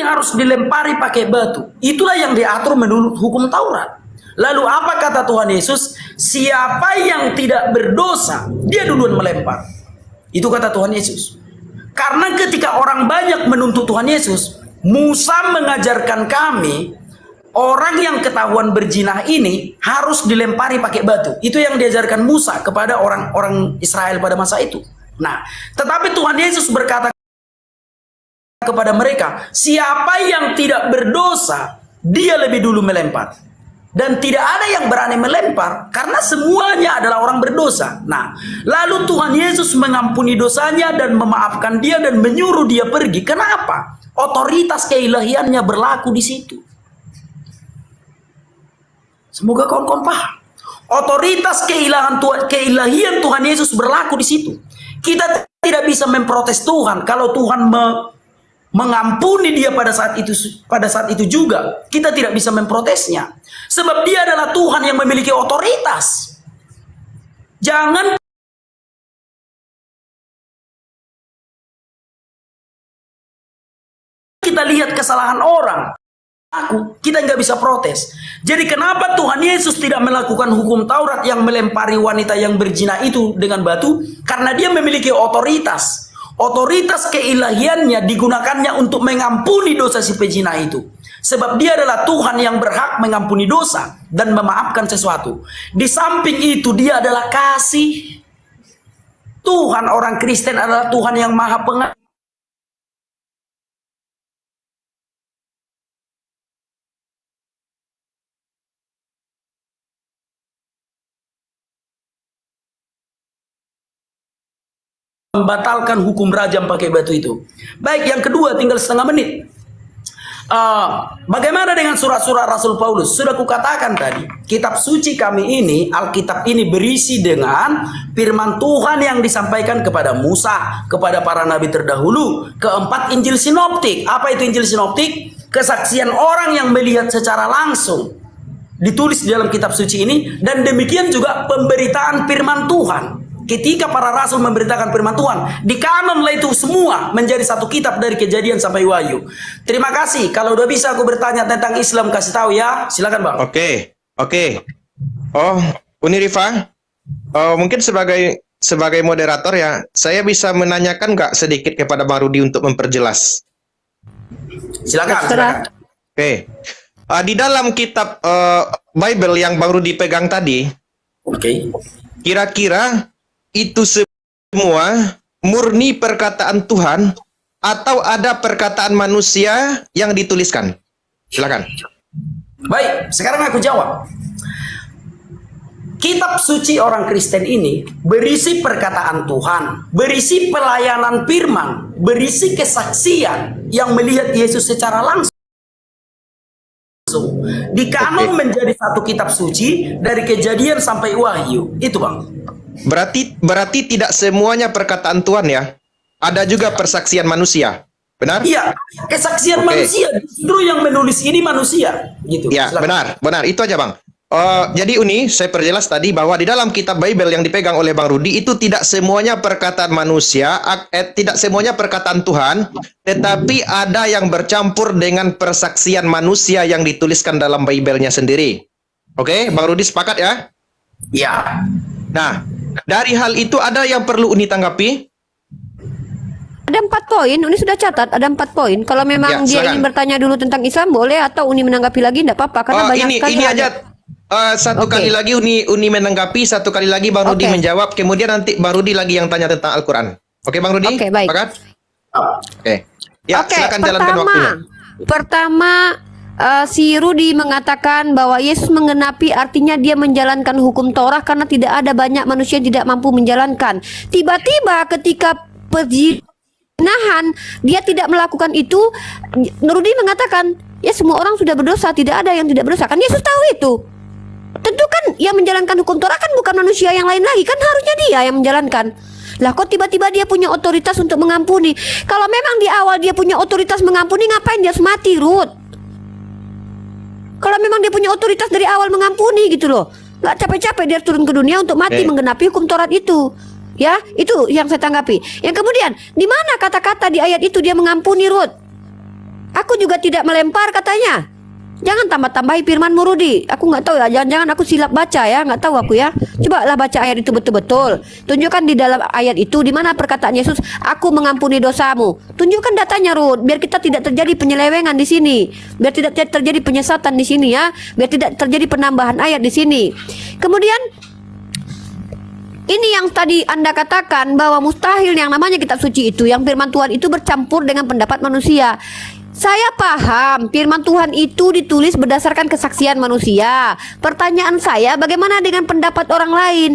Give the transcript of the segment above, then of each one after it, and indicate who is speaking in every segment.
Speaker 1: harus dilempari pakai batu. Itulah yang diatur menurut hukum Taurat. Lalu apa kata Tuhan Yesus? Siapa yang tidak berdosa, dia duluan melempar. Itu kata Tuhan Yesus. Karena ketika orang banyak menuntut Tuhan Yesus, Musa mengajarkan kami, orang yang ketahuan berzina ini harus dilempari pakai batu. Itu yang diajarkan Musa kepada orang-orang Israel pada masa itu. Nah, tetapi Tuhan Yesus berkata kepada mereka, siapa yang tidak berdosa, dia lebih dulu melempar. Dan tidak ada yang berani melempar, karena semuanya adalah orang berdosa. Nah, lalu Tuhan Yesus mengampuni dosanya dan memaafkan dia dan menyuruh dia pergi. Kenapa? Otoritas keilahiannya berlaku di situ. Semoga kawan-kawan paham. Otoritas keilahian Tuhan Yesus berlaku di situ. Kita tidak bisa memprotes Tuhan kalau Tuhan mengampuni dia pada saat itu juga. Kita tidak bisa memprotesnya. Sebab dia adalah Tuhan yang memiliki otoritas. Jangan kita lihat kesalahan orang, kita nggak bisa protes. Jadi kenapa Tuhan Yesus tidak melakukan hukum Taurat yang melempari wanita yang berzina itu dengan batu? Karena dia memiliki otoritas. Otoritas keilahiannya digunakannya untuk mengampuni dosa si pezina itu. Sebab dia adalah Tuhan yang berhak mengampuni dosa dan memaafkan sesuatu. Di samping itu dia adalah kasih. Tuhan, orang Kristen adalah Tuhan yang maha pengasih. Membatalkan hukum rajam pakai batu itu. Baik, yang kedua tinggal setengah menit. Bagaimana dengan surat-surat Rasul Paulus? Sudah kukatakan tadi, kitab suci kami ini, Alkitab ini berisi dengan firman Tuhan yang disampaikan kepada Musa, kepada para nabi terdahulu. Keempat, Injil sinoptik. Apa itu Injil sinoptik? Kesaksian orang yang melihat secara langsung. Ditulis di dalam kitab suci ini. Dan demikian juga pemberitaan firman Tuhan. Ketika para rasul memberitakan firman Tuhan, dikanonlah itu semua menjadi satu kitab dari Kejadian sampai Wahyu. Terima kasih. Kalau udah bisa aku bertanya tentang Islam, kasih tahu ya. Silakan Bang.
Speaker 2: Oke. Oh, Uni Rifa, mungkin sebagai moderator ya, saya bisa menanyakan nggak sedikit kepada Bang Rudi untuk memperjelas.
Speaker 1: Silakan.
Speaker 2: Oke. Di dalam kitab Bible yang Bang Rudi pegang tadi, kira-kira itu semua murni perkataan Tuhan atau ada perkataan manusia yang dituliskan? Silakan.
Speaker 1: Baik, sekarang aku jawab. Kitab suci orang Kristen ini berisi perkataan Tuhan, berisi pelayanan firman, berisi kesaksian yang melihat Yesus secara langsung. Dikanon menjadi satu kitab suci dari Kejadian sampai Wahyu. Itu Bang.
Speaker 2: Berarti tidak semuanya perkataan Tuhan ya. Ada juga persaksian manusia. Benar?
Speaker 1: Iya, kesaksian manusia. Justru yang menulis ini manusia, gitu.
Speaker 2: Ya, benar. Itu aja Bang. Jadi Uni, saya perjelas tadi bahwa di dalam kitab Bible yang dipegang oleh Bang Rudi itu tidak semuanya perkataan manusia, tidak semuanya perkataan Tuhan, tetapi ada yang bercampur dengan persaksian manusia yang dituliskan dalam Bible-nya sendiri. Oke, Bang Rudi sepakat ya?
Speaker 1: Ya.
Speaker 2: Nah, dari hal itu ada yang perlu Uni tanggapi?
Speaker 3: Ada 4 poin, Uni sudah catat, ada 4 poin. Kalau memang dia ingin bertanya dulu tentang Islam, boleh, atau Uni menanggapi lagi, tidak apa-apa. Karena banyak sekali
Speaker 2: ini aja satu kali lagi Uni menanggapi, satu kali lagi Bang Rudi menjawab, kemudian nanti Bang Rudi lagi yang tanya tentang Al-Quran. Oke Bang Rudi?
Speaker 3: Oke, baik.
Speaker 2: Oke. Ya, silakan jalankan waktunya.
Speaker 3: Pertama, si Rudi mengatakan bahwa Yesus menggenapi artinya dia menjalankan hukum Taurat karena tidak ada banyak manusia yang tidak mampu menjalankan. Tiba-tiba ketika perzinahan dia tidak melakukan itu, Rudi mengatakan ya semua orang sudah berdosa, tidak ada yang tidak berdosa. Kan Yesus tahu itu. Tentu kan yang menjalankan hukum Taurat kan bukan manusia yang lain lagi, kan harusnya dia yang menjalankan. Lah kok tiba-tiba dia punya otoritas untuk mengampuni? Kalau memang di awal dia punya otoritas mengampuni, ngapain dia harus mati, Ruth? Kalau memang dia punya otoritas dari awal mengampuni gitu loh, nggak capek-capek dia turun ke dunia untuk mati menggenapi hukum Taurat itu. Ya, itu yang saya tanggapi. Yang kemudian, di mana kata-kata di ayat itu dia mengampuni, Ruth? Aku juga tidak melempar katanya. Jangan tambah-tambahi firman Rudi. Aku nggak tahu ya, jangan-jangan aku silap baca ya, nggak tahu aku ya. Cobalah baca ayat itu betul-betul. Tunjukkan di dalam ayat itu di mana perkataan Yesus, aku mengampuni dosamu. Tunjukkan datanya, Ruth, biar kita tidak terjadi penyelewengan di sini, biar tidak terjadi penyesatan di sini ya, biar tidak terjadi penambahan ayat di sini. Kemudian ini yang tadi Anda katakan bahwa mustahil yang namanya kitab suci itu, yang firman Tuhan itu bercampur dengan pendapat manusia. Saya paham firman Tuhan itu ditulis berdasarkan kesaksian manusia. Pertanyaan saya, bagaimana dengan pendapat orang lain?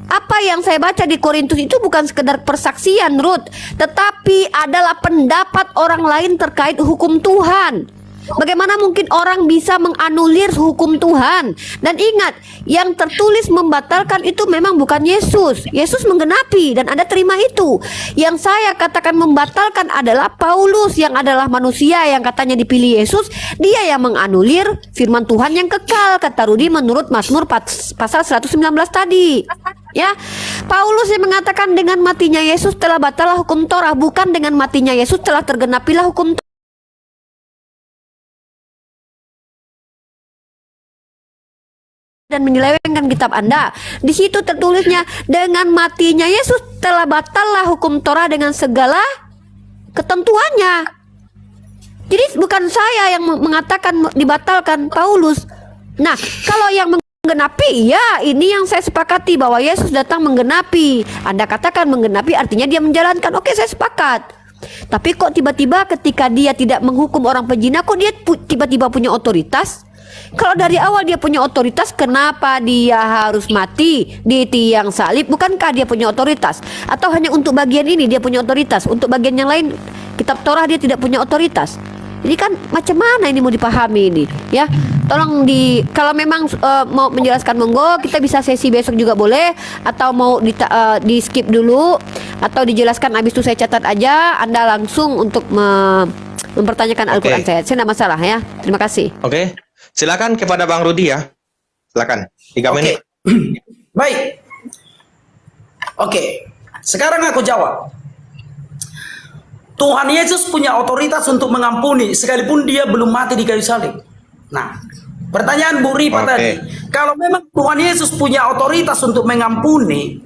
Speaker 3: Apa yang saya baca di Korintus itu bukan sekedar persaksian, Ruth, tetapi adalah pendapat orang lain terkait hukum Tuhan. Bagaimana mungkin orang bisa menganulir hukum Tuhan? Dan ingat, yang tertulis membatalkan itu memang bukan Yesus. Yesus menggenapi dan Anda terima itu. Yang saya katakan membatalkan adalah Paulus, yang adalah manusia yang katanya dipilih Yesus. Dia yang menganulir firman Tuhan yang kekal, kata Rudi menurut Mazmur pasal 119 tadi. Ya, Paulus yang mengatakan dengan matinya Yesus telah batallah hukum Torah, bukan dengan matinya Yesus telah tergenapilah hukum Torah. Dan menyelewengkan kitab Anda. Di situ tertulisnya dengan matinya Yesus telah batallah hukum Torah dengan segala ketentuannya. Jadi bukan saya yang mengatakan dibatalkan, Paulus. Nah, kalau yang menggenapi, ya ini yang saya sepakati bahwa Yesus datang menggenapi. Anda katakan menggenapi artinya dia menjalankan. Oke, saya sepakat. Tapi kok tiba-tiba ketika dia tidak menghukum orang pezina, kok dia tiba-tiba punya otoritas? Kalau dari awal dia punya otoritas, kenapa dia harus mati di tiang salib? Bukankah dia punya otoritas? Atau hanya untuk bagian ini dia punya otoritas, untuk bagian yang lain kitab Torah dia tidak punya otoritas? Jadi kan macam mana ini mau dipahami ini? Ya, tolong kalau memang mau menjelaskan monggo, kita bisa sesi besok juga boleh, atau mau di skip dulu, atau dijelaskan habis itu saya catat aja. Anda langsung untuk mempertanyakan Al-Quran saya tidak masalah ya. Terima kasih.
Speaker 2: Oke. Silakan kepada Bang Rudi ya. Silakan. 3 menit.
Speaker 1: Baik. Oke. Sekarang aku jawab. Tuhan Yesus punya otoritas untuk mengampuni sekalipun dia belum mati di kayu salib. Nah, pertanyaan Bu Ripa tadi, kalau memang Tuhan Yesus punya otoritas untuk mengampuni,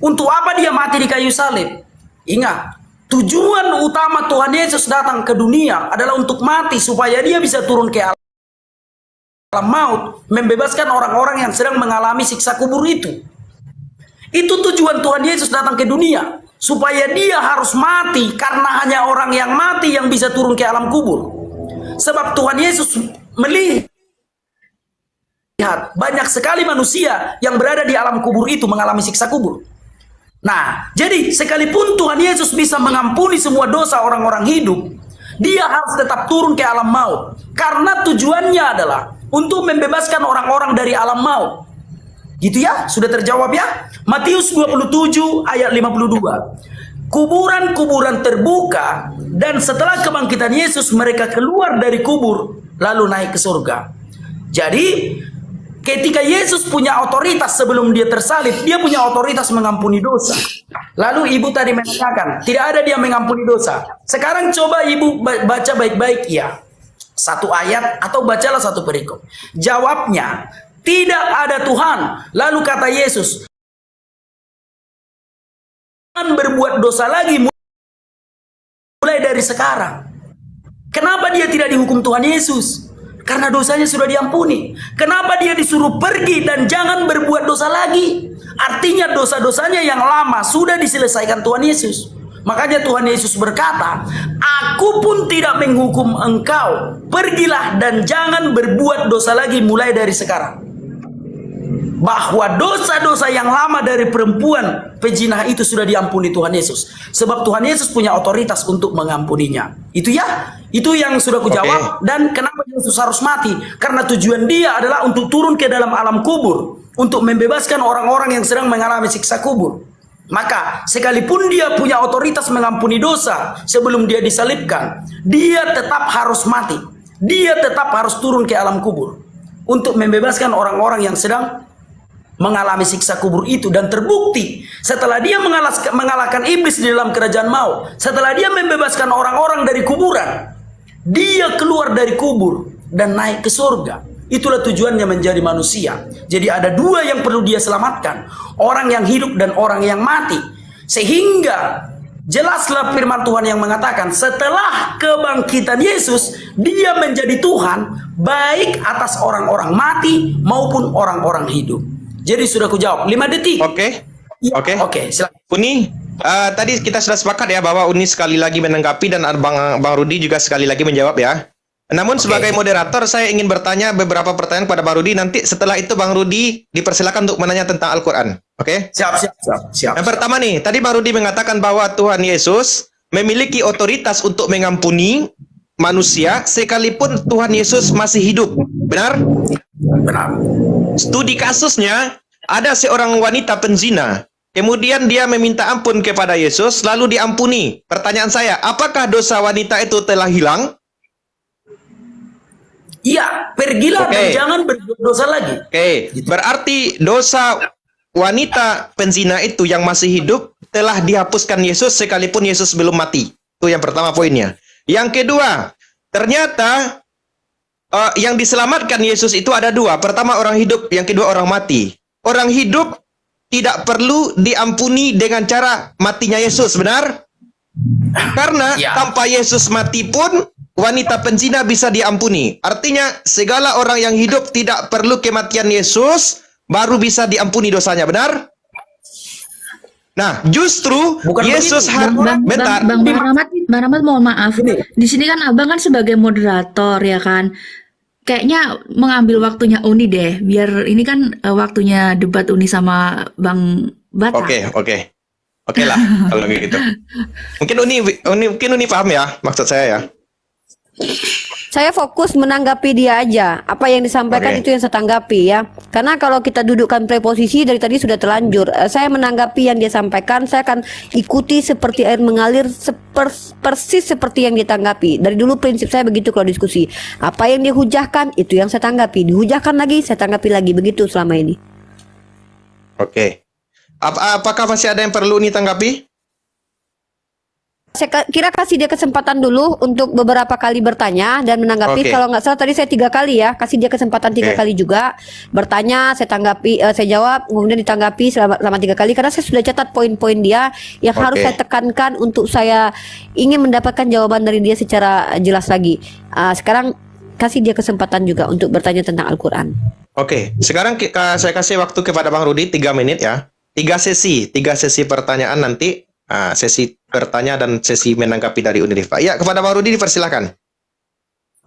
Speaker 1: untuk apa dia mati di kayu salib? Ingat, tujuan utama Tuhan Yesus datang ke dunia adalah untuk mati supaya dia bisa turun ke alam maut, membebaskan orang-orang yang sedang mengalami siksa kubur itu. Itu tujuan Tuhan Yesus datang ke dunia, supaya dia harus mati, karena hanya orang yang mati yang bisa turun ke alam kubur. Sebab Tuhan Yesus melihat banyak sekali manusia yang berada di alam kubur itu mengalami siksa kubur. Nah, jadi sekalipun Tuhan Yesus bisa mengampuni semua dosa orang-orang hidup, dia harus tetap turun ke alam maut, karena tujuannya adalah untuk membebaskan orang-orang dari alam maut. Gitu ya? Sudah terjawab ya? Matius 27 ayat 52. Kuburan-kuburan terbuka, dan setelah kebangkitan Yesus mereka keluar dari kubur lalu naik ke surga. Jadi ketika Yesus punya otoritas sebelum dia tersalib, dia punya otoritas mengampuni dosa. Lalu ibu tadi mengatakan tidak ada dia mengampuni dosa. Sekarang coba ibu baca baik-baik ya, satu ayat atau bacalah satu perikop. Jawabnya, tidak ada Tuhan. Lalu kata Yesus, jangan berbuat dosa lagi mulai dari sekarang. Kenapa dia tidak dihukum Tuhan Yesus? Karena dosanya sudah diampuni. Kenapa dia disuruh pergi dan jangan berbuat dosa lagi? Artinya dosa-dosanya yang lama sudah diselesaikan Tuhan Yesus. Makanya Tuhan Yesus berkata, aku pun tidak menghukum engkau. Pergilah dan jangan berbuat dosa lagi mulai dari sekarang. Bahwa dosa-dosa yang lama dari perempuan pejinah itu sudah diampuni Tuhan Yesus. Sebab Tuhan Yesus punya otoritas untuk mengampuninya. Itu ya, itu yang sudah kujawab. Dan kenapa Yesus harus mati? Karena tujuan dia adalah untuk turun ke dalam alam kubur, untuk membebaskan orang-orang yang sedang mengalami siksa kubur. Maka sekalipun dia punya otoritas mengampuni dosa sebelum dia disalibkan, dia tetap harus mati. Dia tetap harus turun ke alam kubur untuk membebaskan orang-orang yang sedang mengalami siksa kubur itu. Dan terbukti setelah dia mengalahkan iblis di dalam kerajaan maut, setelah dia membebaskan orang-orang dari kuburan, dia keluar dari kubur dan naik ke surga. Itulah tujuannya menjadi manusia. Jadi ada dua yang perlu dia selamatkan, orang yang hidup dan orang yang mati. Sehingga jelaslah firman Tuhan yang mengatakan setelah kebangkitan Yesus, dia menjadi Tuhan baik atas orang-orang mati maupun orang-orang hidup. Jadi sudah kujawab 5 detik.
Speaker 2: Oke.
Speaker 1: Ya,
Speaker 2: Oke.
Speaker 1: Oke, silakan.
Speaker 2: Uni, tadi kita sudah sepakat ya bahwa Uni sekali lagi menanggapi dan Bang Rudi juga sekali lagi menjawab ya. Namun sebagai moderator saya ingin bertanya beberapa pertanyaan kepada Bang Rudi. Nanti setelah itu Bang Rudi dipersilakan untuk menanya tentang Al-Quran. Oke?
Speaker 1: Siap.
Speaker 2: Yang pertama nih, tadi Bang Rudi mengatakan bahwa Tuhan Yesus memiliki otoritas untuk mengampuni manusia sekalipun Tuhan Yesus masih hidup. Benar?
Speaker 1: Benar.
Speaker 2: Studi kasusnya, ada seorang wanita penzina. Kemudian dia meminta ampun kepada Yesus, lalu diampuni. Pertanyaan saya, apakah dosa wanita itu telah hilang?
Speaker 1: Iya, pergilah dan jangan berdosa lagi.
Speaker 2: Oke, berarti dosa wanita penzina itu yang masih hidup telah dihapuskan Yesus sekalipun Yesus belum mati. Itu yang pertama poinnya. Yang kedua, ternyata yang diselamatkan Yesus itu ada dua. Pertama orang hidup, yang kedua orang mati. Orang hidup tidak perlu diampuni dengan cara matinya Yesus, benar? Karena tanpa Yesus mati pun wanita penzina bisa diampuni. Artinya segala orang yang hidup tidak perlu kematian Yesus baru bisa diampuni dosanya, benar? Nah, justru
Speaker 1: Bukan
Speaker 2: Yesus
Speaker 4: Bang Rahmat, mohon maaf. Di sini kan Abang kan sebagai moderator ya kan. Kayaknya mengambil waktunya Uni deh, biar ini kan waktunya debat Uni sama Bang Bata.
Speaker 2: Oke lah kalau gitu. Mungkin Uni paham ya maksud saya ya.
Speaker 3: Saya fokus menanggapi dia aja. Apa yang disampaikan itu yang saya tanggapi ya. Karena kalau kita dudukkan preposisi dari tadi sudah terlanjur. Saya menanggapi yang dia sampaikan, saya akan ikuti seperti air mengalir persis seperti yang ditanggapi. Dari dulu prinsip saya begitu kalau diskusi. Apa yang dihujahkan itu yang saya tanggapi. Dihujahkan lagi, saya tanggapi lagi. Begitu selama ini.
Speaker 2: Oke. Apakah masih ada yang perlu ditanggapi?
Speaker 3: Saya kira kasih dia kesempatan dulu untuk beberapa kali bertanya dan menanggapi. Kalau nggak salah tadi saya 3 kali ya, kasih dia kesempatan 3 kali juga bertanya, saya tanggapi, saya jawab, kemudian ditanggapi selama 3 kali karena saya sudah catat poin-poin dia yang harus saya tekankan untuk saya ingin mendapatkan jawaban dari dia secara jelas lagi. Sekarang kasih dia kesempatan juga untuk bertanya tentang Al-Quran.
Speaker 2: Sekarang saya kasih waktu kepada Bang Rudi 3 menit ya. 3 sesi pertanyaan nanti. Sesi bertanya dan sesi menanggapi dari Unirifa. Ya, kepada Bang Rudi dipersilakan.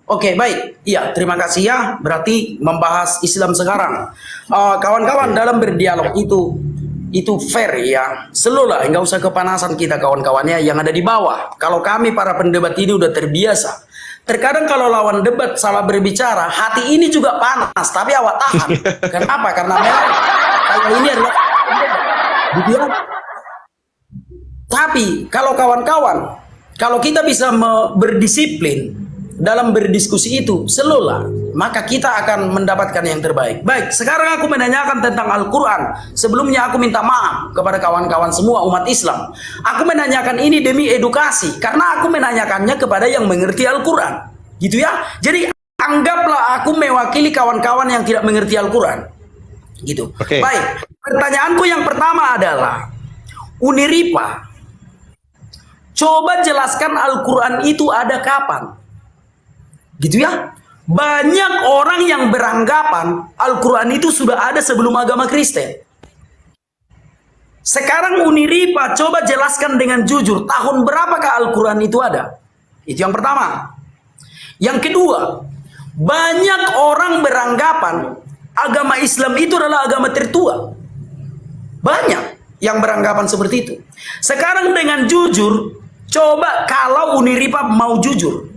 Speaker 1: Oke, baik. Iya, terima kasih ya. Berarti membahas Islam sekarang. Kawan-kawan dalam berdialog itu fair ya. Selulah, nggak usah kepanasan kita kawan-kawannya yang ada di bawah. Kalau kami para pendebat ini udah terbiasa. Terkadang kalau lawan debat salah berbicara, hati ini juga panas, tapi awak tahan. Kenapa? Karena memang ini adalah tapi kalau kawan-kawan, kalau kita bisa berdisiplin dalam berdiskusi itu, selulah, maka kita akan mendapatkan yang terbaik. Baik, sekarang aku menanyakan tentang Al-Quran. Sebelumnya aku minta maaf kepada kawan-kawan semua umat Islam. Aku menanyakan ini demi edukasi, karena aku menanyakannya kepada yang mengerti Al-Quran. Gitu ya. Jadi anggaplah aku mewakili kawan-kawan yang tidak mengerti Al-Quran. Gitu. Baik, pertanyaanku yang pertama adalah, Uniripa, coba jelaskan Al-Quran itu ada kapan? Gitu ya. Banyak orang yang beranggapan Al-Quran itu sudah ada sebelum agama Kristen. Sekarang Uniripa coba jelaskan dengan jujur, tahun berapakah Al-Quran itu ada? Itu yang pertama. Yang kedua, banyak orang beranggapan agama Islam itu adalah agama tertua. Banyak yang beranggapan seperti itu. Sekarang dengan jujur, coba kalau Uniripa mau jujur,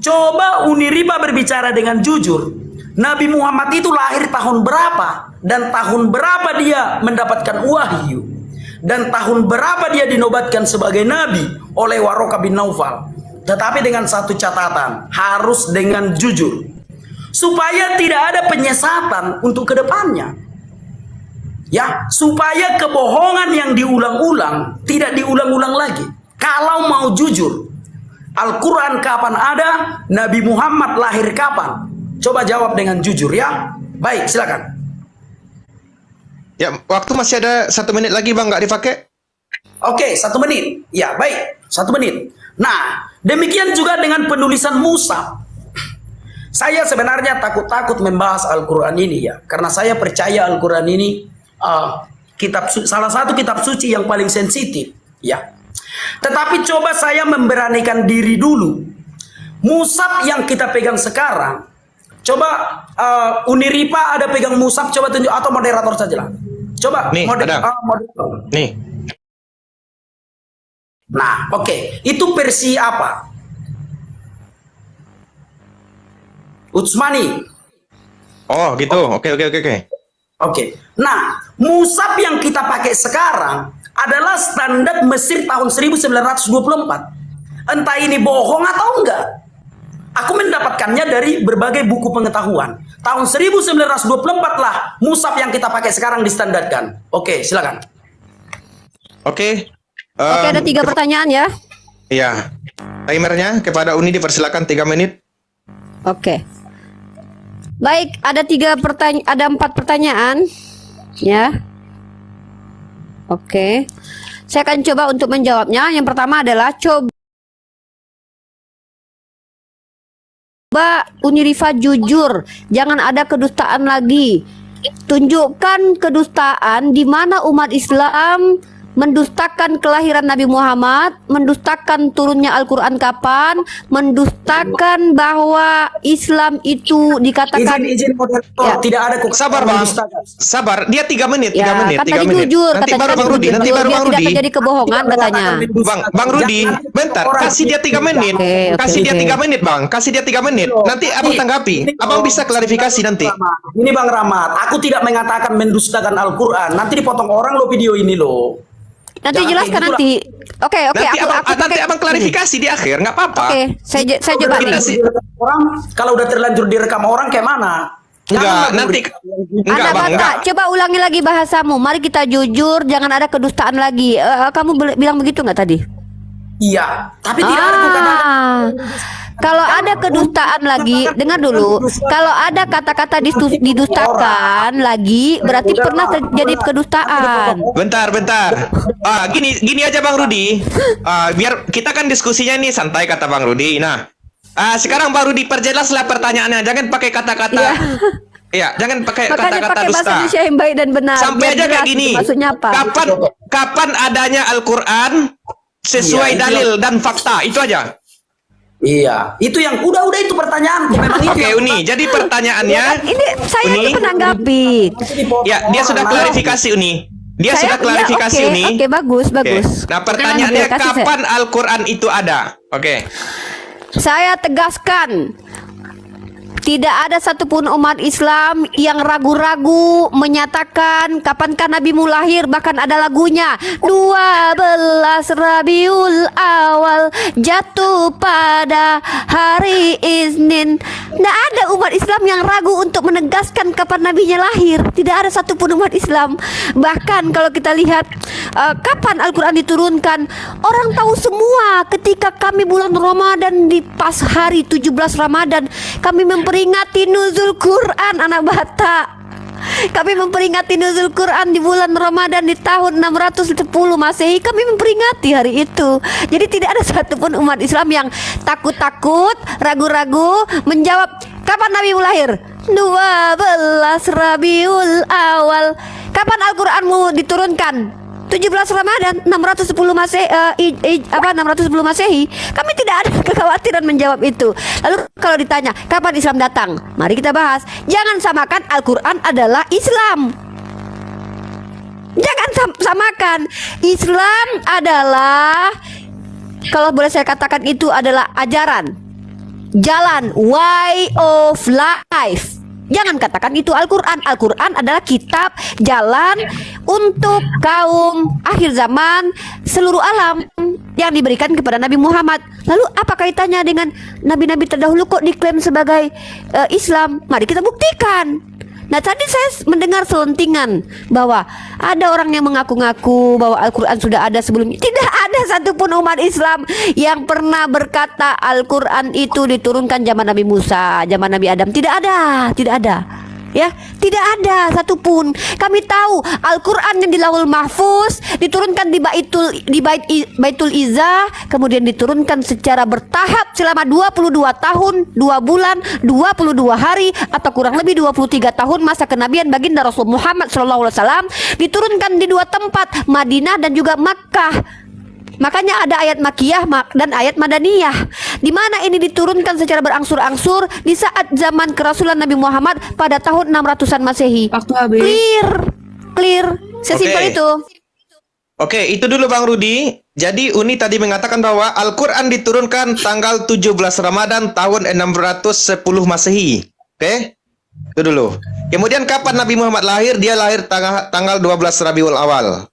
Speaker 1: coba Uniripa berbicara dengan jujur. Nabi Muhammad itu lahir tahun berapa? Dan tahun berapa dia mendapatkan wahyu? Dan tahun berapa dia dinobatkan sebagai Nabi oleh Warokah bin Naufal? Tetapi dengan satu catatan, harus dengan jujur. Supaya tidak ada penyesatan untuk kedepannya. Ya, supaya kebohongan yang diulang-ulang tidak diulang-ulang lagi. Kalau mau jujur, Al-Quran kapan ada? Nabi Muhammad lahir kapan? Coba jawab dengan jujur ya. Baik, silakan.
Speaker 2: Ya, waktu masih ada 1 menit lagi bang, nggak dipakai?
Speaker 1: Oke, 1 menit. Ya, baik. 1 menit. Nah, demikian juga dengan penulisan Mushaf. Saya sebenarnya takut-takut membahas Al-Quran ini ya. Karena saya percaya Al-Quran ini salah satu kitab suci yang paling sensitif. Ya. Tetapi coba saya memberanikan diri dulu. Mushaf yang kita pegang sekarang, coba Uniripa ada pegang mushaf, coba tunjuk, atau moderator saja lah. Coba
Speaker 2: Nih, ada.
Speaker 1: moderator.
Speaker 2: Nih.
Speaker 1: Nah, oke. Itu versi apa? Utsmani.
Speaker 2: Oh gitu. Oke.
Speaker 1: Oke. Nah, mushaf yang kita pakai sekarang adalah standar Mesir tahun 1924. Entah ini bohong atau enggak. Aku mendapatkannya dari berbagai buku pengetahuan. Tahun 1924 lah mushaf yang kita pakai sekarang distandarkan. Oke, silakan.
Speaker 2: Oke.
Speaker 3: Oke, ada 3 pertanyaan ya.
Speaker 2: Iya. Timernya kepada Uni dipersilakan 3 menit.
Speaker 3: Oke. Baik, ada 4 pertanyaan ya. Oke. Saya akan coba untuk menjawabnya. Yang pertama adalah coba Unirifa jujur, jangan ada kedustaan lagi. Tunjukkan kedustaan di mana umat Islam mendustakan kelahiran Nabi Muhammad, mendustakan turunnya Al-Quran kapan, mendustakan bahwa Islam itu dikatakan
Speaker 1: Izin moderator,
Speaker 3: Ya.
Speaker 1: tidak ada kok.
Speaker 2: Sabar bang. Sabar. Dia 3 menit. 3
Speaker 3: ya,
Speaker 2: menit.
Speaker 3: kan
Speaker 2: 3
Speaker 3: tadi
Speaker 2: menit.
Speaker 3: jujur,
Speaker 2: Nanti
Speaker 3: katanya
Speaker 2: baru
Speaker 3: tadi
Speaker 2: bang Rudi.
Speaker 3: jujur.
Speaker 2: Nanti baru
Speaker 3: Dia
Speaker 2: bang
Speaker 3: tidak
Speaker 2: Rudi.
Speaker 3: terjadi kebohongan katanya.
Speaker 2: Bang Rudi, bentar, kasih dia 3 menit.
Speaker 3: Oke,
Speaker 2: Kasih dia
Speaker 3: oke.
Speaker 2: 3 menit, Bang. Kasih dia 3 menit. Nanti abang tanggapi. Abang bisa klarifikasi nanti.
Speaker 1: Ini Bang Rahmat, aku tidak mengatakan mendustakan Al-Quran. Nanti dipotong orang lo video ini lo.
Speaker 3: Nanti
Speaker 1: Jangan
Speaker 3: jelaskan
Speaker 1: kayak gitu
Speaker 3: nanti. Oke,
Speaker 2: Nanti abang,
Speaker 3: aku
Speaker 2: nanti
Speaker 3: pakai.
Speaker 2: abang klarifikasi di akhir, nggak apa-apa.
Speaker 3: Oke, saya coba nih.
Speaker 2: Kita sih-
Speaker 1: Orang kalau udah terlanjur direkam orang kayak mana?
Speaker 2: Enggak,
Speaker 1: Jangan
Speaker 2: nanti enggak
Speaker 3: Anda
Speaker 2: bang, enggak.
Speaker 3: Batak, coba ulangi lagi bahasamu. Mari kita jujur, jangan ada kedustaan lagi. Kamu bilang begitu nggak tadi?
Speaker 1: Iya, tapi tidak ada tuh kata.
Speaker 3: Kalau ada kedustaan lagi, dengar dulu. Kalau ada kata-kata didustakan lagi, berarti pernah terjadi kedustaan.
Speaker 2: Bentar. Gini aja Bang Rudi. Biar kita kan diskusinya ini santai kata Bang Rudi. Nah, sekarang Bang Rudi perjelaslah pertanyaannya. Jangan pakai kata-kata.
Speaker 3: Iya.
Speaker 2: Iya, jangan pakai
Speaker 3: Makanya
Speaker 2: kata-kata
Speaker 3: pakai bahasa
Speaker 2: dusta.
Speaker 3: Indonesia yang baik dan benar.
Speaker 2: Sampai
Speaker 3: biar
Speaker 2: aja kayak
Speaker 3: jelas
Speaker 2: gini.
Speaker 3: itu maksudnya apa?
Speaker 2: Kapan adanya Al-Quran sesuai
Speaker 1: Iya, itu
Speaker 2: dalil dan fakta? Itu aja.
Speaker 1: Iya, itu yang udah itu pertanyaan. Memang itu.
Speaker 2: Oke,
Speaker 1: yang-
Speaker 2: Uni. Jadi pertanyaannya,
Speaker 3: Ini saya
Speaker 2: Uni.
Speaker 3: itu menanggapi.
Speaker 2: ya dia sudah klarifikasi Uni. Dia sudah klarifikasi
Speaker 3: ya,
Speaker 2: Uni.
Speaker 3: Oke, bagus,
Speaker 2: Oke.
Speaker 3: bagus.
Speaker 2: Nah, pertanyaannya
Speaker 3: Oke, kasih saya.
Speaker 2: kapan Al-Quran itu ada? Oke.
Speaker 3: Saya tegaskan, tidak ada satupun umat Islam yang ragu-ragu menyatakan kapankah Nabimu lahir, bahkan ada lagunya 12 Rabiul Awal jatuh pada hari Isnin. Tidak ada umat Islam yang ragu untuk menegaskan kapan Nabinya lahir. Tidak ada satupun umat Islam. Bahkan kalau kita lihat kapan Al-Quran diturunkan, orang tahu semua ketika kami bulan Ramadan di pas hari 17 Ramadan kami memperingati nuzul Quran anak Batak. Kami memperingati nuzul Quran di bulan Ramadan di tahun 610 Masehi. Kami memperingati hari itu. Jadi tidak ada satupun umat Islam yang takut-takut, ragu-ragu menjawab kapan Nabi lahir. 12 Rabiul Awal. Kapan Al-Quranmu diturunkan? 17 Ramadan 610 Masehi 610 Masehi. Kami tidak ada kekhawatiran menjawab itu. Lalu kalau ditanya kapan Islam datang, mari kita bahas. Jangan samakan Al-Quran adalah Islam. Jangan samakan. Islam adalah, kalau boleh saya katakan, itu adalah ajaran, jalan, way of life. Jangan katakan itu Al-Quran. Al-Quran adalah kitab jalan untuk kaum akhir zaman seluruh alam yang diberikan kepada Nabi Muhammad. Lalu apa kaitannya dengan nabi-nabi terdahulu kok diklaim sebagai Islam? Mari kita buktikan. Nah tadi saya mendengar selentingan bahwa ada orang yang mengaku-ngaku bahwa Al-Quran sudah ada sebelumnya. Tidak ada satupun umat Islam yang pernah berkata Al-Quran itu diturunkan zaman Nabi Musa, zaman Nabi Adam. Tidak ada, tidak ada. Ya, tidak ada satupun. Kami tahu Al-Quran yang di Lauhul Mahfuz diturunkan di Baitul Izzah, kemudian diturunkan secara bertahap selama 22 tahun, 2 bulan, 22 hari atau kurang lebih 23 tahun masa kenabian baginda Rasul Muhammad SAW, diturunkan di 2 tempat, Madinah dan juga Makkah. Makanya ada ayat Makkiyah dan ayat Madaniyah, di mana ini diturunkan secara berangsur-angsur di saat zaman kerasulan Nabi Muhammad pada tahun 600-an Masehi.
Speaker 4: Waktu habis.
Speaker 3: Clear. Sesimpel itu.
Speaker 2: Oke, itu dulu Bang Rudi. Jadi Uni tadi mengatakan bahwa Al-Quran diturunkan tanggal 17 Ramadan tahun 610 Masehi. Oke? Itu dulu. Kemudian kapan Nabi Muhammad lahir? Dia lahir tanggal 12 Rabiul Awal.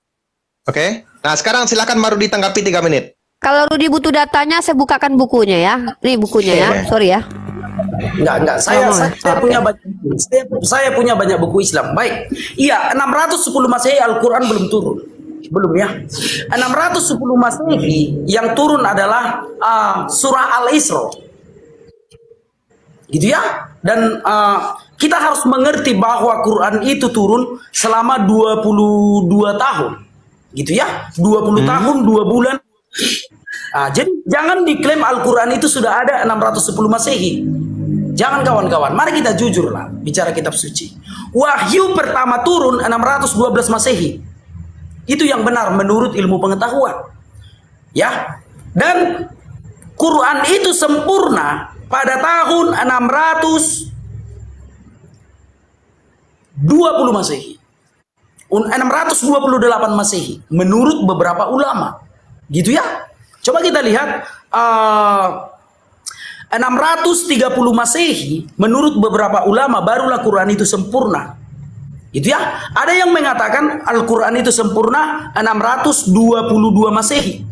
Speaker 2: Oke? Nah, sekarang silakan Bang Rudi tanggapi 3 menit.
Speaker 3: Kalau Rudi butuh datanya, saya bukakan bukunya ya. Ini bukunya ya. Sorry ya.
Speaker 1: Enggak. Saya punya banyak buku. Saya punya banyak buku Islam. Baik. Iya, 610 Masehi Al-Quran belum turun. Belum ya. 610 Masehi yang turun adalah surah Al-Isra. Gitu ya. Dan kita harus mengerti bahwa Quran itu turun selama 22 tahun. Gitu ya, 20 tahun 2 bulan. Jadi jangan diklaim Al-Quran itu sudah ada 610 Masehi. Jangan kawan-kawan, mari kita jujur lah bicara kitab suci. Wahyu pertama turun 612 Masehi. Itu yang benar menurut ilmu pengetahuan. Ya. Dan Quran itu sempurna pada tahun 620 Masehi. 628 Masehi menurut beberapa ulama. Gitu ya. Coba kita lihat 630 Masehi menurut beberapa ulama barulah Quran itu sempurna. Gitu ya. Ada yang mengatakan Al-Quran itu sempurna 622 Masehi.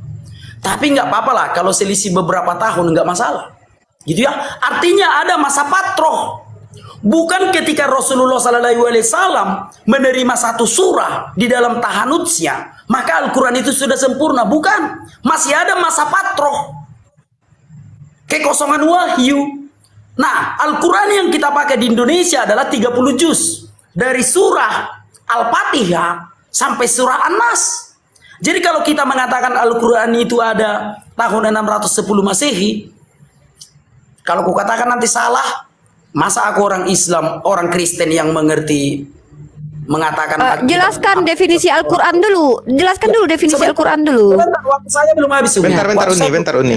Speaker 1: Tapi nggak apa-apa lah kalau selisih beberapa tahun, nggak masalah. Gitu ya. Artinya ada masa patroh. Bukan ketika Rasulullah SAW menerima satu surah di dalam tahanutsnya, maka Al-Quran itu sudah sempurna. Bukan. Masih ada masa patroh. Kekosongan wahyu. Nah, Al-Quran yang kita pakai di Indonesia adalah 30 juz. Dari surah Al-Fatihah sampai surah An-Nas. Jadi kalau kita mengatakan Al-Quran itu ada tahun 610 Masehi, kalau kukatakan nanti salah, masa aku orang Islam, orang Kristen yang mengerti mengatakan
Speaker 3: jelaskan definisi Al-Quran dulu. Jelaskan dulu definisi Al-Quran dulu.
Speaker 1: Waktu saya belum habis.
Speaker 2: Bentar Uni.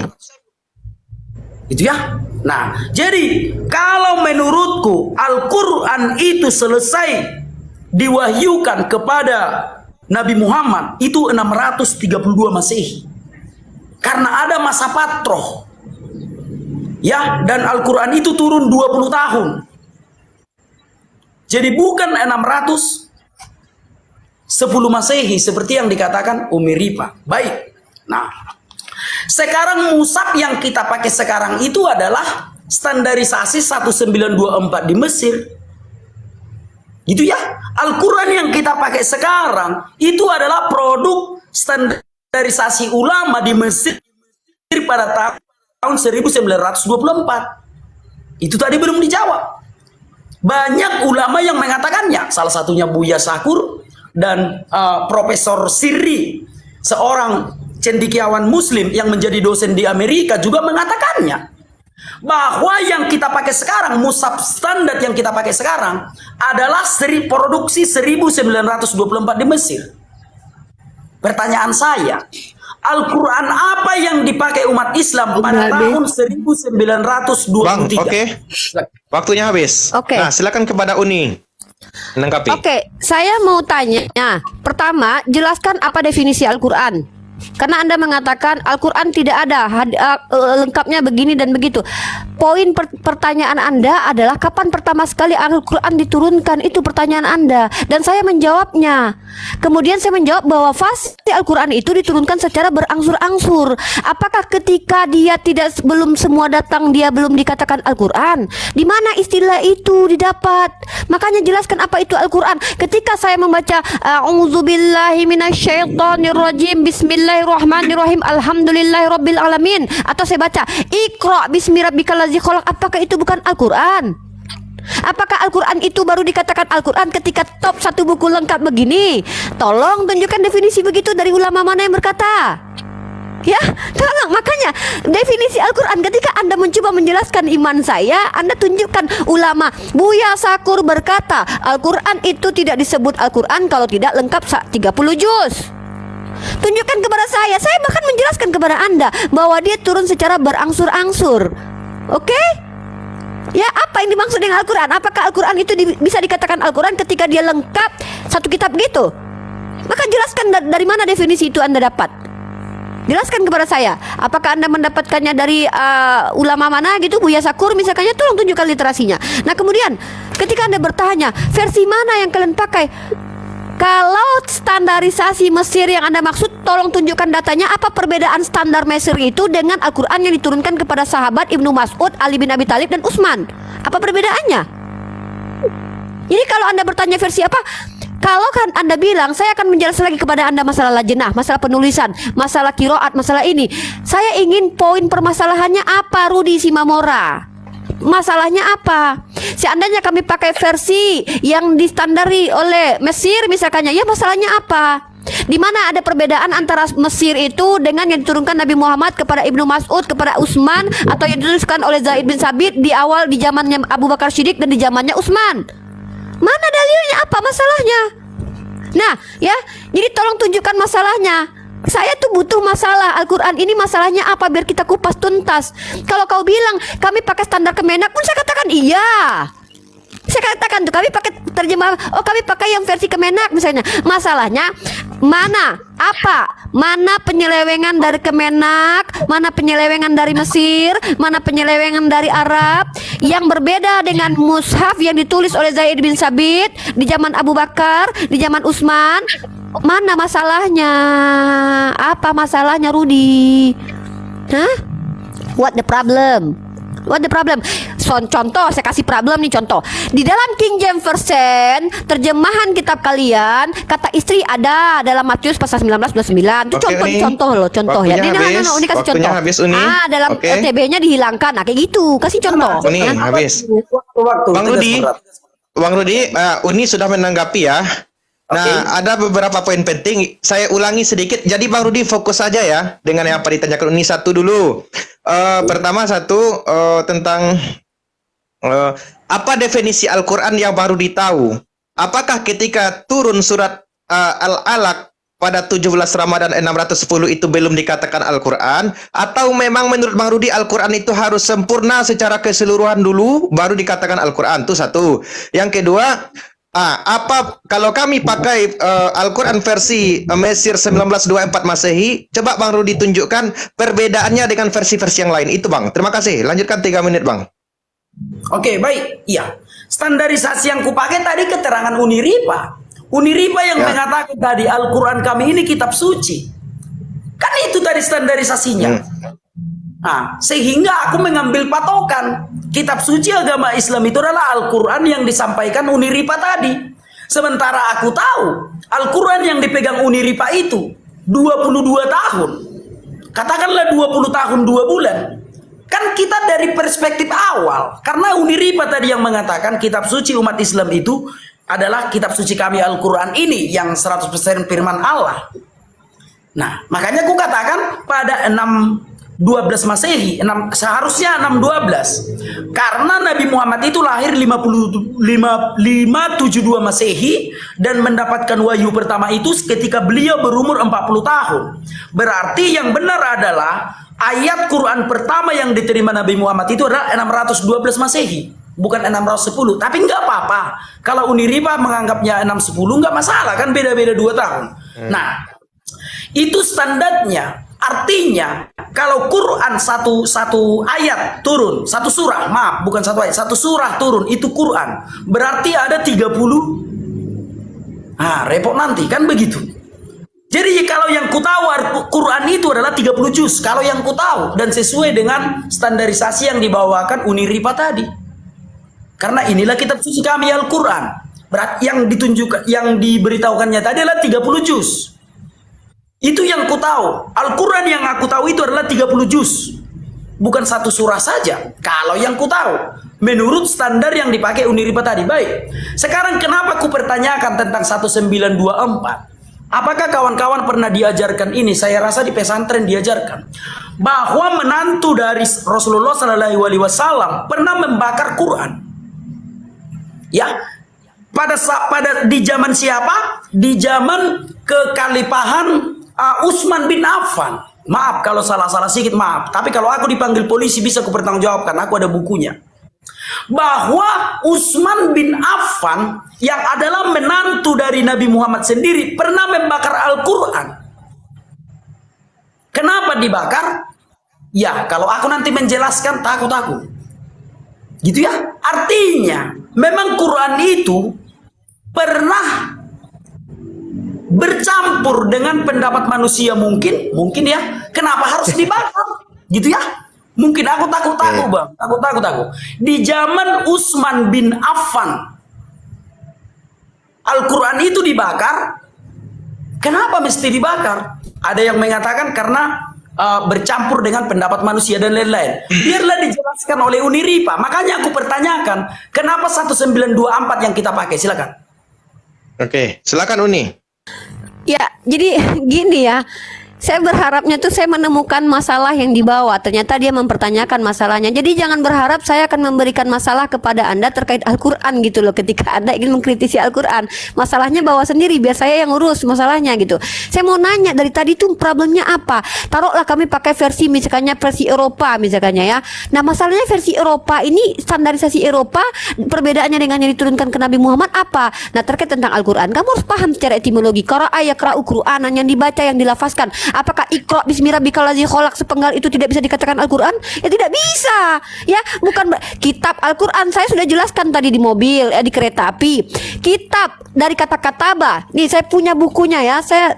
Speaker 1: Itu ya. Nah, jadi kalau menurutku Al-Quran itu selesai diwahyukan kepada Nabi Muhammad itu 632 Masehi. Karena ada masa patroh. Ya, dan Al-Quran itu turun 20 tahun. Jadi bukan 610 Masehi seperti yang dikatakan Umi Ripa. Baik. Nah, sekarang mushaf yang kita pakai sekarang itu adalah standarisasi 1924 di Mesir. Gitu ya. Al-Quran yang kita pakai sekarang itu adalah produk standarisasi ulama di Mesir pada tahun 1924. Itu tadi belum dijawab. Banyak ulama yang mengatakannya. Salah satunya Buya Syakur dan Profesor Sirri, seorang cendekiawan muslim yang menjadi dosen di Amerika juga mengatakannya. Bahwa yang kita pakai sekarang, mushaf standar yang kita pakai sekarang adalah produksi 1924 di Mesir. Pertanyaan saya, Al-Quran apa yang dipakai umat Islam pada tahun 1923?
Speaker 2: Bang, oke. Waktunya habis. Nah, silakan kepada Uni menanggapi.
Speaker 3: Oke, saya mau tanya. Nah, pertama, jelaskan apa definisi Al-Quran. Karena Anda mengatakan Al-Quran tidak ada lengkapnya begini dan begitu. Poin pertanyaan Anda adalah kapan pertama sekali Al-Quran diturunkan? Itu pertanyaan Anda. Dan saya menjawabnya. Kemudian saya menjawab bahwa pasti Al-Quran itu diturunkan secara berangsur-angsur. Apakah ketika dia belum semua datang, dia belum dikatakan Al-Quran? Di mana istilah itu didapat? Makanya jelaskan apa itu Al-Quran. Ketika saya membaca A'udzubillahi minasyaitonirrajim, Bismillahirrahmanirrahim, Alhamdulillahirabbil alamin, atau saya baca Iqra bismi rabbikal ladzi khalaq, apakah itu bukan Al-Quran? Apakah Al-Quran itu baru dikatakan Al-Quran ketika top satu buku lengkap begini? Tolong tunjukkan definisi begitu dari ulama mana yang berkata. Ya, tolong. Makanya definisi Al-Quran, ketika Anda mencoba menjelaskan iman saya, Anda tunjukkan ulama. Buya Sakur berkata Al-Quran itu tidak disebut Al-Quran kalau tidak lengkap 30 juz. Tunjukkan kepada saya bahkan menjelaskan kepada Anda bahwa dia turun secara berangsur-angsur. Oke? Ya, apa yang dimaksud dengan Al-Quran? Apakah Al-Quran itu bisa dikatakan Al-Quran ketika dia lengkap satu kitab gitu? Maka jelaskan dari mana definisi itu Anda dapat. Jelaskan kepada saya. Apakah Anda mendapatkannya dari ulama mana gitu, Buya Sakur misalnya? Tolong tunjukkan literasinya. Nah, kemudian ketika Anda bertanya versi mana yang kalian pakai, kalau standarisasi Mesir yang Anda maksud, tolong tunjukkan datanya. Apa perbedaan standar Mesir itu dengan Al-Quran yang diturunkan kepada sahabat Ibnu Mas'ud, Ali bin Abi Thalib, dan Utsman? Apa perbedaannya? Jadi kalau Anda bertanya versi apa, kalau kan Anda bilang saya akan menjelaskan lagi kepada Anda masalah lajenah, masalah penulisan, masalah kiroat, masalah ini. Saya ingin poin permasalahannya apa, Rudi Simamora? Masalahnya apa? Seandainya kami pakai versi yang distandari oleh Mesir misalnya, ya masalahnya apa? Di mana ada perbedaan antara Mesir itu dengan yang diturunkan Nabi Muhammad kepada Ibnu Mas'ud, kepada Utsman, atau yang dituliskan oleh Zaid bin Sabit di awal di zamannya Abu Bakar Siddiq dan di zamannya Utsman? Mana dalilnya, apa masalahnya? Nah, ya, jadi tolong tunjukkan masalahnya. Saya tuh butuh masalah Al-Quran ini, masalahnya apa, biar kita kupas tuntas. Kalau kau bilang kami pakai standar Kemenak pun saya katakan iya. Saya katakan tuh kami pakai terjemah, oh kami pakai yang versi Kemenak misalnya. Masalahnya mana, apa, mana penyelewengan dari Kemenak, mana penyelewengan dari Mesir, mana penyelewengan dari Arab yang berbeda dengan mushaf yang ditulis oleh Zaid bin Sabit di zaman Abu Bakar, di zaman Utsman. Mana masalahnya? Apa masalahnya, Rudi? Hah? What the problem? What the problem? Contoh, saya kasih problem nih, contoh. Di dalam King James Version, terjemahan kitab kalian, kata istri ada dalam Matius pasal 19:29. Itu contoh loh, contoh ya. Ini kasih contoh.
Speaker 2: Habis, Uni.
Speaker 3: Dalam TB-nya dihilangkan. Nah, kayak gitu. Kasih contoh.
Speaker 2: Uni, habis. Bang Rudi, Uni sudah menanggapi ya. Nah, ada beberapa poin penting. Saya ulangi sedikit. Jadi Bang Rudi fokus saja ya dengan yang apa ditanyakan Uni satu dulu. Pertama tentang apa definisi Al-Quran yang Bang Rudi tahu? Apakah ketika turun surat Al-Alaq pada 17 Ramadan 610 itu belum dikatakan Al-Quran? Atau memang menurut Bang Rudi Al-Quran itu harus sempurna secara keseluruhan dulu baru dikatakan Al-Quran? Itu satu. Yang kedua, apa kalau kami pakai Al-Quran versi Mesir 1924 Masehi, coba Bang Rudi tunjukkan perbedaannya dengan versi-versi yang lain. Itu Bang, terima kasih. Lanjutkan 3 menit Bang.
Speaker 1: Oke, baik. Iya, standarisasi yang kupakai tadi keterangan Uniripa. Uniripa yang mengatakan tadi Al-Quran kami ini kitab suci. Kan itu tadi standarisasinya. Nah, sehingga aku mengambil patokan kitab suci agama Islam itu adalah Al-Quran yang disampaikan Uniripa tadi. Sementara aku tahu Al-Quran yang dipegang Uniripa itu 22 tahun. Katakanlah 20 tahun 2 bulan. Kan kita dari perspektif awal, karena Uniripa tadi yang mengatakan kitab suci umat Islam itu adalah kitab suci kami Al-Quran ini yang 100% firman Allah. Nah, makanya aku katakan pada 612 Masehi, seharusnya 612. Karena Nabi Muhammad itu lahir 572 Masehi dan mendapatkan wahyu pertama itu ketika beliau berumur 40 tahun. Berarti yang benar adalah ayat Quran pertama yang diterima Nabi Muhammad itu adalah 612 Masehi, bukan 610. Tapi nggak apa-apa. Kalau Uniripa menganggapnya 610 nggak masalah, kan beda-beda 2 tahun. Nah, Itu standarnya. Artinya kalau Quran satu ayat turun, satu surah, maaf bukan satu ayat, satu surah turun itu Quran. Berarti ada 30. Repot nanti kan begitu. Jadi kalau yang ku tahu Quran itu adalah 30 juz. Kalau yang ku tahu dan sesuai dengan standarisasi yang dibawakan Uniripa tadi. Karena inilah kitab suci kami Al-Quran. Yang ditunjukkan, yang diberitahukannya tadi adalah 30 juz. Itu yang ku tahu. Al-Quran yang aku tahu itu adalah 30 juz. Bukan satu surah saja. Kalau yang ku tahu. Menurut standar yang dipakai Uniripa tadi. Baik. Sekarang kenapa ku pertanyakan tentang 1924? Apakah kawan-kawan pernah diajarkan ini? Saya rasa di pesantren diajarkan. Bahwa menantu dari Rasulullah SAW pernah membakar Quran. Ya. Pada di zaman siapa? Di zaman kekhalifahan Utsman bin Affan. Maaf kalau salah-salah sedikit, maaf. Tapi kalau aku dipanggil polisi bisa aku pertanggungjawabkan. Aku ada bukunya. Bahwa Utsman bin Affan yang adalah menantu dari Nabi Muhammad sendiri pernah membakar Al-Quran. Kenapa dibakar? Ya, kalau aku nanti menjelaskan takut aku. Gitu ya. Artinya, memang Quran itu pernah bercampur dengan pendapat manusia mungkin ya. Kenapa harus dibakar? Gitu ya. Mungkin aku takut bang, takut. Di zaman Utsman bin Affan, Al-Quran itu dibakar. Kenapa mesti dibakar? Ada yang mengatakan karena bercampur dengan pendapat manusia dan lain-lain. Biarlah dijelaskan oleh Uniripa. Makanya aku pertanyakan, kenapa 1924 yang kita pakai? Silakan.
Speaker 2: Oke, silakan Uni.
Speaker 3: Ya, jadi gini ya. Saya berharapnya tuh saya menemukan masalah yang dibawa. Ternyata dia mempertanyakan masalahnya. Jadi jangan berharap saya akan memberikan masalah kepada Anda terkait Al-Quran gitu loh. Ketika Anda ingin mengkritisi Al-Quran, masalahnya bawa sendiri, biar saya yang urus masalahnya gitu. Saya mau nanya dari tadi tuh problemnya apa? Taruhlah kami pakai versi misalnya versi Eropa misalnya ya. Nah masalahnya versi Eropa ini, standarisasi Eropa, perbedaannya dengan yang diturunkan ke Nabi Muhammad apa? Nah terkait tentang Al-Quran, kamu harus paham secara etimologi. Qara'a yaqra'u Qur'anan, yang dibaca, yang dilafazkan. Apakah Iqra bismi rabbikal ladzi khalaq sepenggal itu tidak bisa dikatakan Al-Quran? Ya tidak bisa. Ya, bukan kitab Al-Quran. Saya sudah jelaskan tadi di mobil, di kereta api. Kitab dari kata kataba. Nih saya punya bukunya ya. Saya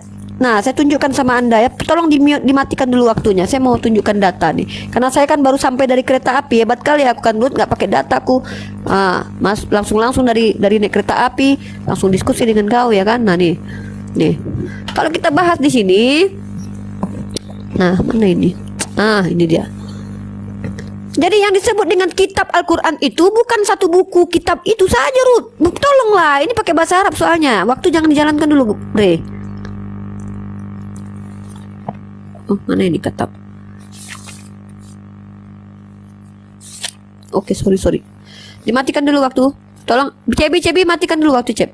Speaker 3: tunjukkan sama Anda ya. Tolong dimatikan dulu waktunya. Saya mau tunjukkan data nih. Karena saya kan baru sampai dari kereta api. Hebat kali aku kan dulu nggak pakai dataku. Langsung dari naik kereta api langsung diskusi dengan kau ya kan. Nah nih. Kalau kita bahas di sini. Nah, mana ini? Ini dia. Jadi yang disebut dengan kitab Al-Quran itu bukan satu buku kitab itu saja, Ruth. Tolonglah, ini pakai bahasa Arab soalnya. Waktu jangan dijalankan dulu, Bre. Mana ini kitab? Oke, sorry. Dimatikan dulu waktu. Tolong, CB matikan dulu waktu, Cep.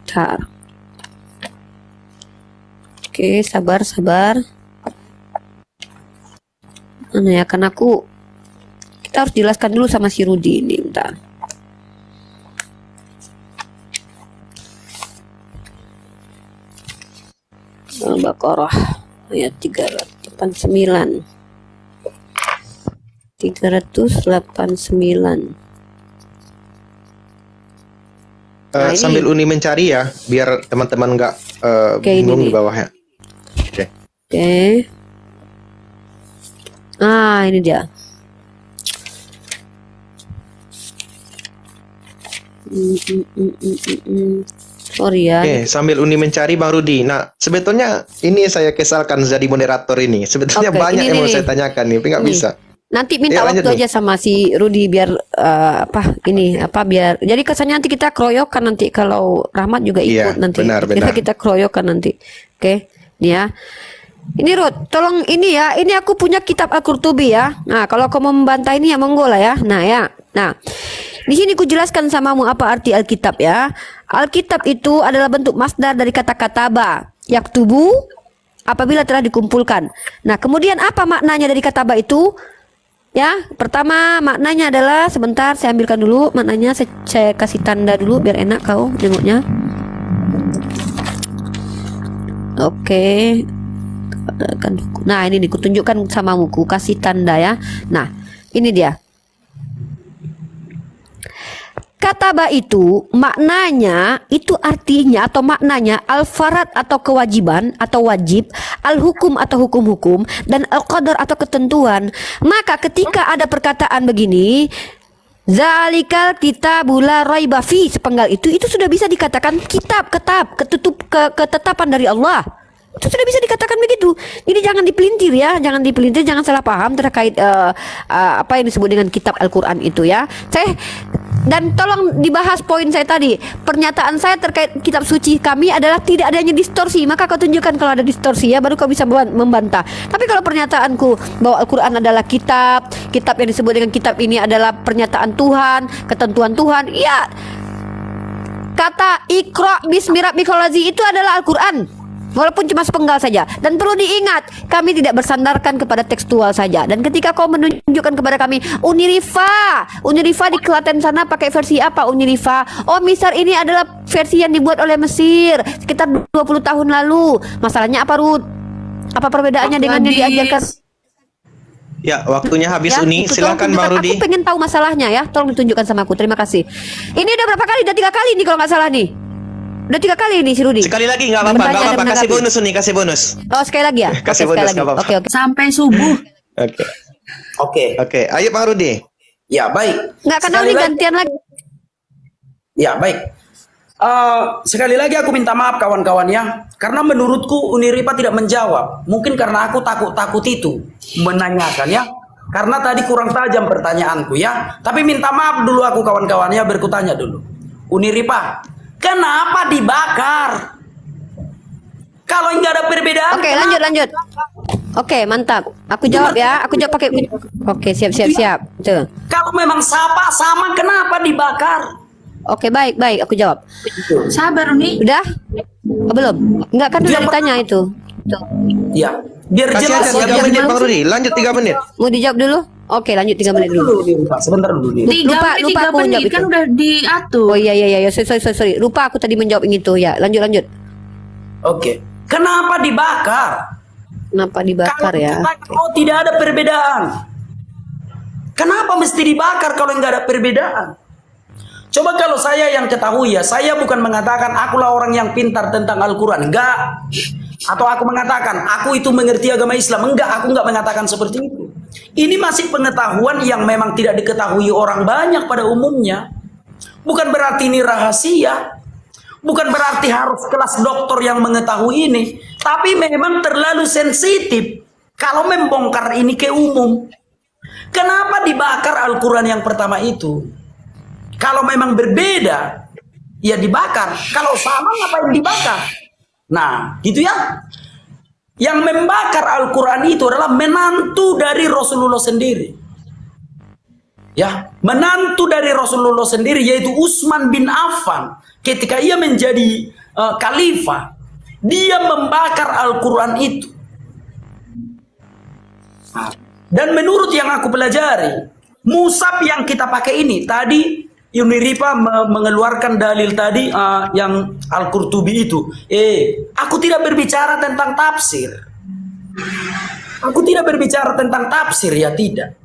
Speaker 3: Bentar. Oke, sabar. Mana ya, kan kita harus jelaskan dulu sama si Rudi ini, bentar. Al-Baqarah ayat 389.
Speaker 2: Sambil Uni mencari ya, biar teman-teman nggak bingung di bawahnya.
Speaker 3: Oke. Ini dia. Sorry ya.
Speaker 2: Oke, sambil Uni mencari Bang Rudi. Nah, sebetulnya ini saya kesalkan jadi moderator ini. Sebetulnya banyak yang mau saya tanyakan nih, tapi nggak bisa.
Speaker 3: Nanti minta waktu aja sama si Rudi biar biar jadi kesannya nanti kita keroyokan nanti kalau Rahmat juga ikut nanti.
Speaker 2: Benar.
Speaker 3: Kita keroyokan nanti. Oke. Nih ya. Ini Ruth, tolong ini ya. Ini aku punya kitab Al-Qurtubi ya. Nah, kalau kau mau membantah ini ya monggo lah ya. Nah, di sini ku jelaskan samamu apa arti Alkitab ya. Alkitab itu adalah bentuk masdar dari kata kataba, yaktubu, apabila telah dikumpulkan. Nah, kemudian apa maknanya dari kataba itu? Ya, pertama maknanya adalah, sebentar saya ambilkan dulu maknanya, saya kasih tanda dulu biar enak kau nengoknya. Oke. Nah, ini dikutunjukkan sama muku, kasih tanda ya. Nah, ini dia. Kataba itu maknanya, itu artinya atau maknanya al-farad atau kewajiban atau wajib, al-hukum atau hukum-hukum, dan al-qadar atau ketentuan. Maka ketika ada perkataan begini, zalikal kitabul la raiba fi, sepenggal itu sudah bisa dikatakan ketetapan dari Allah. Itu sudah bisa dikatakan begitu. Jadi jangan dipelintir ya, jangan salah paham terkait apa yang disebut dengan kitab Al-Qur'an itu ya. Dan tolong dibahas poin saya tadi. Pernyataan saya terkait kitab suci kami adalah tidak adanya distorsi. Maka kau tunjukkan kalau ada distorsi ya, baru kau bisa membantah. Tapi kalau pernyataanku bahwa Al-Qur'an adalah kitab yang disebut dengan kitab ini adalah pernyataan Tuhan, ketentuan Tuhan, ya. Kata Iqra bismi rabbikal ladzi itu adalah Al-Qur'an. Walaupun cuma sepenggal saja. Dan perlu diingat, kami tidak bersandarkan kepada tekstual saja. Dan ketika kau menunjukkan kepada kami Unirifa di Klaten sana pakai versi apa Unirifa? Oh, misal ini adalah versi yang dibuat oleh Mesir sekitar 20 tahun lalu. Masalahnya apa, Ruth? Apa perbedaannya dengan yang diajarkan?
Speaker 2: Ya, waktunya habis,
Speaker 3: Ya,
Speaker 2: Uni.
Speaker 3: itu
Speaker 2: Silakan
Speaker 3: tolong
Speaker 2: Bang
Speaker 3: tunjukkan.
Speaker 2: Rudi.
Speaker 3: Aku pengen tahu masalahnya ya. Tolong ditunjukkan sama aku. Terima kasih. Ini udah berapa kali? Udah 3 kali nih kalau nggak salah nih. Udah 3 kali nih si Rudi.
Speaker 2: Sekali lagi nggak apa-apa,
Speaker 3: Bertanya
Speaker 2: nggak
Speaker 3: dan
Speaker 2: apa-apa. Kasih
Speaker 3: menanggapi.
Speaker 2: bonus, Uni, kasih bonus.
Speaker 3: Oh, sekali lagi ya?
Speaker 2: Kasih
Speaker 3: Oke,
Speaker 2: bonus,
Speaker 3: sekali lagi.
Speaker 2: nggak apa-apa.
Speaker 3: Oke.
Speaker 4: Sampai subuh.
Speaker 2: Oke.
Speaker 1: Oke.
Speaker 2: Oke, ayo Bang Rudi.
Speaker 1: Ya, baik.
Speaker 3: Nggak kenal
Speaker 1: Sekali
Speaker 3: nih,
Speaker 1: lagi-
Speaker 3: gantian lagi.
Speaker 1: Ya, baik. Sekali lagi aku minta maaf kawan-kawan ya, karena menurutku Uniripa tidak menjawab. Mungkin karena aku takut itu menanyakan ya. Karena tadi kurang tajam pertanyaanku ya. Tapi minta maaf dulu aku kawan-kawan ya, berkutanya dulu. Uniripa, kenapa dibakar? Kalau nggak ada perbedaan.
Speaker 3: Oke,
Speaker 1: kenapa?
Speaker 3: lanjut. Oke, mantap. Aku jawab ya. Aku jawab pakai. Oke, siap. Tuh.
Speaker 1: Kalau memang sama, kenapa dibakar?
Speaker 3: Oke, baik. Aku jawab.
Speaker 4: Sabar nih.
Speaker 3: Udah? Oh, belum? Enggak kan udah
Speaker 1: Dia
Speaker 3: ditanya itu. Tuh.
Speaker 1: Ya, biar
Speaker 2: Kasih
Speaker 1: jelas.
Speaker 2: aja 3 menit Bang Rudi. Lanjut 3 menit.
Speaker 3: Mau dijawab dulu? Oke, lanjut 3 menit dulu.
Speaker 1: Uniripa, sebentar dulu nih.
Speaker 3: Lupa
Speaker 4: Tiga
Speaker 3: aku
Speaker 4: menit
Speaker 3: menjawab
Speaker 4: kan
Speaker 3: itu.
Speaker 4: udah diatur.
Speaker 3: Oh iya. Sorry. Lupa aku tadi menjawab yang itu ya. Lanjut.
Speaker 1: Oke, kenapa dibakar?
Speaker 3: Kenapa dibakar
Speaker 1: Kalau
Speaker 3: ya?
Speaker 1: dikatakan, oh tidak ada perbedaan. Kenapa mesti dibakar kalau nggak ada perbedaan? Coba kalau saya yang ketahui ya, saya bukan mengatakan akulah orang yang pintar tentang Al-Quran. Enggak. Atau aku mengatakan, aku itu mengerti agama Islam. Enggak, aku enggak mengatakan seperti itu. Ini masih pengetahuan yang memang tidak diketahui orang banyak pada umumnya. Bukan berarti ini rahasia. Bukan berarti harus kelas doktor yang mengetahui ini. Tapi memang terlalu sensitif kalau membongkar ini ke umum. Kenapa dibakar Al-Quran yang pertama itu? Kalau memang berbeda, ya dibakar. Kalau sama, ngapain dibakar? Nah, gitu ya. Yang membakar Al-Quran itu adalah menantu dari Rasulullah sendiri. Ya, menantu dari Rasulullah sendiri, yaitu Utsman bin Affan. Ketika ia menjadi khalifah, dia membakar Al-Quran itu. Nah, dan menurut yang aku pelajari, mushaf yang kita pakai ini, tadi Uniripa mengeluarkan dalil tadi yang Al-Qurtubi itu. Aku tidak berbicara tentang tafsir. Aku tidak berbicara tentang tafsir, ya tidak.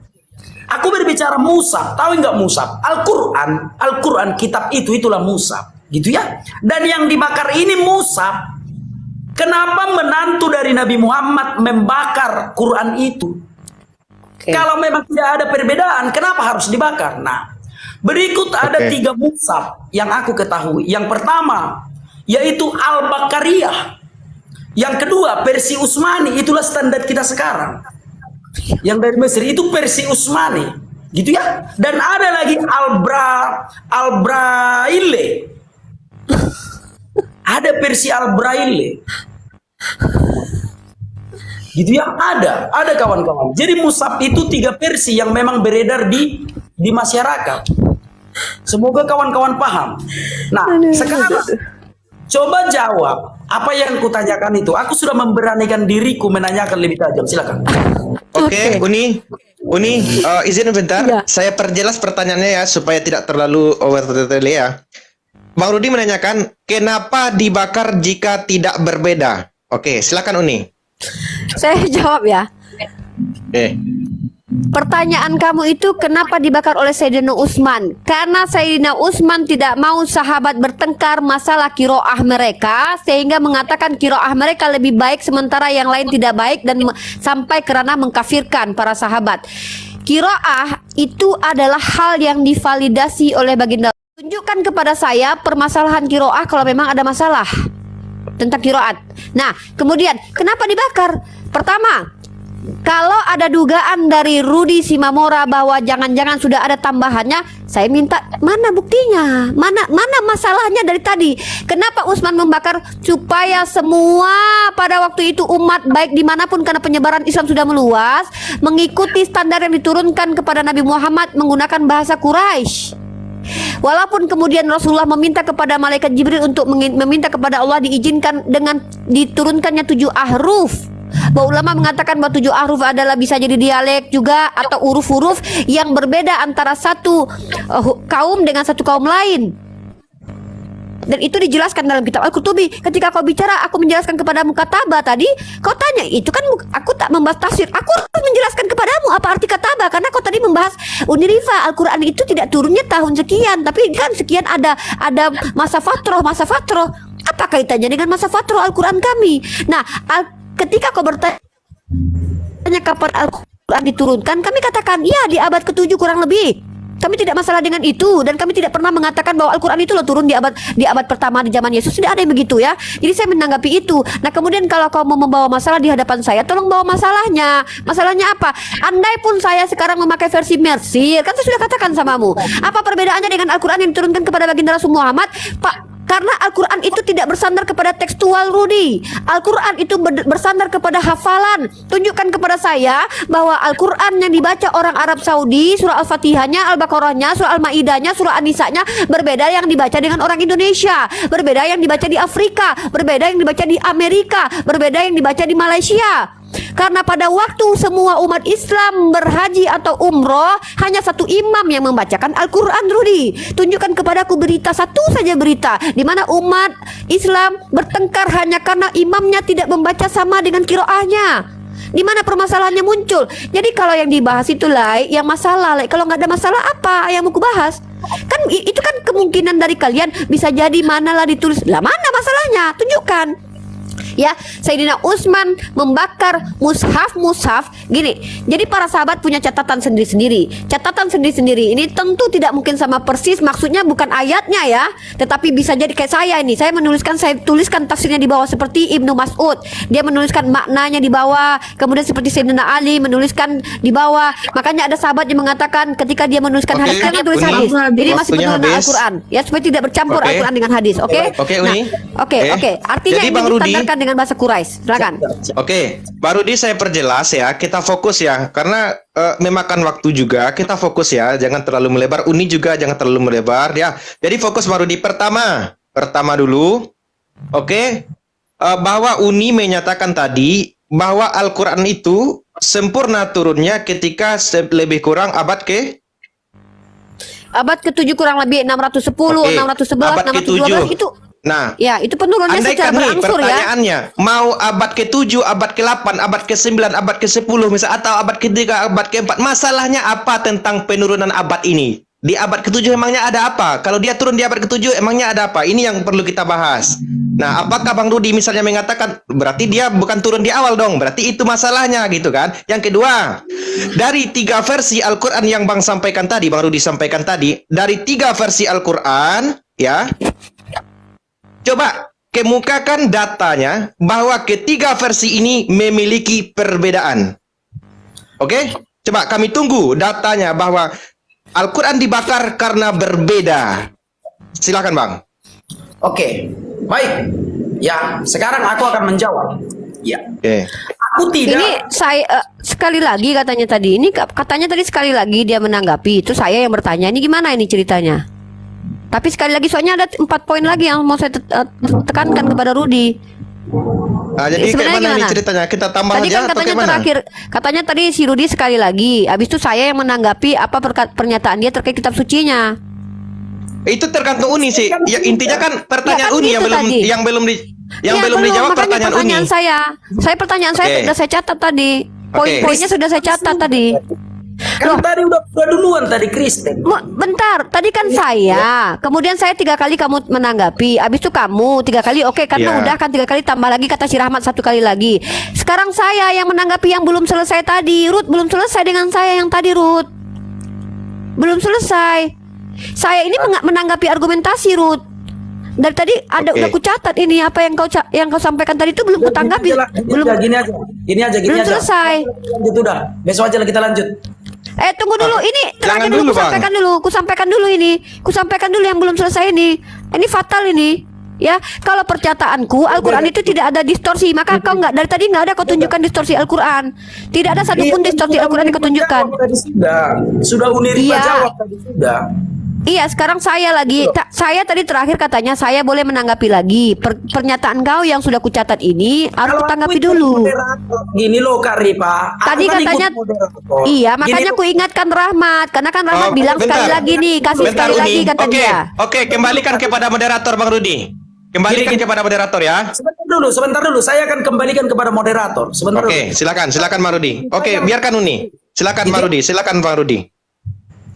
Speaker 1: Aku berbicara mushaf. Tahu nggak mushaf? Al-Quran, kitab itulah mushaf, gitu ya. Dan yang dibakar ini mushaf. Kenapa menantu dari Nabi Muhammad membakar Quran itu?
Speaker 3: Oke.
Speaker 1: Kalau memang tidak ada perbedaan, kenapa harus dibakar? Nah, berikut ada 3 mushaf yang aku ketahui. Yang pertama, yaitu Al-Bakariyah. Yang kedua, versi Utsmani, itulah standar kita sekarang. Yang dari Mesir itu versi Utsmani, gitu ya. Dan ada lagi Al-Braille. Ada versi Al-Braille. Gitu ya, ada kawan-kawan. Jadi mushaf itu 3 versi yang memang beredar di masyarakat. Semoga kawan-kawan paham. Nah, sekarang coba jawab apa yang kutanyakan itu. Aku sudah memberanikan diriku menanyakan lebih tajam. Silakan.
Speaker 2: Oke, Uni, izin bentar.
Speaker 3: Iya.
Speaker 2: Saya perjelas pertanyaannya ya supaya tidak terlalu overtele ya. Bang Rudi menanyakan kenapa dibakar jika tidak berbeda. Oke, silakan Uni.
Speaker 3: Saya jawab ya. Pertanyaan kamu itu kenapa dibakar oleh Sayyidina Utsman? Karena Sayyidina Utsman tidak mau sahabat bertengkar masalah kiroah mereka, sehingga mengatakan kiroah mereka lebih baik sementara yang lain tidak baik, dan sampai kerana mengkafirkan para sahabat. Kiroah itu adalah hal yang divalidasi oleh baginda. Tunjukkan kepada saya permasalahan kiroah kalau memang ada masalah tentang kiroat. Nah, kemudian kenapa dibakar? Pertama, kalau ada dugaan dari Rudi Simamora bahwa jangan-jangan sudah ada tambahannya, saya minta mana buktinya? Mana masalahnya dari tadi? Kenapa Utsman membakar? Supaya semua pada waktu itu umat baik dimanapun, karena penyebaran Islam sudah meluas, mengikuti standar yang diturunkan kepada Nabi Muhammad menggunakan bahasa Quraisy. Walaupun kemudian Rasulullah meminta kepada malaikat Jibril untuk meminta kepada Allah diizinkan dengan diturunkannya 7 ahruf. Bahwa ulama mengatakan bahwa 7 ahruf adalah bisa jadi dialek juga atau huruf-huruf yang berbeda antara satu kaum dengan satu kaum lain. Dan itu dijelaskan dalam kitab Al-Qurtubi. Ketika kau bicara, aku menjelaskan kepadamu kataba tadi, kau tanya, itu kan aku tak membahas tafsir. Aku harus menjelaskan kepadamu apa arti kataba, karena kau tadi membahas Unirifa, Al-Quran itu tidak turunnya tahun sekian, tapi kan sekian ada masa fatroh. Apa kaitannya dengan masa fatroh Al-Quran kami? Nah, ketika kau bertanya kapan Al-Quran diturunkan, kami katakan ya di abad ke-7 kurang lebih. Kami tidak masalah dengan itu, dan kami tidak pernah mengatakan bahwa Al-Quran itu turun di abad pertama di zaman Yesus. Tidak ada yang begitu ya. Jadi saya menanggapi itu. Nah, kemudian kalau kau mau membawa masalah di hadapan saya, tolong bawa masalahnya. Masalahnya apa? Andai pun saya sekarang memakai versi Mersir, kan saya sudah katakan samamu. Apa perbedaannya dengan Al-Quran yang diturunkan kepada baginda Rasul Muhammad? Pak, karena Al-Quran itu tidak bersandar kepada tekstual, Rudi. Al-Quran itu bersandar kepada hafalan. Tunjukkan kepada saya bahwa Al-Quran yang dibaca orang Arab Saudi, surah Al-Fatihahnya, Al-Baqarahnya, surah Al-Ma'idahnya, surah An-Nisa'nya berbeda yang dibaca dengan orang Indonesia, berbeda yang dibaca di Afrika, berbeda yang dibaca di Amerika, berbeda yang dibaca di Malaysia. Karena pada waktu semua umat Islam berhaji atau umroh, hanya satu imam yang membacakan Al-Quran, Rudi. Tunjukkan kepadaku berita, satu saja berita di mana umat Islam bertengkar hanya karena imamnya tidak membaca sama dengan kiroahnya. Di mana permasalahannya muncul? Jadi kalau yang dibahas itu yang masalah, kalau nggak ada masalah apa yang mau kubahas? Kan itu kan kemungkinan dari kalian bisa jadi manalah ditulis. Lah mana masalahnya? Tunjukkan. Ya, Sayyidina Utsman membakar mushaf gini. Jadi para sahabat punya catatan sendiri-sendiri. Catatan sendiri-sendiri ini tentu tidak mungkin sama persis, maksudnya bukan ayatnya ya, tetapi bisa jadi kayak saya ini. Saya tuliskan tafsirnya di bawah seperti Ibnu Mas'ud. Dia menuliskan maknanya di bawah. Kemudian seperti Sayyidina Ali menuliskan di bawah. Makanya ada sahabat yang mengatakan ketika dia menuliskan hadis, jangan tulis hadis. Ini masih penurunan Al-Quran. Ya, supaya tidak bercampur Al-Quran dengan hadis. Oke?
Speaker 2: Uni.
Speaker 3: Oke. Artinya
Speaker 2: jadi
Speaker 3: ini
Speaker 2: Bang Rudi
Speaker 3: ditandarkan dengan bahasa Quraisy. Silakan.
Speaker 2: Oke, Pak Rudi saya perjelas ya, kita fokus ya, karena memakan waktu juga, kita fokus ya, jangan terlalu melebar. Uni juga jangan terlalu melebar ya. Jadi fokus Pak Rudi. Pertama dulu, oke, bahwa Uni menyatakan tadi bahwa Al-Quran itu sempurna turunnya ketika lebih kurang abad
Speaker 3: ke-7 kurang lebih 610, 611, 612 itu.
Speaker 2: Nah,
Speaker 3: ya itu penurunannya secara berangsur ya.
Speaker 2: Pertanyaannya, mau abad ke-7, abad ke-8, abad ke-9, abad ke-10 misal, atau abad ke-3, abad ke-4, masalahnya apa tentang penurunan abad ini? Di abad ke-7 emangnya ada apa? Kalau dia turun di abad ke-7 emangnya ada apa? Ini yang perlu kita bahas. Nah, apakah Bang Rudi misalnya mengatakan berarti dia bukan turun di awal dong? Berarti itu masalahnya gitu kan? Yang kedua, dari 3 versi Al-Quran yang Bang sampaikan tadi, Bang Rudi sampaikan tadi, dari 3 versi Al-Quran ya, coba kemukakan datanya bahwa ketiga versi ini memiliki perbedaan. Oke? Coba kami tunggu datanya bahwa Al-Quran dibakar karena berbeda. Silakan Bang.
Speaker 1: Oke, baik. Ya, sekarang aku akan menjawab. Ya.
Speaker 2: Oke.
Speaker 1: Aku tidak.
Speaker 3: Ini saya sekali lagi katanya tadi. Ini katanya tadi sekali lagi dia menanggapi. Itu saya yang bertanya. Ini gimana ini ceritanya? Tapi sekali lagi soalnya ada 4 poin lagi yang mau saya tekankan kepada Rudi.
Speaker 2: Nah, jadi
Speaker 3: sebenarnya
Speaker 2: kayak mana
Speaker 3: gimana?
Speaker 2: Ini ceritanya? Kita tambah
Speaker 3: Tadi
Speaker 2: aja
Speaker 3: kan
Speaker 2: atau
Speaker 3: katanya
Speaker 2: kayak mana?
Speaker 3: terakhir, katanya tadi si Rudi sekali lagi. Habis itu saya yang menanggapi apa pernyataan dia terkait kitab sucinya.
Speaker 2: Itu tergantung Uni sih. Ya, intinya kan pertanyaan
Speaker 3: Ya, kan
Speaker 2: Uni
Speaker 3: gitu tadi.
Speaker 2: yang belum di Yang
Speaker 3: Ya,
Speaker 2: belum dijawab
Speaker 3: makanya
Speaker 2: pertanyaan Uni.
Speaker 3: Pertanyaan saya
Speaker 2: Oke.
Speaker 3: sudah saya catat tadi. Poin-poinnya sudah saya catat tadi.
Speaker 1: Kan tadi udah duluan tadi Kristen.
Speaker 3: Bentar, tadi kan saya, kemudian saya 3 kali kamu menanggapi, abis itu kamu 3 kali, oke karena
Speaker 2: Iya.
Speaker 3: udah kan 3 kali tambah lagi kata si Rahmat 1 kali lagi. Sekarang saya yang menanggapi yang belum selesai tadi, Ruth belum selesai dengan saya yang tadi Ruth, belum selesai. Saya ini menanggapi argumentasi Ruth. Dari tadi ada
Speaker 2: Oke.
Speaker 3: udah kucatat ini apa yang kau sampaikan tadi itu belum kutanggapi, belum
Speaker 1: Gini aja.
Speaker 3: belum selesai.
Speaker 1: Lanjut udah. Besok aja lah kita lanjut.
Speaker 3: Tunggu dulu, ini terakhir
Speaker 2: jangan
Speaker 3: dulu,
Speaker 2: dulu, Bang.
Speaker 3: kusampaikan dulu yang belum selesai ini. Ini fatal ini. Ya, kalau percataanku Al-Quran itu tidak ada distorsi, maka kau nggak dari tadi nggak ada kau tunjukkan distorsi Al-Quran. Tidak ada satupun distorsi Al-Quran yang kau tunjukkan.
Speaker 1: Sudah Uni Rifa
Speaker 3: Iya.
Speaker 1: jawab tadi sudah.
Speaker 3: Iya, sekarang saya lagi, saya tadi terakhir katanya saya boleh menanggapi lagi pernyataan kau yang sudah kucatat ini harus
Speaker 1: Kalau
Speaker 3: kutanggapi
Speaker 1: aku ikut
Speaker 3: dulu.
Speaker 1: moderator, gini loh Kak Rifa.
Speaker 3: Tadi
Speaker 1: Aku kan
Speaker 3: katanya,
Speaker 1: ikut moderator.
Speaker 3: iya
Speaker 1: Gini
Speaker 3: makanya
Speaker 1: loh,
Speaker 3: aku ingatkan Rahmat, karena kan Rahmat
Speaker 2: Oh,
Speaker 3: bilang sekali
Speaker 2: bentar.
Speaker 3: lagi nih, kasih
Speaker 2: Bentar,
Speaker 3: sekali
Speaker 2: Uni.
Speaker 3: lagi kata
Speaker 2: Oke,
Speaker 3: dia.
Speaker 2: oke, kembalikan kepada moderator Bang Rudi. Kembalikan
Speaker 1: Gini.
Speaker 2: kepada moderator ya.
Speaker 1: sebentar dulu. Saya akan kembalikan kepada moderator. Sebentar
Speaker 2: Oke,
Speaker 1: dulu.
Speaker 2: silakan Bang Rudi. Oke, biarkan Uni. Silakan Bang Rudi, silakan Bang Rudi.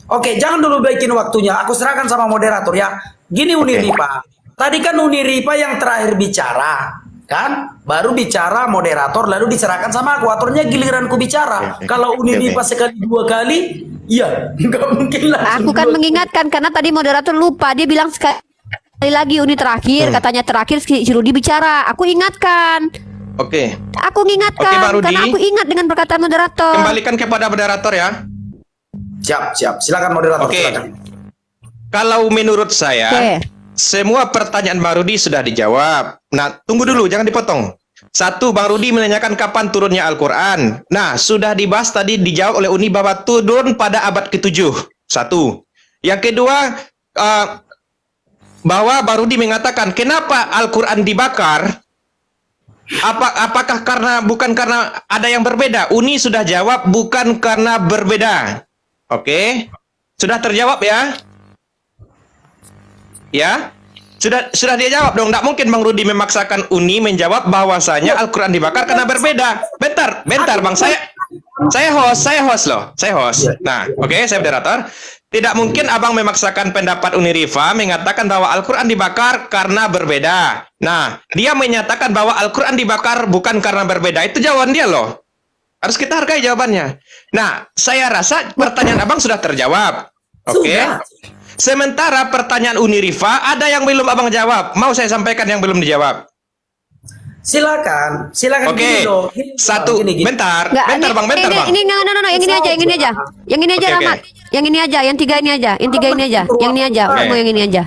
Speaker 1: Oke, jangan dulu baikin waktunya. Aku serahkan sama moderator ya. Gini Uni
Speaker 2: Oke.
Speaker 1: Rifa. Tadi kan Uni Rifa yang terakhir bicara, kan? Baru bicara moderator, lalu diserahkan sama aku. Aturnya giliranku bicara.
Speaker 2: Oke.
Speaker 1: Kalau Uni
Speaker 2: Oke.
Speaker 1: Rifa sekali 2 kali, ya nggak mungkin lah.
Speaker 3: Aku kan mengingatkan karena tadi moderator lupa, dia bilang sekali lagi Uni terakhir, katanya terakhir si Rudi bicara. Aku ingatkan.
Speaker 2: Oke,
Speaker 3: Aku mengingatkan
Speaker 2: Oke, Bang Rudi.
Speaker 3: karena aku ingat dengan perkataan moderator.
Speaker 2: kembalikan kepada moderator ya.
Speaker 1: Siap. Silakan moderator.
Speaker 2: Oke.
Speaker 1: Silakan.
Speaker 2: Kalau menurut saya,
Speaker 3: Oke.
Speaker 2: semua pertanyaan Bang Rudi sudah dijawab. Nah, tunggu dulu, jangan dipotong. 1, Bang Rudi menanyakan kapan turunnya Al-Quran. Nah, sudah dibahas tadi, dijawab oleh Uni bahwa turun pada abad ke-7. 1. Yang kedua, bahwa Bang Rudi mengatakan, kenapa Al-Quran dibakar? Apakah bukan karena ada yang berbeda? Uni sudah jawab, bukan karena berbeda. Oke, sudah terjawab ya? Ya, sudah dia jawab dong. Tidak mungkin Bang Rudi memaksakan Uni menjawab bahwasanya Al-Quran dibakar karena berbeda. Bentar, Bang. Saya host loh. Saya host. Nah, oke, saya moderator. Tidak mungkin abang memaksakan pendapat Uni Rifa mengatakan bahwa Al-Quran dibakar karena berbeda. Nah, dia menyatakan bahwa Al-Quran dibakar bukan karena berbeda. Itu jawaban dia loh. Harus kita hargai jawabannya. Nah, saya rasa pertanyaan abang sudah terjawab. Oke.
Speaker 1: Sudah.
Speaker 2: Sementara pertanyaan Uni Rifa ada yang belum abang jawab. Mau saya sampaikan yang belum dijawab.
Speaker 1: Silakan.
Speaker 2: Oke.
Speaker 1: Gini loh. Gini loh.
Speaker 2: 1,
Speaker 1: Gini.
Speaker 2: bentar,
Speaker 3: Nggak,
Speaker 2: bentar bang.
Speaker 3: no, yang ini aja, yang ini aja,
Speaker 2: Oke,
Speaker 3: Rahmat, yang ini aja, yang 3 ini aja, yang 3 ini aja, yang ini aja,
Speaker 2: Oke.
Speaker 3: mau yang ini aja,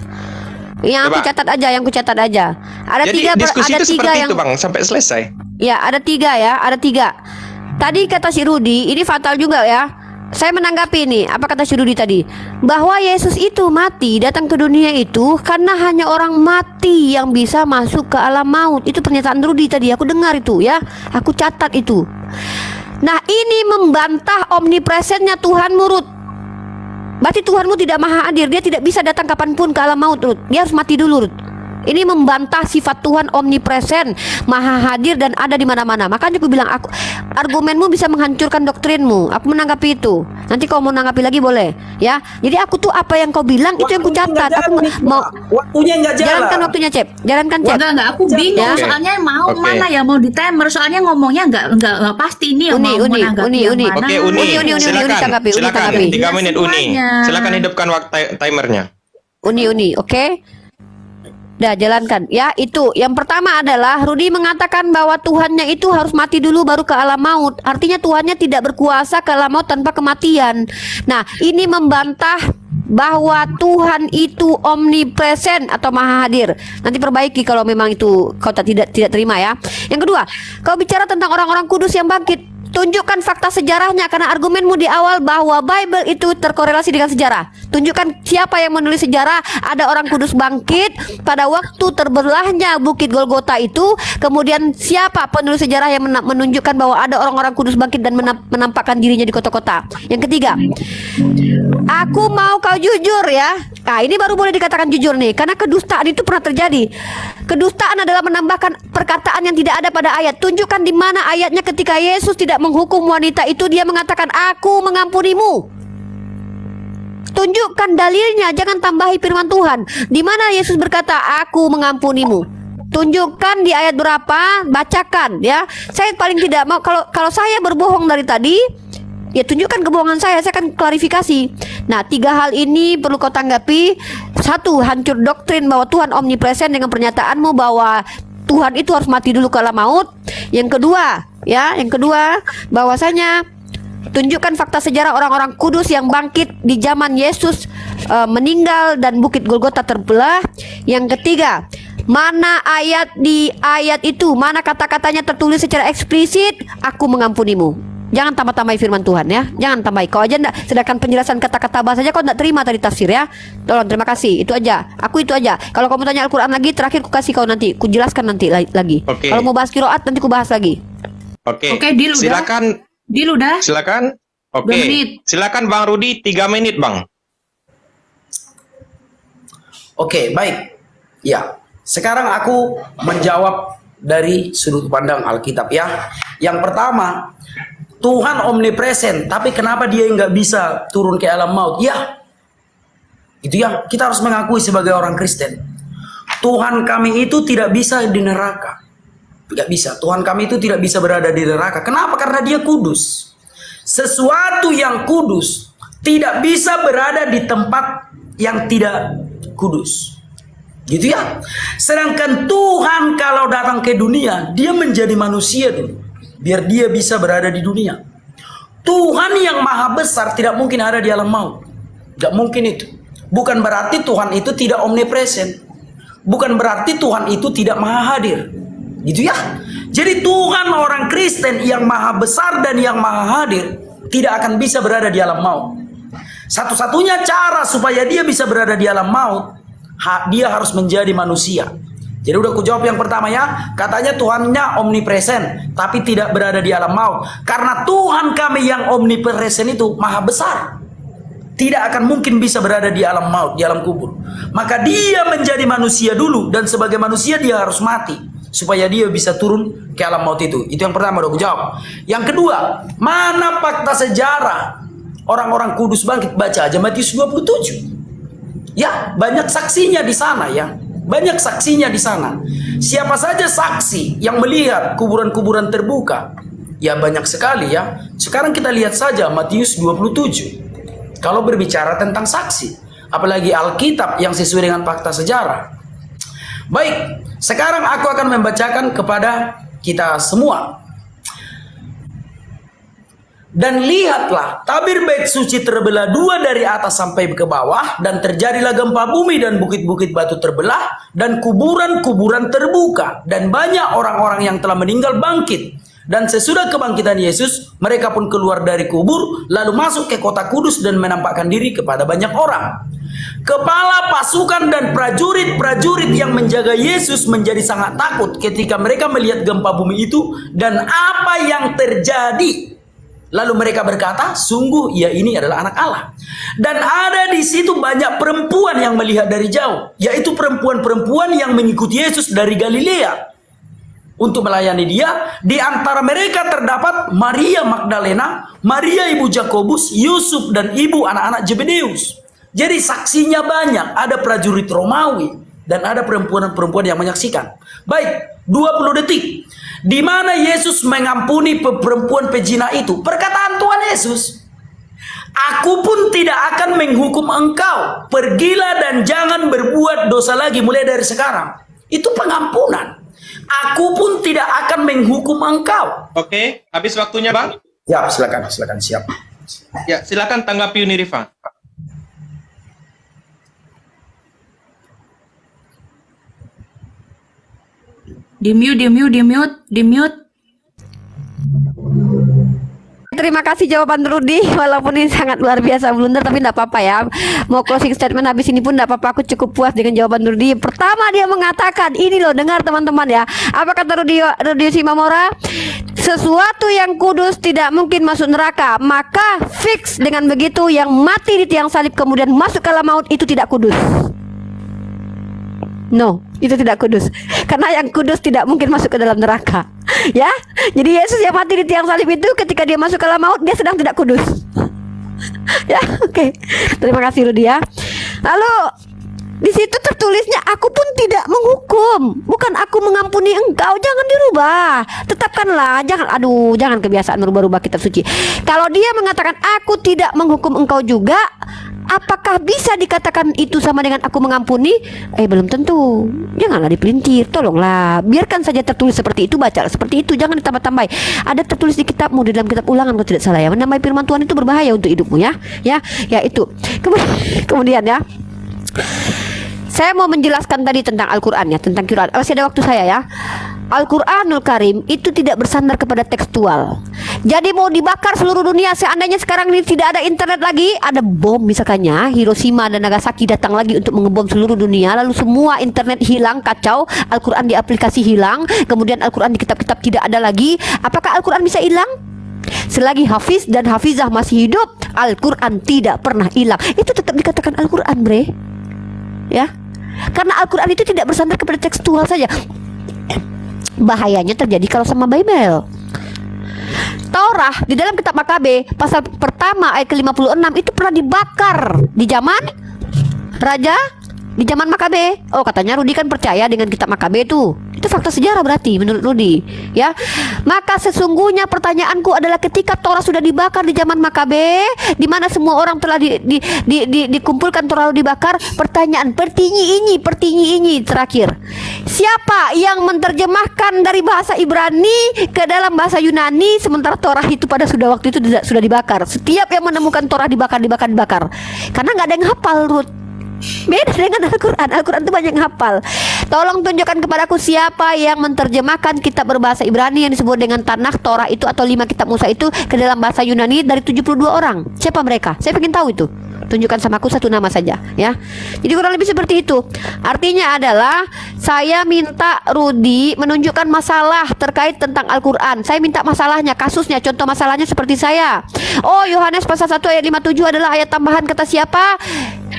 Speaker 3: yang aku
Speaker 2: Coba.
Speaker 3: catat aja, yang ku catat aja. Ada
Speaker 2: Jadi
Speaker 3: 3
Speaker 2: diskusi
Speaker 3: ada
Speaker 2: itu
Speaker 3: 3
Speaker 2: seperti
Speaker 3: yang,
Speaker 2: itu bang, sampai selesai.
Speaker 3: ya ada 3 ya, ada 3. Tadi kata si Rudi, ini fatal juga ya. Saya menanggapi ini, apa kata si Rudi tadi? Bahwa Yesus itu mati, datang ke dunia itu karena hanya orang mati yang bisa masuk ke alam maut. Itu pernyataan Rudi tadi, aku dengar itu ya. Aku catat itu. Nah, ini membantah omnipresennya Tuhanmu, Ruth. Berarti Tuhanmu tidak maha hadir, dia tidak bisa datang kapanpun ke alam maut, Ruth. Dia harus mati dulu, Ruth. Ini membantah sifat Tuhan omnipresen, maha hadir dan ada di mana-mana. Makanya aku bilang, argumenmu bisa menghancurkan doktrinmu. Aku menanggapi itu. Nanti kalau mau menanggapi lagi boleh, ya. Jadi aku tuh apa yang kau bilang itu yang ku catat. Aku mau
Speaker 1: Waktunya nggak jalan.
Speaker 3: jalankan waktunya, Cep. Jalankan, Cep.
Speaker 4: Enggak, aku bingung.
Speaker 3: Ya.
Speaker 4: Soalnya mau
Speaker 2: Oke.
Speaker 4: mana ya, mau di timer. Soalnya ngomongnya enggak pasti ini yang
Speaker 3: Uni,
Speaker 4: mau
Speaker 3: Uni,
Speaker 4: menanggapi
Speaker 3: Uni,
Speaker 4: yang
Speaker 3: Uni.
Speaker 4: mana.
Speaker 2: Oke, Uni,
Speaker 3: Uni,
Speaker 2: silakan,
Speaker 3: tanggapi, Uni,
Speaker 2: silakan.
Speaker 3: tanggapi.
Speaker 2: 3 menit Uni.
Speaker 4: Semuanya.
Speaker 2: Silakan hidupkan waktu timernya.
Speaker 3: Uni, oke? Dah, jalankan. Ya, itu. Yang pertama adalah Rudi mengatakan bahwa Tuhannya itu harus mati dulu baru ke alam maut. Artinya Tuhannya tidak berkuasa ke alam maut tanpa kematian. Nah, ini membantah bahwa Tuhan itu omnipresen atau maha hadir. Nanti perbaiki kalau memang itu kau tidak terima ya. Yang kedua, kau bicara tentang orang-orang kudus yang bangkit. Tunjukkan fakta sejarahnya, karena argumenmu di awal bahwa Bible itu terkorelasi dengan sejarah. Tunjukkan siapa yang menulis sejarah. Ada orang kudus bangkit pada waktu terbelahnya Bukit Golgota itu. Kemudian siapa penulis sejarah yang menunjukkan bahwa ada orang-orang kudus bangkit dan menampakkan dirinya di kota-kota. Yang ketiga, Aku mau kau jujur ya. Nah, ini baru boleh dikatakan jujur nih, karena kedustaan itu pernah terjadi. Kedustaan adalah menambahkan perkataan yang tidak ada pada ayat. Tunjukkan di mana ayatnya ketika Yesus tidak menghukum wanita itu, dia mengatakan, "Aku mengampunimu." Tunjukkan dalilnya, jangan tambahi firman Tuhan. Di mana Yesus berkata, "Aku mengampunimu"? Tunjukkan di ayat berapa, bacakan ya. Saya paling tidak mau kalau saya berbohong dari tadi, ya tunjukkan kebohongan saya akan klarifikasi. Nah, 3 hal ini perlu kau tanggapi. 1, hancur doktrin bahwa Tuhan omnipresent dengan pernyataanmu bahwa Tuhan itu harus mati dulu kala maut. Yang kedua, bahwasanya tunjukkan fakta sejarah orang-orang kudus yang bangkit di zaman Yesus meninggal dan Bukit Golgota terbelah. Yang ketiga, mana ayat di ayat itu, mana kata-katanya tertulis secara eksplisit, "Aku mengampunimu." Jangan tambah-tambahi firman Tuhan ya. Jangan tambahi. Kau aja enggak, sedangkan penjelasan kata-kata bahasanya kau enggak terima tadi tafsir ya. Tolong, terima kasih. Itu aja. Aku itu aja. Kalau kamu tanya Al-Qur'an lagi, terakhir ku kasih kau nanti. Ku jelaskan nanti lagi.
Speaker 2: Oke.
Speaker 3: Kalau mau bahas qiraat nanti ku bahas lagi.
Speaker 2: Oke.
Speaker 4: Oke, deal udah.
Speaker 2: Silakan.
Speaker 4: Deal udah.
Speaker 2: Silakan.
Speaker 4: 2
Speaker 2: Oke.
Speaker 4: menit.
Speaker 2: Silakan Bang Rudi 3 menit, Bang.
Speaker 1: Oke, baik. Ya, sekarang aku menjawab dari sudut pandang Alkitab ya. Yang pertama, Tuhan omnipresent, tapi kenapa dia nggak bisa turun ke alam maut? Ya, itu yang kita harus mengakui sebagai orang Kristen. Tuhan kami itu tidak bisa di neraka. Tidak bisa. Tuhan kami itu tidak bisa berada di neraka. Kenapa? Karena dia kudus. Sesuatu yang kudus tidak bisa berada di tempat yang tidak kudus. Gitu ya. Sedangkan Tuhan kalau datang ke dunia, dia menjadi manusia dulu, biar dia bisa berada di dunia. Tuhan yang maha besar tidak mungkin ada di alam maut. Tidak mungkin itu. Bukan berarti Tuhan itu tidak omnipresent. Bukan berarti Tuhan itu tidak maha hadir. Gitu ya. Jadi Tuhan orang Kristen yang maha besar dan yang maha hadir tidak akan bisa berada di alam maut. Satu-satunya cara supaya dia bisa berada di alam maut, dia harus menjadi manusia. Jadi udah aku jawab yang pertama ya. Katanya Tuhannya omnipresent, tapi tidak berada di alam maut. Karena Tuhan kami yang omnipresent itu maha besar, tidak akan mungkin bisa berada di alam maut, di alam kubur. Maka dia menjadi manusia dulu, dan sebagai manusia dia harus mati supaya dia bisa turun ke alam maut itu. Itu yang pertama udah aku jawab. Yang kedua, mana fakta sejarah orang-orang kudus bangkit? Baca aja Matius 27. Ya, banyak saksinya di sana ya. Banyak saksinya di sana. Siapa saja saksi yang melihat kuburan-kuburan terbuka? Ya banyak sekali ya. Sekarang kita lihat saja Matius 27. Kalau berbicara tentang saksi, apalagi Alkitab yang sesuai dengan fakta sejarah. Baik, sekarang aku akan membacakan kepada kita semua. Dan lihatlah, tabir bait suci terbelah 2 dari atas sampai ke bawah, dan terjadilah gempa bumi dan bukit-bukit batu terbelah, dan kuburan-kuburan terbuka, dan banyak orang-orang yang telah meninggal bangkit. Dan sesudah kebangkitan Yesus, mereka pun keluar dari kubur, lalu masuk ke kota kudus dan menampakkan diri kepada banyak orang. Kepala pasukan dan prajurit-prajurit yang menjaga Yesus menjadi sangat takut ketika mereka melihat gempa bumi itu dan apa yang terjadi. Lalu mereka berkata, sungguh ia ini adalah anak Allah. Dan ada di situ banyak perempuan yang melihat dari jauh, yaitu perempuan-perempuan yang mengikuti Yesus dari Galilea untuk melayani dia. Di antara mereka terdapat Maria Magdalena, Maria ibu Yakobus, Yusuf dan ibu anak-anak Zebedeus. Jadi saksinya banyak, ada prajurit Romawi dan ada perempuan-perempuan yang menyaksikan. Baik, 20 detik. Di mana Yesus mengampuni perempuan pezina itu? Perkataan Tuhan Yesus, "Aku pun tidak akan menghukum engkau. Pergilah dan jangan berbuat dosa lagi mulai dari sekarang." Itu pengampunan. Aku pun tidak akan menghukum engkau.
Speaker 2: Oke, habis waktunya, Bang.
Speaker 1: Ya, silakan siap.
Speaker 2: Ya, silakan tanggapi Unirifa.
Speaker 4: Di mute.
Speaker 3: Terima kasih jawaban Rudy, walaupun ini sangat luar biasa blunder, tapi tidak apa-apa ya. Mau closing statement habis ini pun tidak apa-apa, aku cukup puas dengan jawaban Rudy. Pertama dia mengatakan, ini loh, dengar teman-teman ya, apa kata Rudy Simamora? Sesuatu yang kudus tidak mungkin masuk neraka. Maka fix dengan begitu yang mati di tiang salib kemudian masuk ke alam maut itu tidak kudus. No, itu tidak kudus. Karena yang kudus tidak mungkin masuk ke dalam neraka. Ya, jadi Yesus yang mati di tiang salib itu ketika dia masuk ke alam maut dia sedang tidak kudus. Ya, oke. Terima kasih Rudi ya. Lalu di situ tertulisnya aku pun tidak menghukum, bukan aku mengampuni engkau. Jangan dirubah. Tetapkanlah, jangan kebiasaan merubah-rubah kitab suci. Kalau dia mengatakan aku tidak menghukum engkau juga, apakah bisa dikatakan itu sama dengan aku mengampuni? Belum tentu. Janganlah dipelintir, tolonglah. Biarkan saja tertulis seperti itu, baca seperti itu, jangan ditambah-tambah. Ada tertulis di kitabmu, di dalam kitab Ulangan kalau tidak salah ya. Menambah firman Tuhan itu berbahaya untuk hidupmu ya. Ya itu. Kemudian ya. Saya mau menjelaskan tadi tentang Al-Quran ya, tentang Quran. Masih ada waktu saya ya. Al-Quranul Karim itu tidak bersandar kepada tekstual. Jadi mau dibakar seluruh dunia. Seandainya sekarang ini tidak ada internet lagi, ada bom misalkannya, Hiroshima dan Nagasaki datang lagi untuk mengebom seluruh dunia, lalu semua internet hilang, kacau, Al-Quran di aplikasi hilang, kemudian Al-Quran di kitab-kitab tidak ada lagi. Apakah Al-Quran bisa hilang? Selagi Hafiz dan Hafizah masih hidup, Al-Quran tidak pernah hilang. Itu tetap dikatakan Al-Quran, bre. Ya, karena Al-Quran itu tidak bersandar kepada tekstual saja. Bahayanya terjadi kalau sama Bible. Torah di dalam kitab Makabe pasal pertama ayat ke-56 itu pernah dibakar di zaman Raja, di zaman Makabe. Oh, katanya Rudi kan percaya dengan kitab Makabe itu. Itu fakta sejarah berarti menurut Rudi, ya. Maka sesungguhnya pertanyaanku adalah ketika Torah sudah dibakar di zaman Makabe, di mana semua orang telah dikumpulkan Torah dibakar, pertanyaan pertinyi ini terakhir. Siapa yang menerjemahkan dari bahasa Ibrani ke dalam bahasa Yunani sementara Torah itu pada waktu itu sudah dibakar? Setiap yang menemukan Torah dibakar. Karena nggak ada yang hafal, Ruth. Beda dengan Al-Quran. Al-Quran itu banyak yang hafal. Tolong tunjukkan kepadaku siapa yang menerjemahkan kitab berbahasa Ibrani yang disebut dengan Tanakh, Torah itu atau 5 kitab Musa itu ke dalam bahasa Yunani dari 72 orang. Siapa mereka? Saya ingin tahu itu. Tunjukkan sama aku satu nama saja ya. Jadi kurang lebih seperti itu. Artinya adalah saya minta Rudi menunjukkan masalah terkait tentang Al-Quran. Saya minta masalahnya, kasusnya, contoh masalahnya seperti saya. Oh, Yohanes pasal 1 ayat 57 adalah ayat tambahan kata siapa?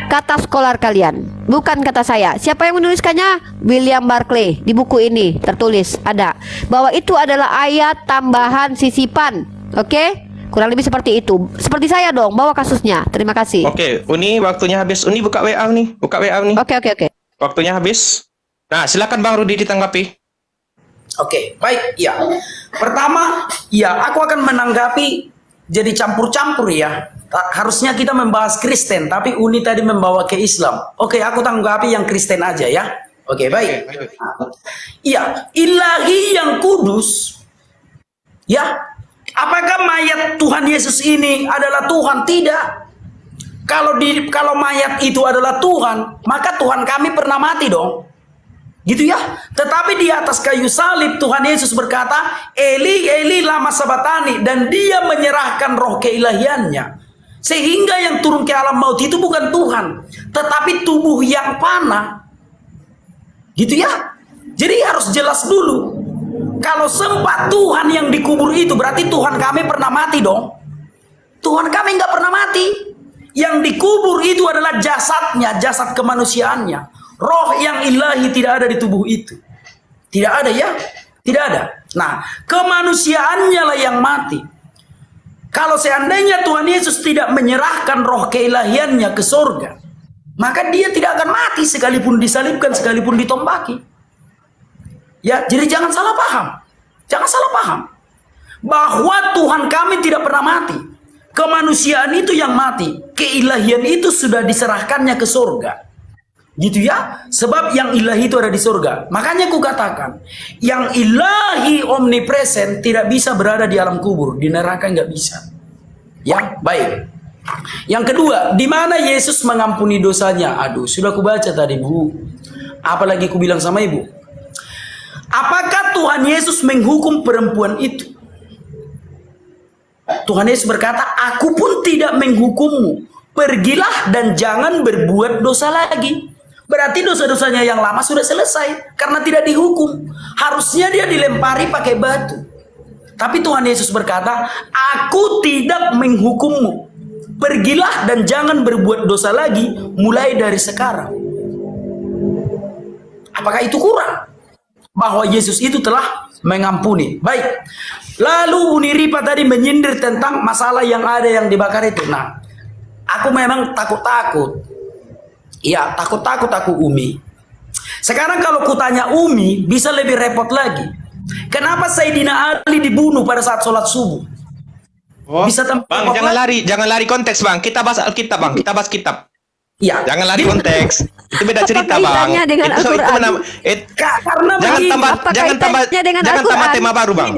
Speaker 3: Kata skolar kalian, bukan kata saya. Siapa yang menuliskannya? William Barclay. Di buku ini tertulis ada bahwa itu adalah ayat tambahan sisipan. Oke? Kurang lebih seperti itu. Seperti saya dong, bawa kasusnya. Terima kasih.
Speaker 2: Oke, Uni waktunya habis. Uni buka WA nih.
Speaker 3: Oke.
Speaker 2: Waktunya habis. Nah, silakan Bang Rudi ditanggapi.
Speaker 1: Oke, baik. Ya. Pertama, ya aku akan menanggapi jadi campur-campur ya. Harusnya kita membahas Kristen, tapi Uni tadi membawa ke Islam. Oke, aku tanggapi yang Kristen aja ya. Oke, baik. Iya, ilahi yang kudus. Ya. Apakah mayat Tuhan Yesus ini adalah Tuhan? Tidak. Kalau mayat itu adalah Tuhan, maka Tuhan kami pernah mati dong. Gitu ya. Tetapi di atas kayu salib Tuhan Yesus berkata, Eli, Eli lama sabatani, dan dia menyerahkan roh keilahiannya. Sehingga yang turun ke alam maut itu bukan Tuhan, tetapi tubuh yang panah. Gitu ya. Jadi harus jelas dulu. Kalau sempat Tuhan yang dikubur itu berarti Tuhan kami pernah mati dong. Tuhan kami nggak pernah mati. Yang dikubur itu adalah jasadnya, jasad kemanusiaannya. Roh yang ilahi tidak ada di tubuh itu. Tidak ada ya? Tidak ada. Nah, kemanusiaannya lah yang mati. Kalau seandainya Tuhan Yesus tidak menyerahkan roh keilahiannya ke surga, maka dia tidak akan mati sekalipun disalibkan, sekalipun ditombaki. Ya, jadi jangan salah paham. Jangan salah paham. Bahwa Tuhan kami tidak pernah mati. Kemanusiaan itu yang mati. Keilahian itu sudah diserahkannya ke surga. Gitu ya. Sebab yang ilahi itu ada di surga. Makanya aku katakan, yang ilahi omnipresent tidak bisa berada di alam kubur. Di neraka nggak bisa. Ya, baik. Yang kedua, di mana Yesus mengampuni dosanya? Aduh, sudah aku baca tadi, Bu. Apalagi aku bilang sama Ibu. Apakah Tuhan Yesus menghukum perempuan itu? Tuhan Yesus berkata, aku pun tidak menghukummu. Pergilah dan jangan berbuat dosa lagi. Berarti dosa-dosanya yang lama sudah selesai. Karena tidak dihukum. Harusnya dia dilempari pakai batu. Tapi Tuhan Yesus berkata, aku tidak menghukummu. Pergilah dan jangan berbuat dosa lagi mulai dari sekarang. Apakah itu kurang? Bahwa Yesus itu telah mengampuni. Baik. Lalu Uni Ripa tadi menyindir tentang masalah yang ada yang dibakar itu. Nah, aku memang takut-takut. Ya, takut-takut aku Umi. Sekarang kalau kutanya Umi, bisa lebih repot lagi. Kenapa Sayyidina Ali dibunuh pada saat sholat subuh?
Speaker 2: Oh,
Speaker 1: Bisa
Speaker 2: Bang, jangan lari konteks, Bang. Kita bahas Alkitab, Bang. Kita bahas kitab.
Speaker 1: Ya,
Speaker 2: Jangan lari konteks. Itu beda
Speaker 3: Apa
Speaker 2: cerita, Bang.
Speaker 3: kaitannya dengan Al-Quran?
Speaker 1: karena
Speaker 2: jangan
Speaker 1: begini.
Speaker 2: tambah
Speaker 3: Apa
Speaker 2: jangan tambah
Speaker 3: kaitannya dengan
Speaker 2: jangan tambah
Speaker 3: Al-Quran?
Speaker 2: tema baru, Bang.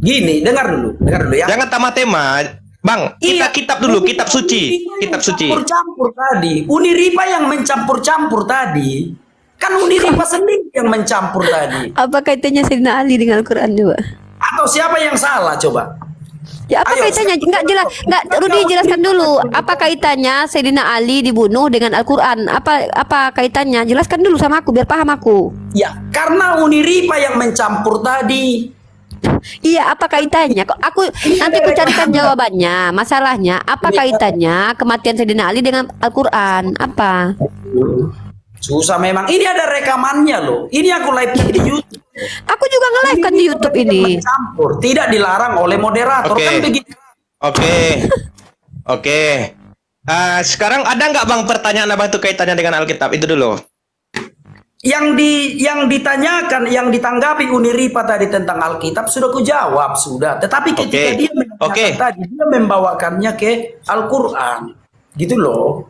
Speaker 1: Gini, dengar dulu ya.
Speaker 2: Jangan tambah tema. Bang, kita
Speaker 1: Iya.
Speaker 2: kitab dulu, kitab suci. Kitab suci.
Speaker 1: Campur-campur tadi. Uni Ripa yang mencampur-campur tadi. Kan Uni Ripa sendiri yang mencampur tadi.
Speaker 3: Apa kaitannya Sayyidina Ali dengan Al-Quran juga?
Speaker 1: Atau siapa yang salah coba?
Speaker 3: Ya apa
Speaker 1: Ayo,
Speaker 3: kaitannya? Enggak jelas. Enggak, Rudi jelaskan dulu. Apa kaitannya Sayyidina Ali dibunuh dengan Al-Quran? Apa kaitannya? Jelaskan dulu sama aku biar paham aku.
Speaker 1: Ya, karena Uni Ripa yang mencampur tadi.
Speaker 3: Iya, apa kaitannya? Kok aku nanti aku carikan jawabannya. Masalahnya apa kaitannya kematian Sayyidina Ali dengan Al-Quran? Apa?
Speaker 1: Susah memang. Ini ada rekamannya loh. Ini aku live di YouTube.
Speaker 3: Aku juga nge-live kan di YouTube ini.
Speaker 1: Mencampur. Tidak dilarang oleh moderator.
Speaker 2: Oke.
Speaker 1: Kan begitu.
Speaker 2: Oke. Sekarang ada nggak, Bang, pertanyaan Abang itu kaitannya dengan Alkitab? Itu dulu.
Speaker 1: Yang ditanyakan, yang ditanggapi Uni Ripa tadi tentang Alkitab sudah ku jawab sudah. Tetapi ketika
Speaker 2: Oke.
Speaker 1: dia menanyakan tadi, dia membawakannya ke Al-Quran, gitu loh.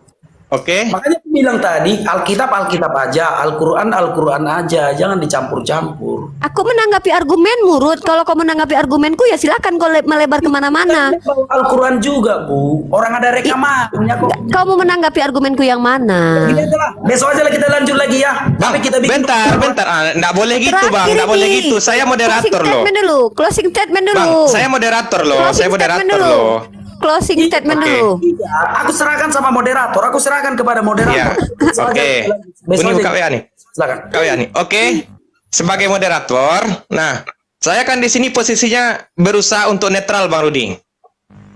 Speaker 2: Oke.
Speaker 1: Makanya aku bilang tadi Alkitab aja, Al-Quran aja, jangan dicampur-campur.
Speaker 3: Aku menanggapi argumenmu, Ruth. Kalau kau menanggapi argumenku ya silakan kau melebar kemana-mana.
Speaker 1: Al-Quran juga, Bu. Orang ada rekamannya kok.
Speaker 3: Kau mau menanggapi argumenku yang mana?
Speaker 1: Gini aja lah. Besok aja lah kita lanjut lagi ya.
Speaker 2: Bang,
Speaker 1: Tapi kita bikin
Speaker 2: bentar. Nggak boleh gitu, Bang.
Speaker 3: Terakhir
Speaker 2: Nggak boleh
Speaker 3: ini.
Speaker 2: gitu. Saya moderator
Speaker 3: Closing
Speaker 2: loh.
Speaker 3: statement dulu. Closing statement
Speaker 2: Bang,
Speaker 3: dulu.
Speaker 2: saya moderator loh.
Speaker 3: Closing
Speaker 2: Saya
Speaker 3: statement
Speaker 2: moderator
Speaker 3: dulu.
Speaker 2: loh.
Speaker 3: Closing statement
Speaker 2: Oke.
Speaker 3: dulu.
Speaker 1: Iya, aku serahkan sama moderator. Aku serahkan kepada
Speaker 2: Iya.
Speaker 1: moderator. Besok
Speaker 2: Oke.
Speaker 1: aja. Besok
Speaker 2: Ini
Speaker 1: aja.
Speaker 2: buka WA nih.
Speaker 1: Silakan.
Speaker 2: Kau ya nih. Oke. Sebagai moderator, nah, saya kan di sini posisinya berusaha untuk netral, Bang Rudi.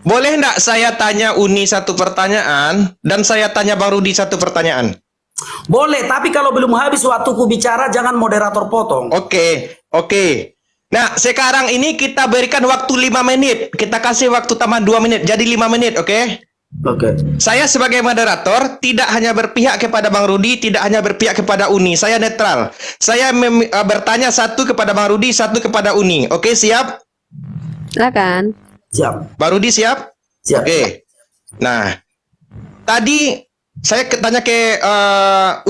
Speaker 2: Boleh enggak saya tanya Uni satu pertanyaan dan saya tanya Bang Rudi satu pertanyaan?
Speaker 1: Boleh, tapi kalau belum habis waktuku bicara jangan moderator potong.
Speaker 2: Oke. Nah, sekarang ini kita berikan waktu 5 menit. Kita kasih waktu tambah 2 menit. Jadi 5 menit, oke?
Speaker 1: Oke.
Speaker 2: Saya sebagai moderator tidak hanya berpihak kepada Bang Rudi, tidak hanya berpihak kepada Uni. Saya netral. Saya bertanya satu kepada Bang Rudi, satu kepada Uni. Oke, siap?
Speaker 3: Silakan.
Speaker 1: Siap.
Speaker 2: Bang Rudi siap?
Speaker 1: Siap.
Speaker 2: Oke. Nah, tadi saya tanya ke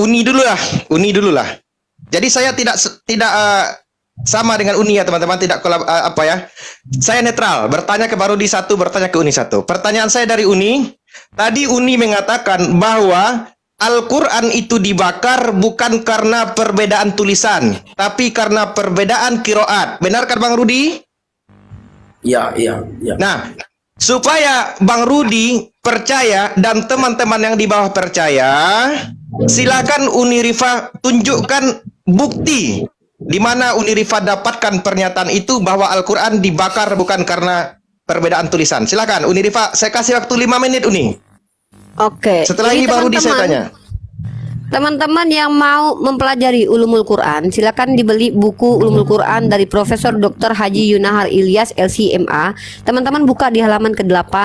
Speaker 2: Uni dulu lah. Jadi saya tidak sama dengan Uni ya teman-teman, tidak apa ya. Saya netral, bertanya ke Bang Rudi satu, bertanya ke Uni satu. Pertanyaan saya dari Uni, tadi Uni mengatakan bahwa Al-Quran itu dibakar bukan karena perbedaan tulisan, tapi karena perbedaan qiraat. Benarkah Bang Rudi?
Speaker 1: Iya.
Speaker 2: Nah, supaya Bang Rudi percaya dan teman-teman yang di bawah percaya, silakan Uni Rifa tunjukkan bukti di mana Uni Rifa dapatkan pernyataan itu bahwa Al-Quran dibakar bukan karena perbedaan tulisan. Silakan Uni Rifa, saya kasih waktu 5 menit Uni.
Speaker 3: Oke.
Speaker 2: Setelah
Speaker 3: Jadi
Speaker 2: ini Bang Rudi saya tanya.
Speaker 3: Teman-teman yang mau mempelajari Ulumul Quran, silakan dibeli buku Ulumul Quran dari Profesor Dr. Haji Yunahar Ilyas LCMA. Teman-teman buka di halaman ke-8,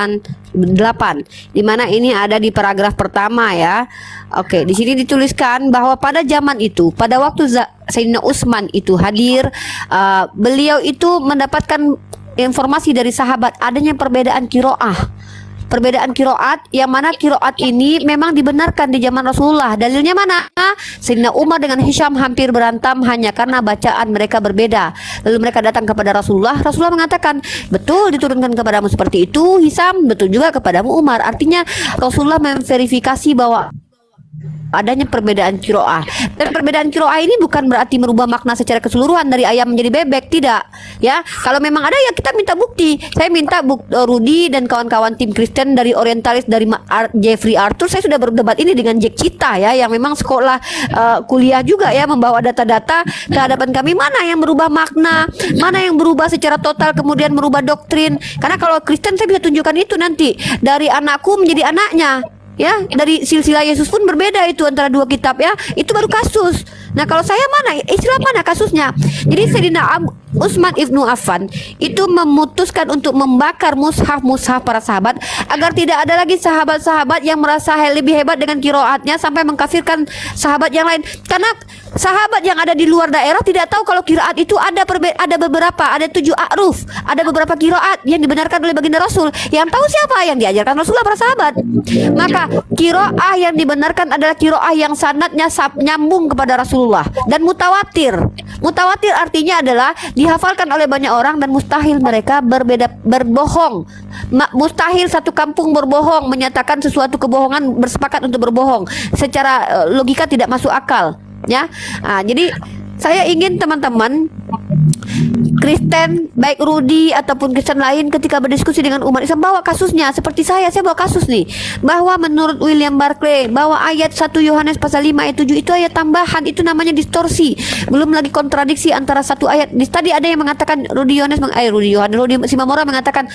Speaker 3: di mana ini ada di paragraf pertama ya. Oke, di sini dituliskan bahwa pada zaman itu, pada waktu Sayyidina Utsman itu hadir, beliau itu mendapatkan informasi dari sahabat adanya perbedaan qiraah. Perbedaan qiraat yang mana qiraat ini memang dibenarkan di zaman Rasulullah. Dalilnya mana? Sayyidina Umar dengan Hisham hampir berantem hanya karena bacaan mereka berbeda. Lalu mereka datang kepada Rasulullah. Rasulullah mengatakan, betul diturunkan kepadamu seperti itu Hisham, betul juga kepadamu Umar. Artinya Rasulullah memverifikasi bahwa adanya perbedaan kiroah. Dan perbedaan kiroah ini bukan berarti merubah makna secara keseluruhan dari ayam menjadi bebek, tidak. Ya, kalau memang ada ya kita minta bukti. Saya minta Rudy dan kawan-kawan tim Kristen dari orientalis dari Jeffrey Arthur, saya sudah berdebat ini dengan Jack Cita ya, yang memang sekolah kuliah juga ya, membawa data-data ke hadapan kami, mana yang berubah makna, mana yang berubah secara total kemudian merubah doktrin. Karena kalau Kristen saya bisa tunjukkan itu nanti dari anakku menjadi anaknya. Ya, dari silsilah Yesus pun berbeda itu antara dua kitab ya. Itu baru kasus. Nah, kalau saya mana? Istilah mana kasusnya? Jadi Sayyidina Utsman ibnu Affan itu memutuskan untuk membakar mushaf-mushaf para sahabat agar tidak ada lagi sahabat-sahabat yang merasa lebih hebat dengan kiroatnya sampai mengkafirkan sahabat yang lain. Karena sahabat yang ada di luar daerah tidak tahu kalau kiroat itu ada beberapa, ada 7 a'ruf, ada beberapa kiroat yang dibenarkan oleh baginda Rasul. Yang tahu siapa? Yang diajarkan Rasulullah para sahabat. Maka kiroah yang dibenarkan adalah kiroah yang sanadnya nyambung kepada Rasulullah dan mutawatir. Mutawatir artinya adalah dihafalkan oleh banyak orang dan mustahil mereka berbohong. Mustahil satu kampung berbohong, menyatakan sesuatu kebohongan, bersepakat untuk berbohong. Secara logika tidak masuk akal, ya. Jadi saya ingin teman-teman Kristen, baik Rudy ataupun Kristen lain ketika berdiskusi dengan umat Islam bawa kasusnya. Seperti saya bawa kasus nih, bahwa menurut William Barclay bahwa ayat 1 Yohanes pasal 5 ayat 7 itu ayat tambahan, itu namanya distorsi. Belum lagi kontradiksi antara satu ayat. Tadi ada yang mengatakan Rudy Simamora mengatakan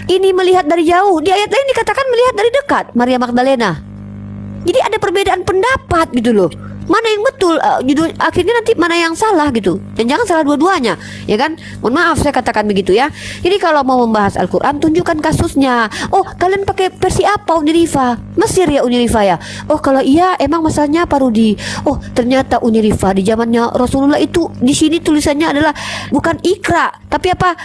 Speaker 3: ini melihat dari jauh. Di ayat lain dikatakan melihat dari dekat, Maria Magdalena. Jadi ada perbedaan pendapat gitu loh. Mana yang betul, judul akhirnya nanti mana yang salah gitu. Dan jangan salah dua-duanya, ya kan? Mohon maaf saya katakan begitu ya. Jadi kalau mau membahas Al-Quran, tunjukkan kasusnya. Oh, kalian pakai versi apa Unirifa? Mesir ya Unirifa ya? Oh, kalau iya emang masalahnya apa Rudi? Oh, ternyata Unirifa di zamannya Rasulullah itu di sini tulisannya adalah bukan Ikra, tapi apa?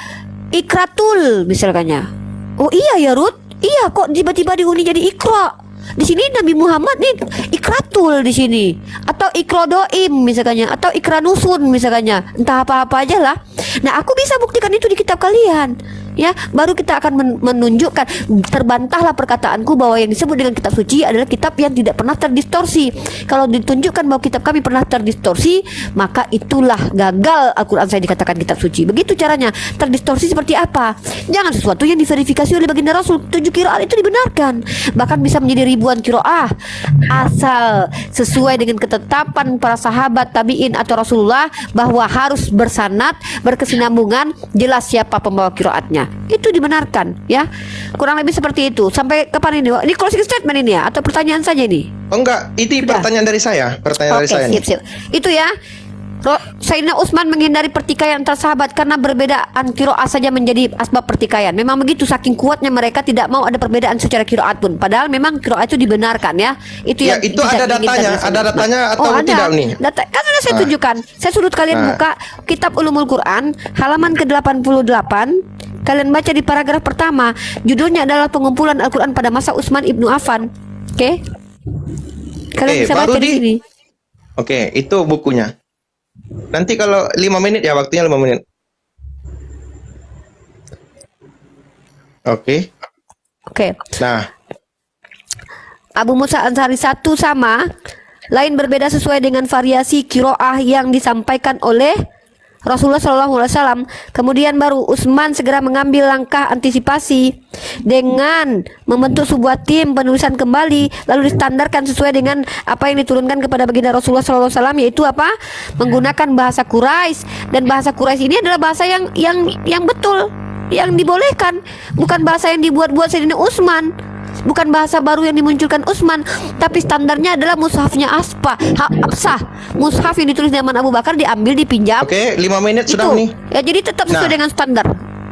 Speaker 3: Ikratul misalkannya. Oh iya ya Ruth? Iya kok tiba-tiba di Uni jadi Ikra. Di sini Nabi Muhammad nih ikratul di sini, atau ikrodoim misalnya, atau ikranusun misalnya, entah apa-apa aja lah. Nah, aku bisa buktikan itu di kitab kalian. Ya, baru kita akan menunjukkan, terbantahlah perkataanku bahwa yang disebut dengan kitab suci adalah kitab yang tidak pernah terdistorsi. Kalau ditunjukkan bahwa kitab kami pernah terdistorsi, maka itulah gagal Al-Quran saya dikatakan kitab suci. Begitu caranya. Terdistorsi seperti apa? Jangan sesuatu yang diverifikasi oleh baginda Rasul. 7 kiroah itu dibenarkan, bahkan bisa menjadi ribuan kiroah, asal sesuai dengan ketetapan para sahabat, tabi'in atau Rasulullah bahwa harus bersanad, berkesinambungan, jelas siapa pembawa kiroatnya. Itu dibenarkan ya. Kurang lebih seperti itu. Sampai kapan ini? Ini closing statement ini ya, atau pertanyaan saja ini?
Speaker 2: Oh enggak, itu pertanyaan dari saya. Pertanyaan dari saya nih.
Speaker 3: Sip. Itu ya. Sayyidina Utsman menghindari pertikaian antar sahabat karena perbedaan kiroah saja menjadi asbab pertikaian. Memang begitu, saking kuatnya mereka tidak mau ada perbedaan secara kiroat pun. Padahal memang kiroat itu dibenarkan ya. Itu
Speaker 2: Ya,
Speaker 3: yang
Speaker 2: itu ada datanya atau tidak nih?
Speaker 3: Data kan sudah saya tunjukkan. Saya suruh kalian buka kitab Ulumul Quran halaman ke-88. Kalian baca di paragraf pertama, judulnya adalah pengumpulan Al-Quran pada masa Utsman ibnu Affan. Oke? Kalian bisa baca di sini.
Speaker 2: Oke, itu bukunya. Nanti kalau 5 menit ya, waktunya 5 menit. Oke.
Speaker 3: Nah, Abu Musa Ansari 1 sama, lain berbeda sesuai dengan variasi kiroah yang disampaikan oleh Rasulullah SAW. Kemudian baru Utsman segera mengambil langkah antisipasi dengan membentuk sebuah tim penulisan kembali, lalu distandarkan sesuai dengan apa yang diturunkan kepada baginda Rasulullah SAW, yaitu apa? Menggunakan bahasa Quraisy. Dan bahasa Quraisy ini adalah bahasa yang betul, yang dibolehkan, bukan bahasa yang dibuat-buat Sayyidina Utsman. Bukan bahasa baru yang dimunculkan Utsman, tapi standarnya adalah mushafnya Hafsah. Mushaf yang ditulis zaman Abu Bakar diambil, dipinjam.
Speaker 2: Oke, 5 menit sudah nih.
Speaker 3: Ya, jadi tetap sesuai dengan standar.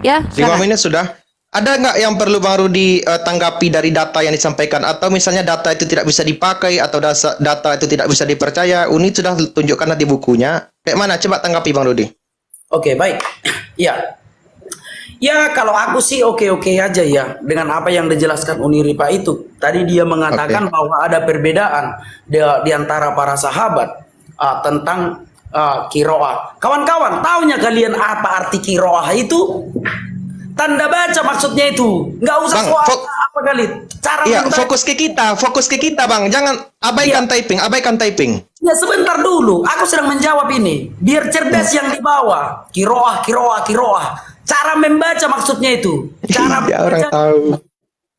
Speaker 3: Ya,
Speaker 2: 5 menit sudah. Ada nggak yang perlu Bang Rudi tanggapi dari data yang disampaikan? Atau misalnya data itu tidak bisa dipakai, atau data itu tidak bisa dipercaya? Uni sudah tunjukkan di bukunya. Kayak mana? Coba tanggapi Bang Rudi.
Speaker 1: Oke, baik. Ya, kalau aku sih oke-oke aja ya dengan apa yang dijelaskan Uniripa itu. Tadi dia mengatakan bahwa ada perbedaan di antara para sahabat tentang kiroah. Kawan-kawan, tahunya kalian apa arti kiroah itu? Tanda baca maksudnya itu. Nggak usah
Speaker 2: Bang,
Speaker 1: soal apa kali. Cara
Speaker 2: Iya,
Speaker 1: membaca.
Speaker 2: fokus ke kita, Bang. Jangan abaikan typing, abaikan typing.
Speaker 1: Ya sebentar dulu, aku sedang menjawab ini. Biar cerdas yang di bawah. Kiroah. Cara membaca maksudnya itu. Cara
Speaker 2: Iya, orang
Speaker 1: membaca.
Speaker 2: tahu.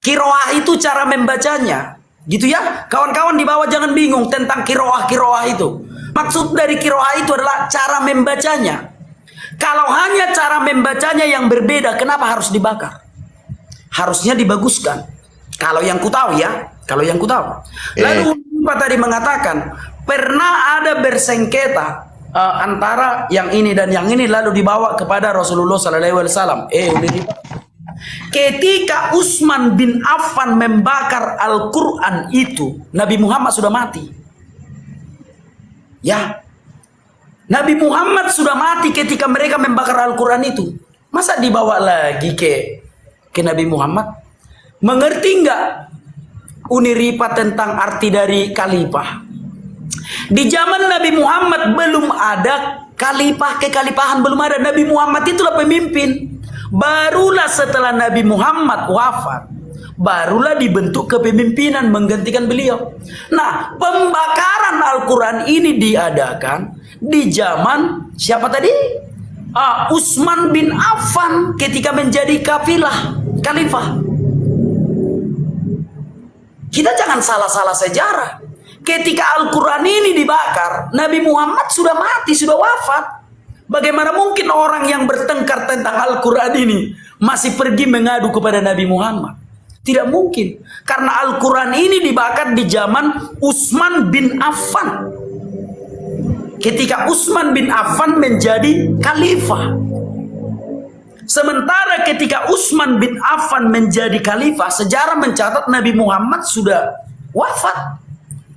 Speaker 1: Kiroah itu cara membacanya. Gitu ya. Kawan-kawan di bawah jangan bingung tentang kiroah itu. Maksud dari kiroah itu adalah cara membacanya. Kalau hanya cara membacanya yang berbeda, kenapa harus dibakar? Harusnya dibaguskan. Kalau yang ku tahu ya, Lalu Pak tadi mengatakan pernah ada bersengketa antara yang ini dan yang ini lalu dibawa kepada Rasulullah SAW. Ketika Utsman bin Affan membakar Al-Quran itu, Nabi Muhammad sudah mati. Ya, Nabi Muhammad sudah mati ketika mereka membakar Al-Quran itu. Masa dibawa lagi ke Nabi Muhammad? Mengerti enggak Uni Ripa tentang arti dari khalifah? Di zaman Nabi Muhammad belum ada khalifah, kekhalifahan belum ada. Nabi Muhammad itulah pemimpin. Barulah setelah Nabi Muhammad wafat, barulah dibentuk kepemimpinan menggantikan beliau. Nah, pembakaran Al-Quran ini diadakan di zaman siapa tadi? Utsman bin Affan ketika menjadi khalifah. Kita jangan salah-salah sejarah. Ketika Al-Quran ini dibakar, Nabi Muhammad sudah mati, sudah wafat. Bagaimana mungkin orang yang bertengkar tentang Al-Quran ini masih pergi mengadu kepada Nabi Muhammad? Tidak mungkin. Karena Al-Quran ini dibakar di zaman Utsman bin Affan. Ketika Utsman bin Affan menjadi khalifah. Sementara ketika Utsman bin Affan menjadi khalifah, sejarah mencatat Nabi Muhammad sudah wafat.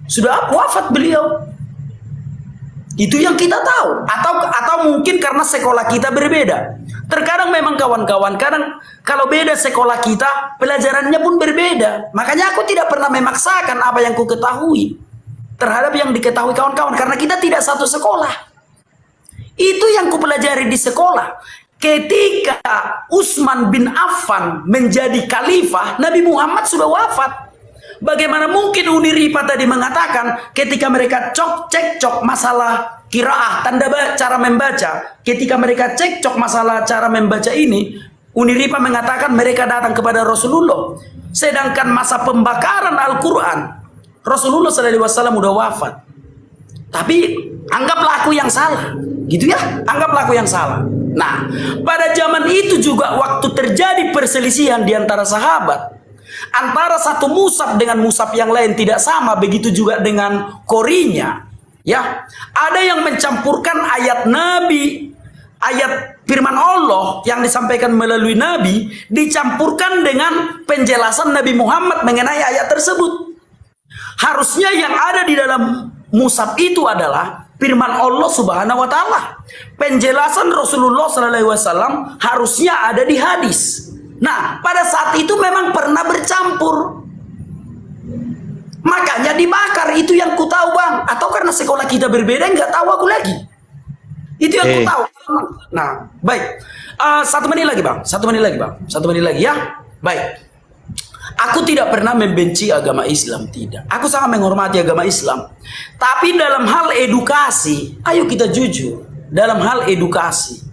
Speaker 1: Sudah wafat beliau. Itu yang kita tahu. Atau mungkin karena sekolah kita berbeda. Terkadang memang kawan-kawan, kadang kalau beda sekolah kita, pelajarannya pun berbeda. Makanya aku tidak pernah memaksakan apa yang ku ketahui terhadap yang diketahui kawan-kawan, karena kita tidak satu sekolah. Itu yang ku pelajari di sekolah. Ketika Utsman bin Affan menjadi khalifah, Nabi Muhammad sudah wafat. Bagaimana mungkin Uni Ripa tadi mengatakan ketika mereka cekcok masalah qiraah, tanda cara membaca, ketika mereka cekcok masalah cara membaca ini, Uni Ripa mengatakan mereka datang kepada Rasulullah. Sedangkan masa pembakaran Al-Quran, Rasulullah SAW udah wafat. Tapi anggaplah aku yang salah, gitu ya? Anggaplah aku yang salah. Nah, pada zaman itu juga waktu terjadi perselisihan di antara sahabat, antara satu mushaf dengan mushaf yang lain tidak sama, begitu juga dengan qorinya. Ya, ada yang mencampurkan ayat Nabi, ayat firman Allah yang disampaikan melalui Nabi dicampurkan dengan penjelasan Nabi Muhammad mengenai ayat tersebut. Harusnya yang ada di dalam mushaf itu adalah firman Allah Subhanahu wa taala. Penjelasan Rasulullah SAW harusnya ada di hadis. Nah, pada saat itu memang pernah bercampur. Makanya dibakar, itu yang ku tahu, Bang. Atau karena sekolah kita berbeda, nggak tahu aku lagi. Itu yang ku tahu. Nah, baik. 1 menit lagi, Bang. 1 menit lagi, Bang. 1 menit lagi ya. Baik. Aku tidak pernah membenci agama Islam, tidak. Aku sangat menghormati agama Islam. Tapi dalam hal edukasi, ayo kita jujur. Dalam hal edukasi.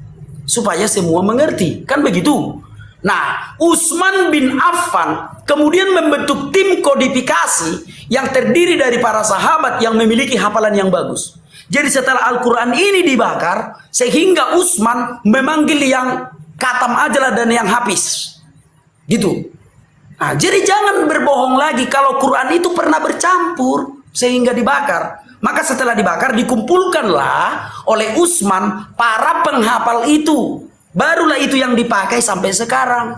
Speaker 1: Supaya semua mengerti. Kan begitu? Nah, Utsman bin Affan kemudian membentuk tim kodifikasi yang terdiri dari para sahabat yang memiliki hafalan yang bagus. Jadi setelah Al-Quran ini dibakar, sehingga Utsman memanggil yang katam ajalah dan yang hafiz. Gitu. Nah, jadi jangan berbohong lagi kalau Quran itu pernah bercampur sehingga dibakar. Maka setelah dibakar dikumpulkanlah oleh Utsman para penghafal itu. Barulah itu yang dipakai sampai sekarang.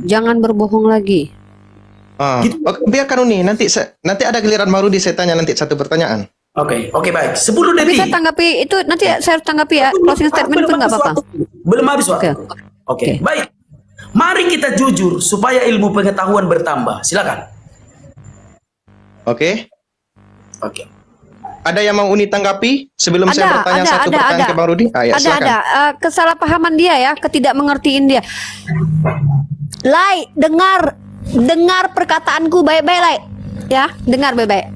Speaker 3: Jangan berbohong lagi.
Speaker 2: Gitu. Oke, biarkan Uni. Nanti ada giliran Marudi, saya tanya nanti satu pertanyaan.
Speaker 1: Oke, baik. 10 detik.
Speaker 3: Bisa tanggapi itu, nanti saya harus tanggapi ya. Closing statement pun nggak apa-apa.
Speaker 1: Belum habis waktu. Oke. Baik. Mari kita jujur supaya ilmu pengetahuan bertambah. Silakan.
Speaker 2: Oke. Ada yang mau Uni tanggapi sebelum saya bertanya satu pertanyaan ke Bang Rudi? Ya, silakan.
Speaker 3: Ada. Kesalahpahaman dia ya, ketidakmengertiin dia. Lai, dengar perkataanku baik-baik, Lai. Ya, dengar baik-baik.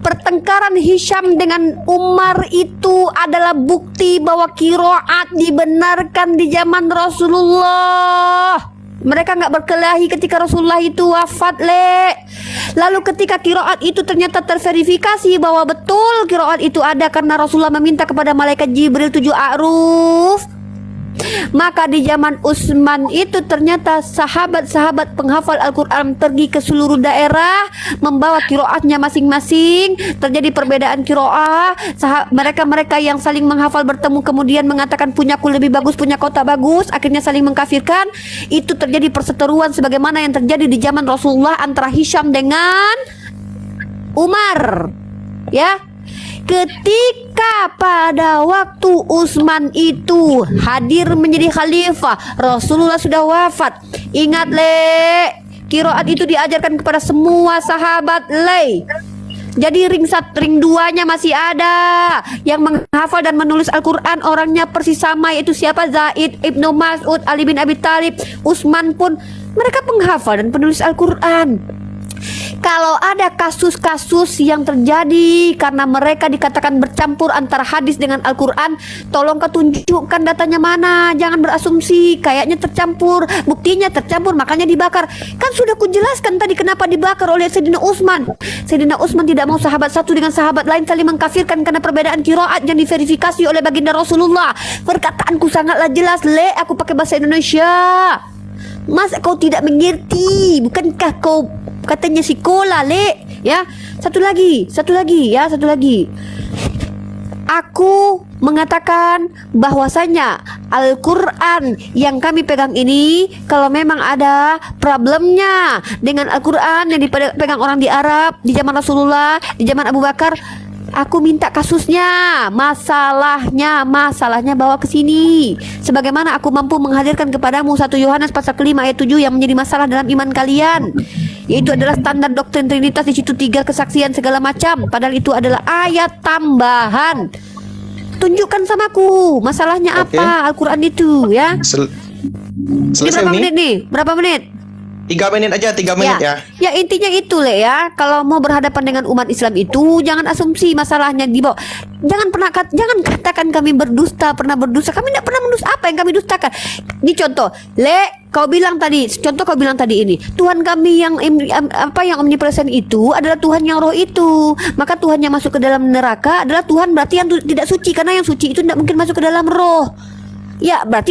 Speaker 3: Pertengkaran Hisham dengan Umar itu adalah bukti bahwa qiraat dibenarkan di zaman Rasulullah. Mereka nggak berkelahi ketika Rasulullah itu wafat, Le. Lalu ketika qiraat itu ternyata terverifikasi bahwa betul qiraat itu ada karena Rasulullah meminta kepada malaikat Jibril 7 a'ruf. Maka di zaman Utsman itu ternyata sahabat-sahabat penghafal Al-Quran pergi ke seluruh daerah membawa qiraatnya masing-masing. Terjadi perbedaan qiraah. Mereka-mereka yang saling menghafal bertemu kemudian mengatakan punyaku lebih bagus, punya kau tak bagus, akhirnya saling mengkafirkan. Itu terjadi perseteruan sebagaimana yang terjadi di zaman Rasulullah antara Hisham dengan Umar. Ya. Ketika pada waktu Utsman itu hadir menjadi khalifah, Rasulullah sudah wafat. Ingat, Le, qiraat itu diajarkan kepada semua sahabat, Le. Jadi ring 2-nya masih ada. Yang menghafal dan menulis Al-Quran orangnya persis sama, yaitu siapa? Zaid, Ibnu Mas'ud, Ali bin Abi Thalib, Utsman pun mereka penghafal dan penulis Al-Quran. Kalau ada kasus-kasus yang terjadi karena mereka dikatakan bercampur antara hadis dengan Al-Quran, tolong ketunjukkan datanya mana. Jangan berasumsi kayaknya tercampur, buktinya tercampur makanya dibakar. Kan sudah kujelaskan tadi kenapa dibakar oleh Sayyidina Utsman. Sayyidina Utsman tidak mau sahabat satu dengan sahabat lain saling mengkafirkan karena perbedaan qiraat yang diverifikasi oleh baginda Rasulullah. Perkataanku sangatlah jelas, Le. Aku pakai bahasa Indonesia. Mas, kau tidak mengerti? Bukankah kau katanya sekolah, Le? Ya, satu lagi. Aku mengatakan bahwasanya Al-Quran yang kami pegang ini, kalau memang ada problemnya dengan Al-Quran yang dipegang orang di Arab di zaman Rasulullah, di zaman Abu Bakar, aku minta kasusnya, masalahnya bawa ke sini. Sebagaimana aku mampu menghadirkan kepadamu 1 Yohanes pasal ke-5 ayat 7 yang menjadi masalah dalam iman kalian, yaitu adalah standar doktrin Trinitas, di situ 3 kesaksian segala macam, padahal itu adalah ayat tambahan. Tunjukkan samaku masalahnya apa Al-Quran itu, ya. Ini berapa menit nih? Berapa menit?
Speaker 2: 3 menit aja, 3 menit ya.
Speaker 3: Ya intinya itu, Le, ya. Kalau mau berhadapan dengan umat Islam itu jangan asumsi masalahnya dibawa. Jangan katakan kami berdusta, pernah berdusta. Kami tidak pernah mendusta. Apa yang kami dustakan? Ini contoh, Le, kau bilang tadi ini, Tuhan kami yang omnipresent itu adalah Tuhan yang roh itu. Maka Tuhan yang masuk ke dalam neraka adalah Tuhan berarti yang tidak suci, karena yang suci itu tidak mungkin masuk ke dalam roh. Ya, berarti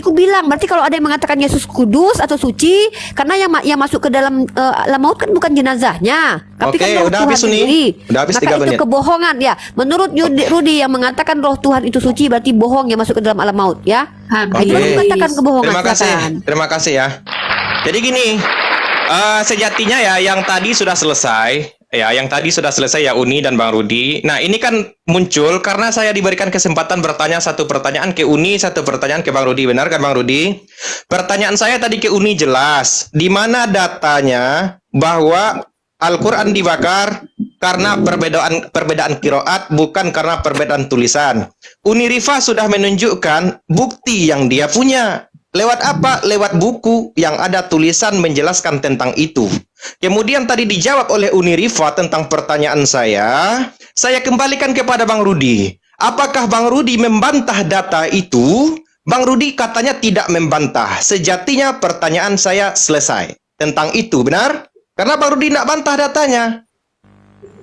Speaker 3: kalau ada yang mengatakan Yesus kudus atau suci, karena yang masuk ke dalam alam maut kan bukan jenazahnya, tapi kan roh
Speaker 2: udah
Speaker 3: Tuhan
Speaker 2: habis
Speaker 3: sendiri.
Speaker 2: Udah habis
Speaker 3: Maka
Speaker 2: 3
Speaker 3: itu
Speaker 2: menit.
Speaker 3: kebohongan, ya. Menurut Rudi yang mengatakan roh Tuhan itu suci, berarti bohong yang masuk ke dalam alam maut, ya. Itu mengatakan kebohongan.
Speaker 2: Terima kasih ya. Jadi gini, sejatinya ya yang tadi sudah selesai. Ya, yang tadi sudah selesai ya Uni dan Bang Rudi. Nah, ini kan muncul karena saya diberikan kesempatan bertanya satu pertanyaan ke Uni, satu pertanyaan ke Bang Rudi. Benar kan Bang Rudi? Pertanyaan saya tadi ke Uni jelas. Di mana datanya bahwa Al-Quran dibakar karena perbedaan qiraat, bukan karena perbedaan tulisan. Uni Rifa sudah menunjukkan bukti yang dia punya. Lewat apa? Lewat buku yang ada tulisan menjelaskan tentang itu. Kemudian tadi dijawab oleh Uni Rifa tentang pertanyaan saya kembalikan kepada Bang Rudi. Apakah Bang Rudi membantah data itu? Bang Rudi katanya tidak membantah. Sejatinya pertanyaan saya selesai tentang itu, benar? Karena Bang Rudi tidak bantah datanya.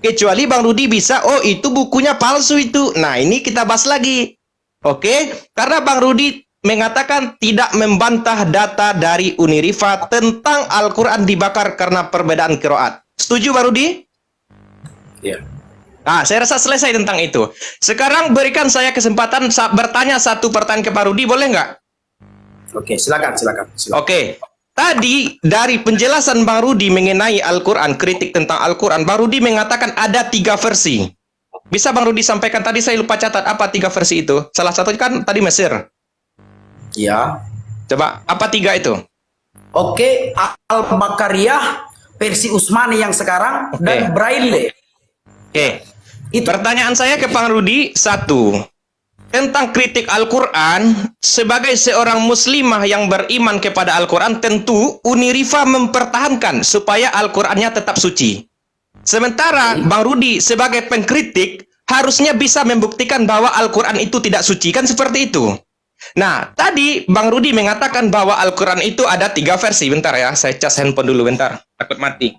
Speaker 2: Kecuali Bang Rudi bisa, oh itu bukunya palsu itu. Nah, ini kita bahas lagi. Oke? Karena Bang Rudi mengatakan tidak membantah data dari Uni Rifa tentang Al-Quran dibakar karena perbedaan qiraat. Setuju Bang Rudi?
Speaker 1: Iya.
Speaker 2: Nah, saya rasa selesai tentang itu. Sekarang berikan saya kesempatan bertanya satu pertanyaan ke Pak Rudi, boleh nggak?
Speaker 1: Oke, silakan.
Speaker 2: Oke. Tadi dari penjelasan Bang Rudi mengenai Al-Quran, kritik tentang Al-Quran, Bang Rudi mengatakan ada 3 versi. Bisa Bang Rudi sampaikan, tadi saya lupa catat, apa 3 versi itu? Salah satunya kan tadi Mesir.
Speaker 1: Ya.
Speaker 2: Coba, apa 3 itu?
Speaker 1: Oke, Al-Bakariyah versi Utsmani yang sekarang dan Braille.
Speaker 2: Oke.
Speaker 1: Itu.
Speaker 2: Pertanyaan saya ke Bang Rudi, satu. Tentang kritik Al-Quran, sebagai seorang muslimah yang beriman kepada Al-Quran, tentu Unirifa mempertahankan supaya Al-Qurannya tetap suci. Sementara Bang Rudi sebagai pengkritik harusnya bisa membuktikan bahwa Al-Quran itu tidak suci, kan seperti itu. Nah, tadi Bang Rudi mengatakan bahwa Al-Quran itu ada 3 versi. Bentar ya, saya cas handphone dulu bentar, takut mati.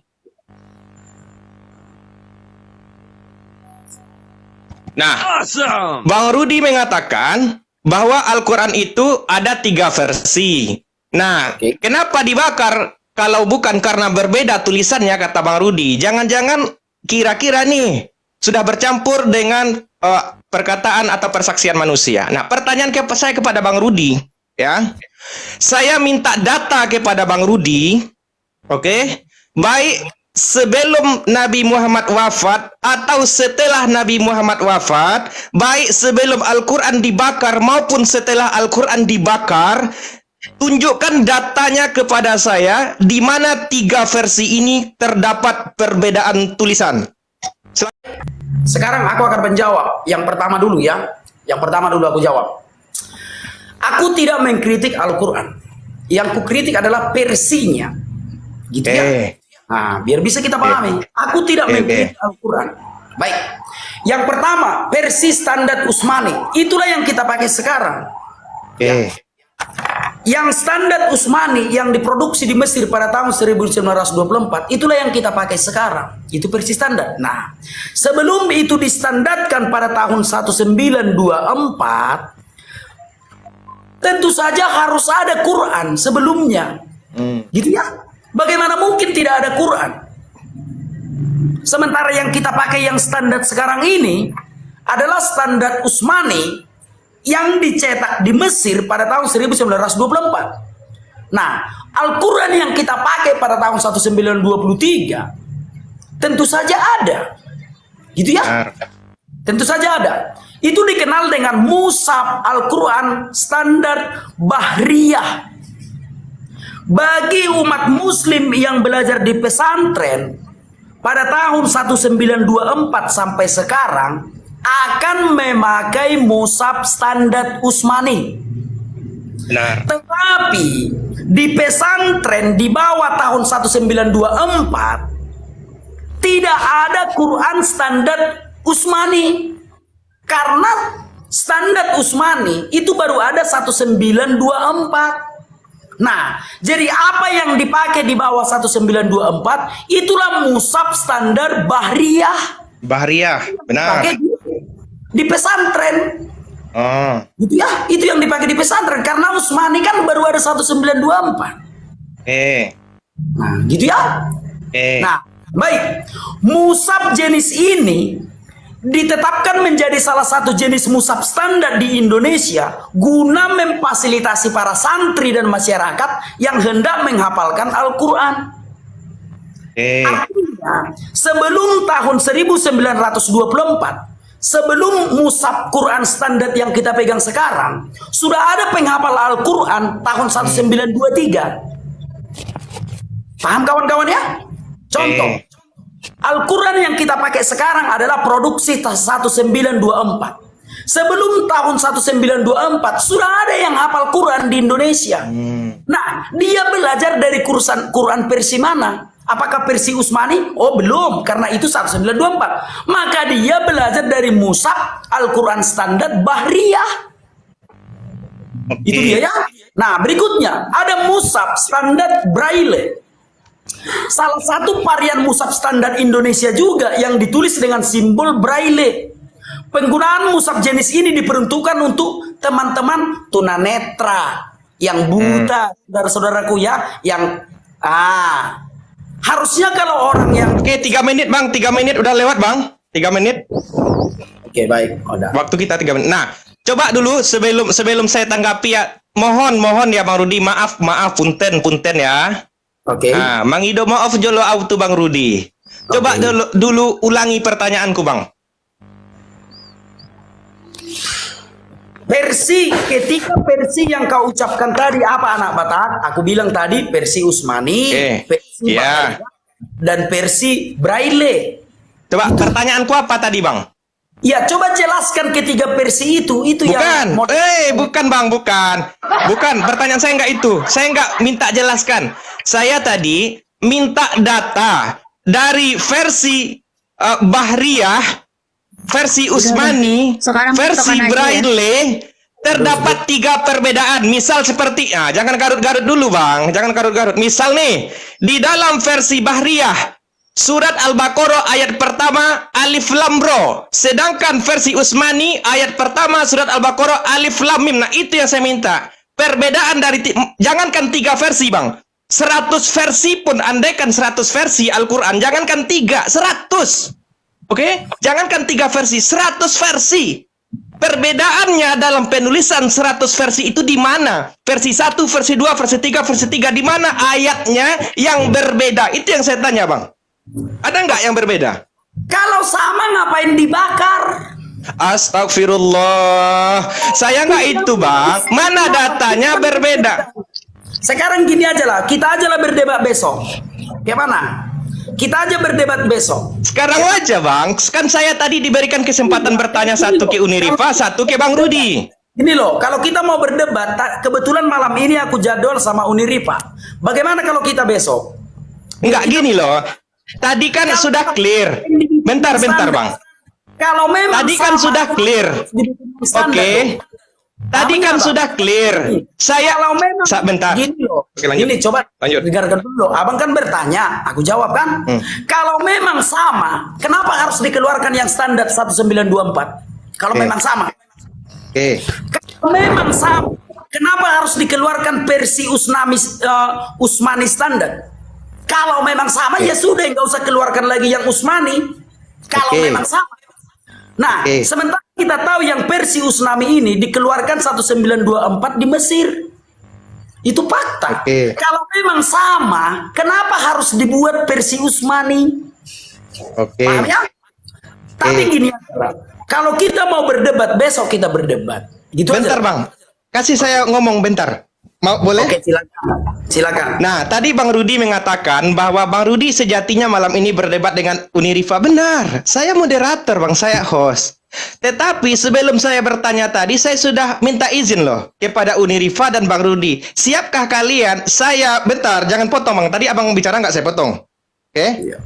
Speaker 2: Nah, Bang Rudi mengatakan bahwa Al-Quran itu ada 3 versi. Nah, kenapa dibakar kalau bukan karena berbeda tulisannya, kata Bang Rudi? Jangan-jangan kira-kira nih sudah bercampur dengan perkataan atau persaksian manusia. Nah, pertanyaan saya kepada Bang Rudi, ya. Saya minta data kepada Bang Rudi, oke? Baik sebelum Nabi Muhammad wafat atau setelah Nabi Muhammad wafat, baik sebelum Al-Quran dibakar maupun setelah Al-Quran dibakar, tunjukkan datanya kepada saya di mana 3 versi ini terdapat perbedaan tulisan.
Speaker 1: Sekarang aku akan menjawab. Yang pertama dulu ya. Yang pertama dulu aku jawab. Aku tidak mengkritik Al-Quran. Yang ku kritik adalah versinya. Gitu ya. Nah, biar bisa kita pahami. Aku tidak mengkritik Al-Quran. Baik. Yang pertama, versi standar Utsmani. Itulah yang kita pakai sekarang. Ya. Yang standar Utsmani yang diproduksi di Mesir pada tahun 1924, itulah yang kita pakai sekarang. Itu versi standar. Nah, sebelum itu distandarkan pada tahun 1924, tentu saja harus ada Quran sebelumnya. Gitu ya. Bagaimana mungkin tidak ada Quran? Sementara yang kita pakai yang standar sekarang ini adalah standar Utsmani yang dicetak di Mesir pada tahun 1924. Nah, Al-Quran yang kita pakai pada tahun 1923 tentu saja ada. Gitu ya? Tentu saja ada. Itu dikenal dengan Mushaf Al-Quran standar Bahriyah. Bagi umat muslim yang belajar di pesantren pada tahun 1924 sampai sekarang akan memakai mushaf standar Utsmani.
Speaker 2: Benar.
Speaker 1: Tetapi di pesantren di bawah tahun 1924 tidak ada Quran standar Utsmani. Karena standar Utsmani itu baru ada 1924. Nah, jadi apa yang dipakai di bawah 1924 itulah mushaf standar Bahriyah.
Speaker 2: Bahriyah, benar.
Speaker 1: Dipakai di pesantren. Gitu ya, itu yang dipakai di pesantren karena Utsmani kan baru ada 1924. Nah, gitu ya. Nah, baik. Mushaf jenis ini ditetapkan menjadi salah satu jenis mushaf standar di Indonesia guna memfasilitasi para santri dan masyarakat yang hendak menghafalkan Al-Quran. Artinya, sebelum tahun 1924, sebelum mushaf Quran standar yang kita pegang sekarang, sudah ada penghafal Al-Quran tahun 1923. Paham kawan-kawan ya? Contoh. Al-Quran yang kita pakai sekarang adalah produksi 1924. Sebelum tahun 1924 sudah ada yang hafal Quran di Indonesia. Nah, dia belajar dari Quran versi mana? Apakah versi Utsmani? Oh, belum, karena itu 1924. Maka dia belajar dari mushaf Al-Quran standar Bahriyah. Itu dia ya. Nah, berikutnya ada mushaf standar Braille. Salah satu varian mushaf standar Indonesia juga yang ditulis dengan simbol Braille. Penggunaan mushaf jenis ini diperuntukkan untuk teman-teman tunanetra yang buta, saudara-saudaraku ya, yang harusnya kalau orang yang
Speaker 2: 3 menit Bang, 3 menit udah lewat Bang, 3 menit.
Speaker 1: Oke, baik, udah.
Speaker 2: Waktu kita 3 menit. Nah, coba dulu sebelum saya tanggapi ya, mohon ya Bang Rudi, maaf punten ya.
Speaker 1: Oke.
Speaker 2: Nah, Mang Ido maaf jolo auto Bang Rudi. Coba dulu ulangi pertanyaanku Bang.
Speaker 1: Ketika versi yang kau ucapkan tadi apa anak Batak? Aku bilang tadi versi Utsmani, versi Bahriyah, dan versi Braille.
Speaker 2: Coba pertanyaanku apa tadi Bang?
Speaker 1: Ya, coba jelaskan ketiga versi itu yang
Speaker 2: Bukan, bukan Bang, bukan. Bukan, pertanyaan saya nggak itu. Saya nggak minta jelaskan. Saya tadi minta data dari versi Bahriyah, versi Utsmani,
Speaker 4: Sekarang
Speaker 2: versi
Speaker 4: patokan aja ya.
Speaker 2: Braille, terdapat 3 perbedaan. Misal seperti, jangan garut-garut dulu Bang, jangan garut-garut. Misal nih, di dalam versi Bahriyah, Surat Al-Baqarah ayat pertama Alif Lam Ra. Sedangkan versi Utsmani ayat pertama Surat Al-Baqarah Alif Lam Mim. Nah, itu yang saya minta. Perbedaan dari jangankan 3 versi, Bang. 100 versi pun, andaikan 100 versi Al-Qur'an, jangankan 3, 100. Oke? Jangankan 3 versi, 100 versi. Perbedaannya dalam penulisan 100 versi itu di mana? Versi 1, versi 2, versi 3, versi 3, di mana ayatnya yang berbeda? Itu yang saya tanya, Bang. Ada nggak yang berbeda?
Speaker 1: Kalau sama ngapain dibakar?
Speaker 2: Astagfirullah. Saya nggak itu, Bang. Mana datanya berbeda?
Speaker 1: Sekarang gini aja lah, kita aja lah berdebat besok. Gimana? Kita aja berdebat besok.
Speaker 2: Sekarang aja, Bang. Kan saya tadi diberikan kesempatan bertanya, satu ke Unirifa, satu ke Bang Rudi.
Speaker 1: Ini loh, kalau kita mau berdebat, kebetulan malam ini aku jadwal sama Unirifa. Bagaimana kalau kita besok?
Speaker 2: Nggak gini loh. Tadi kan sudah clear. Bentar, Bang.
Speaker 1: Kalau memang
Speaker 2: Tadi kan
Speaker 1: sama,
Speaker 2: sudah clear. Oke. Tadi kan sudah clear. Saya
Speaker 1: kalau memang
Speaker 2: bentar.
Speaker 1: Gini loh.
Speaker 2: Oke, lanjut.
Speaker 1: Ini coba
Speaker 2: Lanjut.
Speaker 1: dengarkan dulu. Abang kan bertanya, aku jawab kan. Kalau memang sama, kenapa harus dikeluarkan yang standar 1924? Kalau
Speaker 2: Oke.
Speaker 1: memang sama.
Speaker 2: Oke.
Speaker 1: Kalau memang sama, kenapa harus dikeluarkan versi Utsmani standar? Kalau memang sama ya sudah, nggak usah keluarkan lagi yang Utsmani. Kalau
Speaker 2: Oke.
Speaker 1: memang sama. Nah,
Speaker 2: Oke.
Speaker 1: sementara kita tahu yang versi Utsmani ini dikeluarkan 1924 di Mesir. Itu fakta.
Speaker 2: Oke.
Speaker 1: Kalau memang sama, kenapa harus dibuat versi Utsmani?
Speaker 2: Oke.
Speaker 1: Paham ya? Tapi gini, kalau kita mau berdebat besok kita berdebat. Gitu
Speaker 2: Bentar,
Speaker 1: aja.
Speaker 2: Bang. Kasih saya ngomong bentar. Mau boleh?
Speaker 1: Oke, silakan. Silakan.
Speaker 2: Nah, tadi Bang Rudi mengatakan bahwa Bang Rudi sejatinya malam ini berdebat dengan Unirifa. Benar, saya moderator, Bang, saya host. Tetapi sebelum saya bertanya tadi, saya sudah minta izin loh kepada Unirifa dan Bang Rudi. Siapkah kalian? Bentar, jangan potong, Bang. Tadi Abang bicara nggak saya potong. Oke?
Speaker 1: Iya.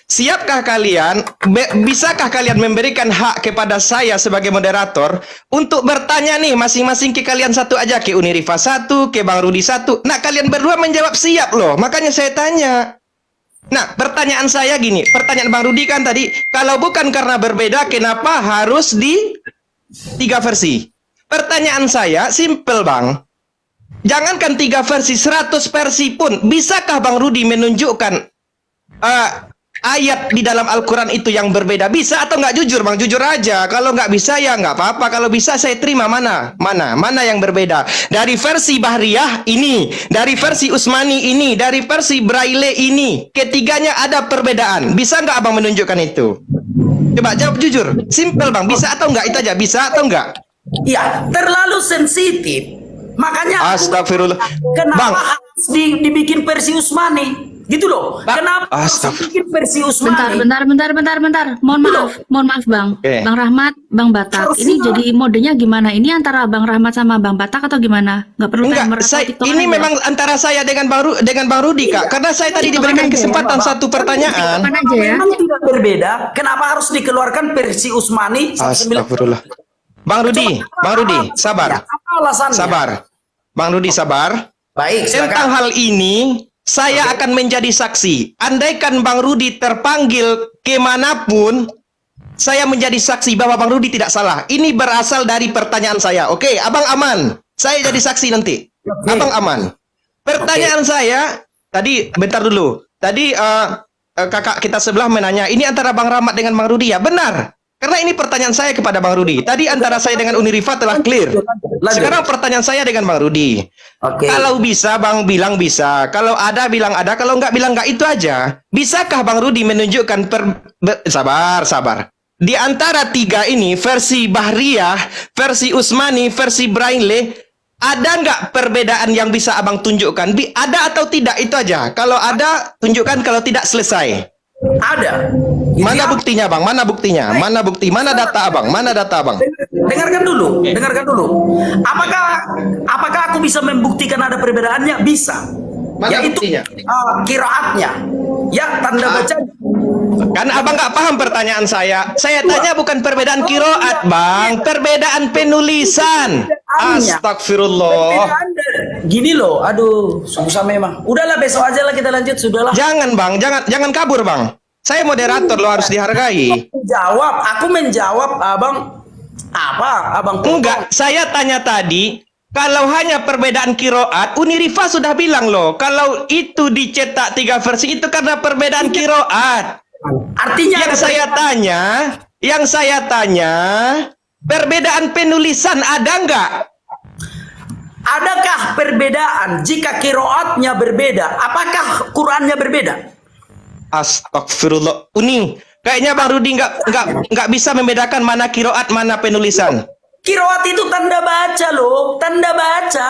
Speaker 2: Siapkah kalian, bisakah kalian memberikan hak kepada saya sebagai moderator untuk bertanya nih masing-masing ke kalian satu aja, ke Unirifa satu, ke Bang Rudi satu. Nah, kalian berdua menjawab siap loh, makanya saya tanya. Nah, pertanyaan saya gini, pertanyaan Bang Rudi kan tadi, kalau bukan karena berbeda, kenapa harus di 3 versi? Pertanyaan saya simple, Bang. Jangankan 3 versi, 100 versi pun, bisakah Bang Rudi menunjukkan ayat di dalam Al-Quran itu yang berbeda? Bisa atau nggak? Jujur, Bang, jujur aja. Kalau nggak bisa ya nggak apa-apa. Kalau bisa saya terima. Mana yang berbeda? Dari versi Bahriyah ini, dari versi Utsmani ini, dari versi Braille ini, ketiganya ada perbedaan. Bisa nggak Abang menunjukkan itu? Coba jawab jujur, simple, Bang. Bisa atau nggak? Itu aja. Bisa atau nggak?
Speaker 1: Iya, terlalu sensitif. Makanya
Speaker 2: Astagfirullah.
Speaker 1: kenapa
Speaker 2: Bang.
Speaker 1: harus dibikin versi Utsmani? Gitu loh. Kenapa harus dibikin versi Utsmani?
Speaker 4: Bentar. Mohon maaf, Bang.
Speaker 2: Oke.
Speaker 4: Bang Rahmat, Bang Batak.
Speaker 1: Harus
Speaker 4: Ini
Speaker 1: siap.
Speaker 4: jadi modenya gimana? Ini antara Bang Rahmat sama Bang Batak atau gimana? Nggak perlu timer
Speaker 2: Enggak,
Speaker 4: atau TikTok
Speaker 2: ini
Speaker 4: aja?
Speaker 2: memang antara saya dengan Bang Rudi, Kak. Karena saya tadi diberikan kesempatan satu pertanyaan.
Speaker 4: Kapan aja ya?
Speaker 1: Memang tidak berbeda. Kenapa harus dikeluarkan versi Utsmani?
Speaker 2: Astagfirullah. Bang Rudi, sabar.
Speaker 1: Apa alasannya?
Speaker 2: Sabar. Bang Rudi, sabar.
Speaker 1: Baik,
Speaker 2: Tentang
Speaker 1: silakan.
Speaker 2: hal ini, saya akan menjadi saksi. Andaikan Bang Rudi terpanggil kemanapun, saya menjadi saksi bahwa Bang Rudi tidak salah. Ini berasal dari pertanyaan saya. Oke, Abang aman. Saya jadi saksi nanti.
Speaker 1: Oke.
Speaker 2: Abang aman. Pertanyaan saya, tadi, bentar dulu. Tadi kakak kita sebelah menanya, ini antara Bang Rahmat dengan Bang Rudi ya? Benar. Karena ini pertanyaan saya kepada Bang Rudi. Tadi antara saya dengan Unirifa telah clear.
Speaker 1: Lanjut.
Speaker 2: Sekarang pertanyaan saya dengan Bang Rudi.
Speaker 1: Oke.
Speaker 2: Kalau bisa, Bang bilang bisa. Kalau ada, bilang ada. Kalau nggak, bilang nggak. Itu aja. Bisakah Bang Rudi menunjukkan sabar. Di antara 3 ini, versi Bahriyah, versi Utsmani, versi Braille, ada nggak perbedaan yang bisa Abang tunjukkan? Ada atau tidak? Itu aja. Kalau ada, tunjukkan. Kalau tidak, selesai.
Speaker 1: Ada. Itu
Speaker 2: Mana
Speaker 1: yang-
Speaker 2: buktinya, Bang? Mana buktinya? Mana bukti? Mana data Abang? Mana data Abang?
Speaker 1: Dengarkan dulu, dengarkan dulu. Apakah aku bisa membuktikan ada perbedaannya? Bisa.
Speaker 2: Mana
Speaker 1: Yaitu
Speaker 2: buktinya?
Speaker 1: qiraatnya. Ya, tanda baca.
Speaker 2: Kan Abang nggak paham pertanyaan saya. Saya tanya bukan perbedaan kiroat, Bang. Perbedaan penulisan. Astagfirullah.
Speaker 1: Gini loh, aduh, susah memang. Udahlah, besok aja lah kita lanjut, sudahlah.
Speaker 2: Jangan, Bang. Jangan kabur, Bang. Saya moderator, lo harus dihargai.
Speaker 1: Aku menjawab, abang. Apa, abang?
Speaker 2: Enggak, saya tanya tadi, kalau hanya perbedaan kiroat, Unirifa sudah bilang loh, kalau itu dicetak 3 versi itu karena perbedaan kiroat.
Speaker 1: Artinya
Speaker 2: Yang saya tanya, perbedaan penulisan ada enggak?
Speaker 1: adakah perbedaan jika qiraatnya berbeda? Apakah Qurannya berbeda?
Speaker 2: Astagfirullah. Uni, kayaknya Bang Rudi nggak bisa membedakan mana kiroat, mana penulisan.
Speaker 1: Qiraat itu tanda baca loh, tanda baca.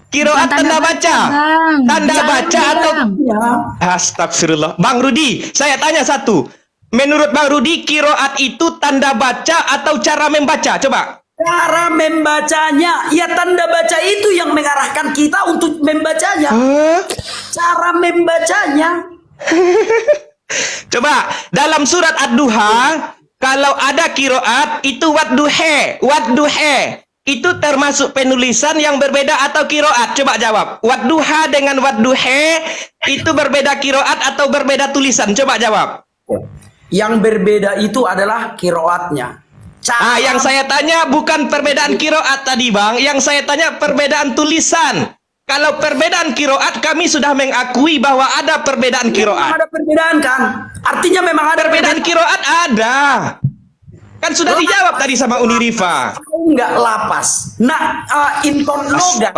Speaker 2: Kiroat tanda baca.
Speaker 4: Bang.
Speaker 2: Tanda
Speaker 4: Jangan,
Speaker 2: baca atau
Speaker 4: Bang.
Speaker 1: Ya.
Speaker 2: Astagfirullah. Bang Rudi, saya tanya satu. Menurut Bang Rudi, kiroat itu tanda baca atau cara membaca? Coba.
Speaker 1: Cara membacanya, ya tanda baca itu yang mengarahkan kita untuk membacanya. Cara membacanya.
Speaker 2: Coba, dalam surat Ad-Duha, kalau ada kiroat, itu wadduhe. Wadduhe. Itu termasuk penulisan yang berbeda atau kiroat? Coba jawab. Wadduha dengan wadduhe, itu berbeda kiroat atau berbeda tulisan? Coba jawab.
Speaker 1: Yang berbeda itu adalah qiraatnya.
Speaker 2: Yang saya tanya bukan perbedaan kiroat tadi, Bang. Yang saya tanya perbedaan tulisan. Kalau perbedaan kiroat, kami sudah mengakui bahwa ada perbedaan kiroat.
Speaker 1: Ada perbedaan kan? Artinya memang ada
Speaker 2: Perbedaan kiroat ada. Kan sudah dijawab tadi sama Unirifa.
Speaker 1: Enggak lapas. Nah, inton logat.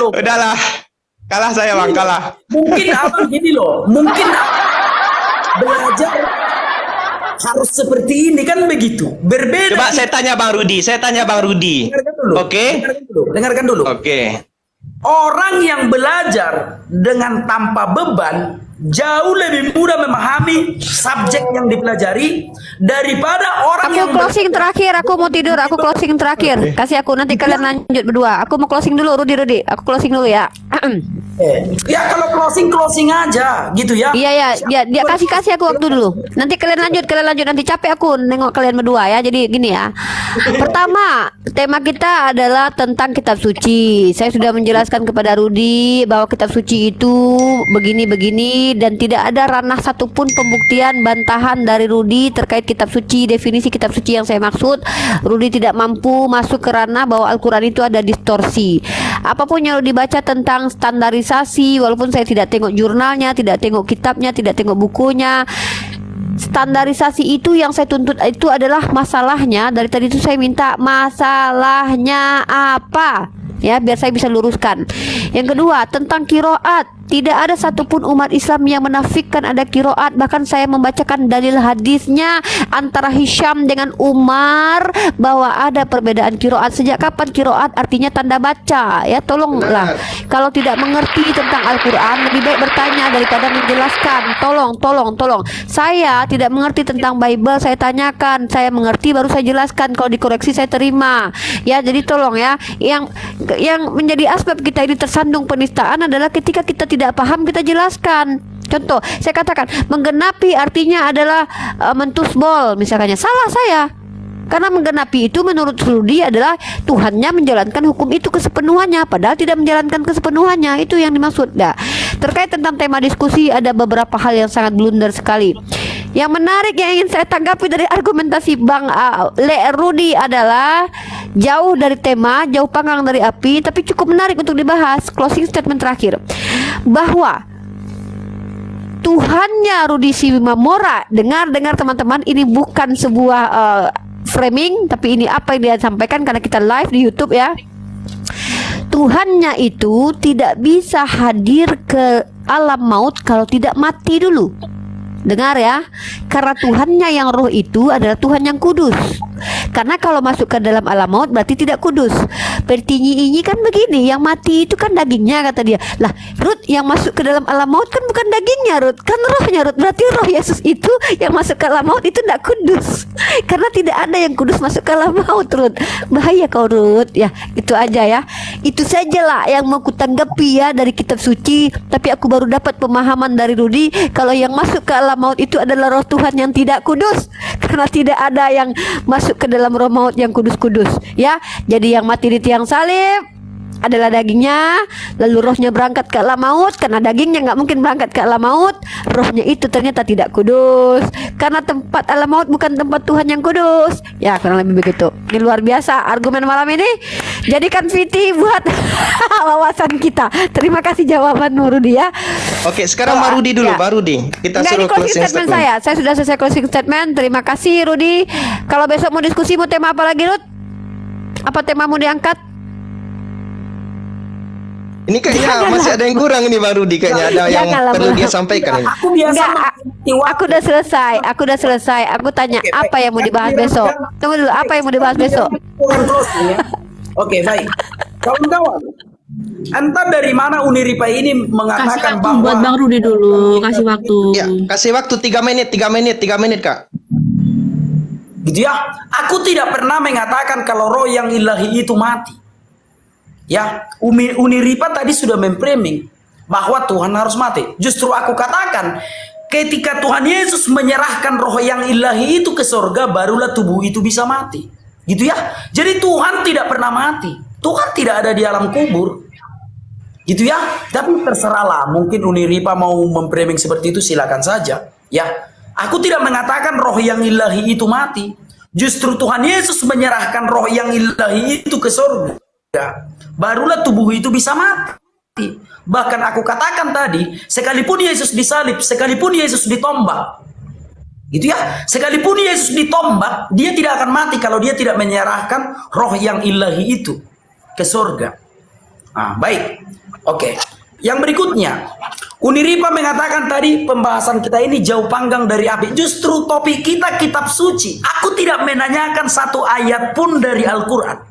Speaker 2: Udahlah. Kalah saya, Bang, kalah.
Speaker 1: Mungkin abang gini loh. Mungkin belajar harus seperti ini kan begitu. Berbeda.
Speaker 2: Coba saya tanya Bang Rudi.
Speaker 1: Dengarkan dulu.
Speaker 2: Oke.
Speaker 1: Dengarkan dulu.
Speaker 2: Oke.
Speaker 1: Orang yang belajar dengan tanpa beban jauh lebih mudah memahami subjek yang dipelajari daripada orang yang
Speaker 3: Aku closing terakhir, aku mau tidur, aku closing terakhir. Kasih aku, nanti kalian lanjut berdua. Aku mau closing dulu, Rudi. Aku closing dulu ya.
Speaker 1: ya kalau closing aja gitu ya.
Speaker 3: Iya, dia kasih aku waktu dulu. Nanti kalian lanjut, nanti capek aku nengok kalian berdua ya. Jadi gini ya. Pertama, tema kita adalah tentang kitab suci. Saya sudah menjelaskan kepada Rudi bahwa kitab suci itu begini dan tidak ada ranah satupun pembuktian bantahan dari Rudi terkait kitab suci, definisi kitab suci yang saya maksud. Rudi tidak mampu masuk ke ranah bahwa Al-Quran itu ada distorsi. Apapun yang Rudi baca tentang standarisasi, walaupun saya tidak tengok jurnalnya, tidak tengok kitabnya, tidak tengok bukunya, standarisasi itu yang saya tuntut itu adalah masalahnya. Dari tadi itu saya minta masalahnya apa ya, biar saya bisa luruskan. Yang kedua, tentang kiroat. Tidak ada satupun umat Islam yang menafikan ada kiroat. Bahkan saya membacakan dalil hadisnya antara Hisham dengan Umar bahwa ada perbedaan kiroat. Sejak kapan kiroat artinya tanda baca? Ya tolonglah. Kalau tidak mengerti tentang Al-Quran, lebih baik bertanya daripada menjelaskan. Tolong. Saya tidak mengerti tentang Bible, saya tanyakan. Saya mengerti baru saya jelaskan. Kalau dikoreksi saya terima. Ya, jadi tolong ya. Yang menjadi asbab kita ini tersandung penistaan adalah ketika kita tidak paham kita jelaskan. Contoh, saya katakan menggenapi artinya adalah mentusbol misalnya. Salah saya. Karena menggenapi itu menurut Rudi adalah Tuhannya menjalankan hukum itu kesepenuhannya, padahal tidak menjalankan kesepenuhannya. Itu yang dimaksud. Nah, terkait tentang tema diskusi ada beberapa hal yang sangat blunder sekali. Yang menarik yang ingin saya tanggapi dari argumentasi Bang Rudi adalah jauh dari tema, jauh panggang dari api, tapi cukup menarik untuk dibahas. Closing statement terakhir, bahwa Tuhannya Rudi Simamora, dengar teman-teman, ini bukan sebuah framing, tapi ini apa yang dia sampaikan karena kita live di YouTube ya. Tuhannya itu tidak bisa hadir ke alam maut kalau tidak mati dulu. Dengar ya, karena Tuhannya yang roh itu adalah Tuhan yang kudus. Karena kalau masuk ke dalam alam maut berarti tidak kudus. Pertinyi-inyi kan begini, yang mati itu kan dagingnya kata dia. Lah, Ruth, yang masuk ke dalam alam maut kan bukan dagingnya, Ruth, kan rohnya, Ruth. Berarti roh Yesus itu yang masuk ke alam maut itu tidak kudus. Karena tidak ada yang kudus masuk ke alam maut, Ruth. Bahaya kau, Ruth. Ya, itu aja ya. Itu sajalah yang mau kutanggapi ya dari kitab suci. Tapi aku baru dapat pemahaman dari Rudi kalau yang masuk ke alam maut itu adalah roh Tuhan yang tidak kudus. Karena tidak ada yang masuk ke dalam roh maut yang kudus-kudus, ya. Jadi yang mati di tiang salib adalah dagingnya, lalu rohnya berangkat ke alam maut. Karena dagingnya nggak mungkin berangkat ke alam maut, rohnya itu ternyata tidak kudus. Karena tempat alam maut bukan tempat Tuhan yang kudus. Ya, kurang lebih begitu. Ini luar biasa argumen malam ini. Jadikan Viti buat wawasan kita. Terima kasih jawaban Rudi ya.
Speaker 2: Oke, sekarang Mbak Rudi dulu,
Speaker 3: Ya.
Speaker 2: Mbak Rudi. Kita
Speaker 3: Nggak,
Speaker 2: suruh
Speaker 3: ini closing statement saya. Saya sudah selesai closing statement. Terima kasih Rudi. Kalau besok mau diskusi, mau tema apa lagi, Rud? Apa tema mau diangkat?
Speaker 2: Ini kayaknya masih ada yang kurang ini Bang Rudi, kayaknya ada yang
Speaker 3: Janganlah,
Speaker 2: perlu
Speaker 3: Bang.
Speaker 2: dia sampaikan ini.
Speaker 1: Aku biasa
Speaker 3: Enggak,
Speaker 1: mengerti waktu.
Speaker 3: aku udah selesai. Aku udah selesai. Aku tanya
Speaker 1: Oke,
Speaker 3: apa
Speaker 1: baik.
Speaker 3: yang mau dibahas besok. Tunggu dulu, apa yang mau dibahas besok?
Speaker 1: Kurang closing ya. Oke, baik. Kawan-kawan, entah dari mana Uniripa ini
Speaker 4: Kasih
Speaker 1: mengatakan
Speaker 4: waktu buat Bang Rudi dulu, kasih waktu.
Speaker 2: Ya, kasih waktu 3 menit, 3 menit, Kak.
Speaker 1: gitu ya. Aku tidak pernah mengatakan kalau roh yang ilahi itu mati. Ya, Uniripa tadi sudah memframing bahwa Tuhan harus mati. Justru aku katakan ketika Tuhan Yesus menyerahkan roh yang ilahi itu ke surga, barulah tubuh itu bisa mati. Gitu ya. Jadi Tuhan tidak pernah mati. Tuhan tidak ada di alam kubur. Gitu ya. Tapi terserahlah, mungkin Uniripa mau memframing seperti itu, silakan saja. Ya. Aku tidak mengatakan roh yang ilahi itu mati. Justru Tuhan Yesus menyerahkan roh yang ilahi itu ke surga, barulah tubuh itu bisa mati. Bahkan aku katakan tadi, sekalipun Yesus disalib, sekalipun Yesus ditombak, gitu ya, sekalipun Yesus ditombak, dia tidak akan mati kalau dia tidak menyerahkan roh yang ilahi itu ke surga. Nah, baik. Oke. Yang berikutnya, Uniripa mengatakan tadi pembahasan kita ini jauh panggang dari api. Justru topik kita kitab suci. Aku tidak menanyakan satu ayat pun dari Al-Quran.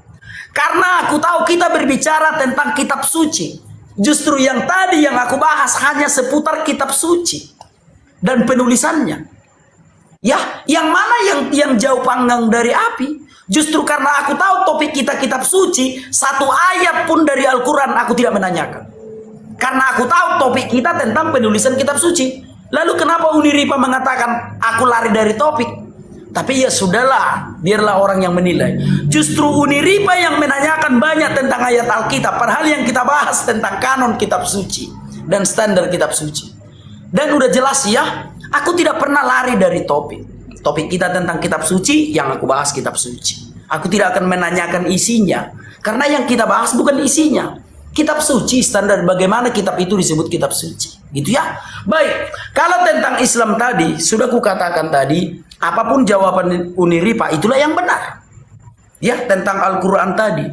Speaker 1: Karena aku tahu kita berbicara tentang kitab suci. Justru yang tadi yang aku bahas hanya seputar kitab suci dan penulisannya. Ya, yang mana yang jauh panggang dari api? Justru karena aku tahu topik kita kitab suci, satu ayat pun dari Al-Quran aku tidak menanyakan. Karena aku tahu topik kita tentang penulisan kitab suci. Lalu kenapa Uniripa mengatakan aku lari dari topik? Tapi ya sudahlah, biarlah orang yang menilai. Justru Uniripa yang menanyakan banyak tentang ayat Alkitab, padahal yang kita bahas tentang kanon kitab suci dan standar kitab suci. Dan udah jelas ya, aku tidak pernah lari dari topik. Topik kita tentang kitab suci, yang aku bahas kitab suci. Aku tidak akan menanyakan isinya, karena yang kita bahas bukan isinya. Kitab suci, standar bagaimana kitab itu disebut kitab suci. Gitu ya. Baik, kalau tentang Islam tadi, sudah kukatakan tadi, apapun jawaban Uniripa, itulah yang benar. Ya, tentang Al-Quran tadi.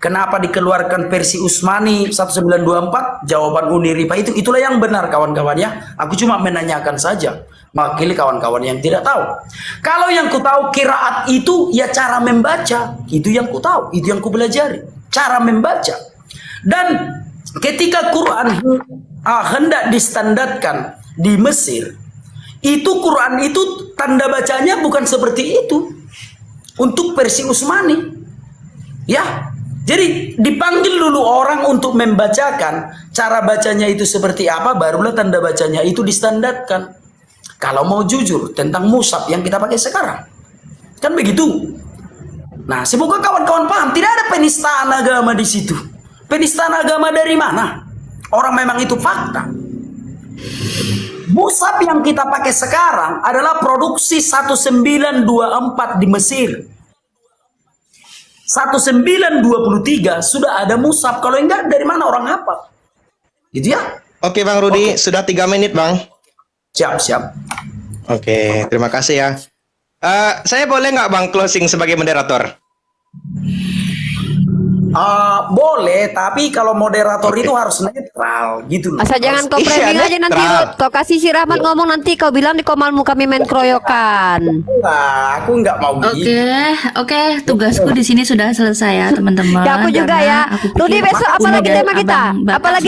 Speaker 1: Kenapa dikeluarkan versi Utsmani 1924? Jawaban Uniripa itulah yang benar kawan-kawan ya. Aku cuma menanyakan saja. Mewakili kawan-kawan yang tidak tahu. Kalau yang ku tahu qiraat itu ya cara membaca. Itu yang ku tahu, itu yang ku pelajari. Cara membaca. Dan ketika Quran hendak distandarkan di Mesir, itu Quran itu tanda bacanya bukan seperti itu untuk versi Utsmani. Ya, jadi dipanggil dulu orang untuk membacakan cara bacanya itu seperti apa, barulah tanda bacanya itu distandarkan. Kalau mau jujur tentang mushaf yang kita pakai sekarang, kan begitu. Nah, semoga kawan-kawan paham, tidak ada penistaan agama di situ. Penistaan agama dari mana? Orang memang itu fakta. Mushaf yang kita pakai sekarang adalah produksi 1924 di Mesir. 1923 sudah ada mushaf. Kalau enggak, dari mana orang hafal? Gitu ya?
Speaker 2: Oke Bang Rudi, sudah 3 menit Bang.
Speaker 1: Siap.
Speaker 2: Oke, terima kasih ya. Saya boleh nggak Bang closing sebagai moderator?
Speaker 1: Boleh, tapi kalau moderator itu harus netral gitu loh.
Speaker 3: Asal jangan kau
Speaker 2: Iya,
Speaker 3: framing aja nanti
Speaker 2: netral.
Speaker 3: Ruth. Kau kasih si Rahmat ngomong nanti kau bilang di komalmu kami main keroyokan.
Speaker 1: Nah, aku nggak mau
Speaker 4: Oke,
Speaker 1: gitu.
Speaker 4: oke, tugasku di sini sudah selesai ya, teman-teman.
Speaker 3: Ya aku juga
Speaker 4: Karena
Speaker 3: ya.
Speaker 4: aku pikir
Speaker 3: Rudi besok apalagi
Speaker 4: Umi dan
Speaker 3: tema kita?
Speaker 4: Abang Batak
Speaker 3: Apalagi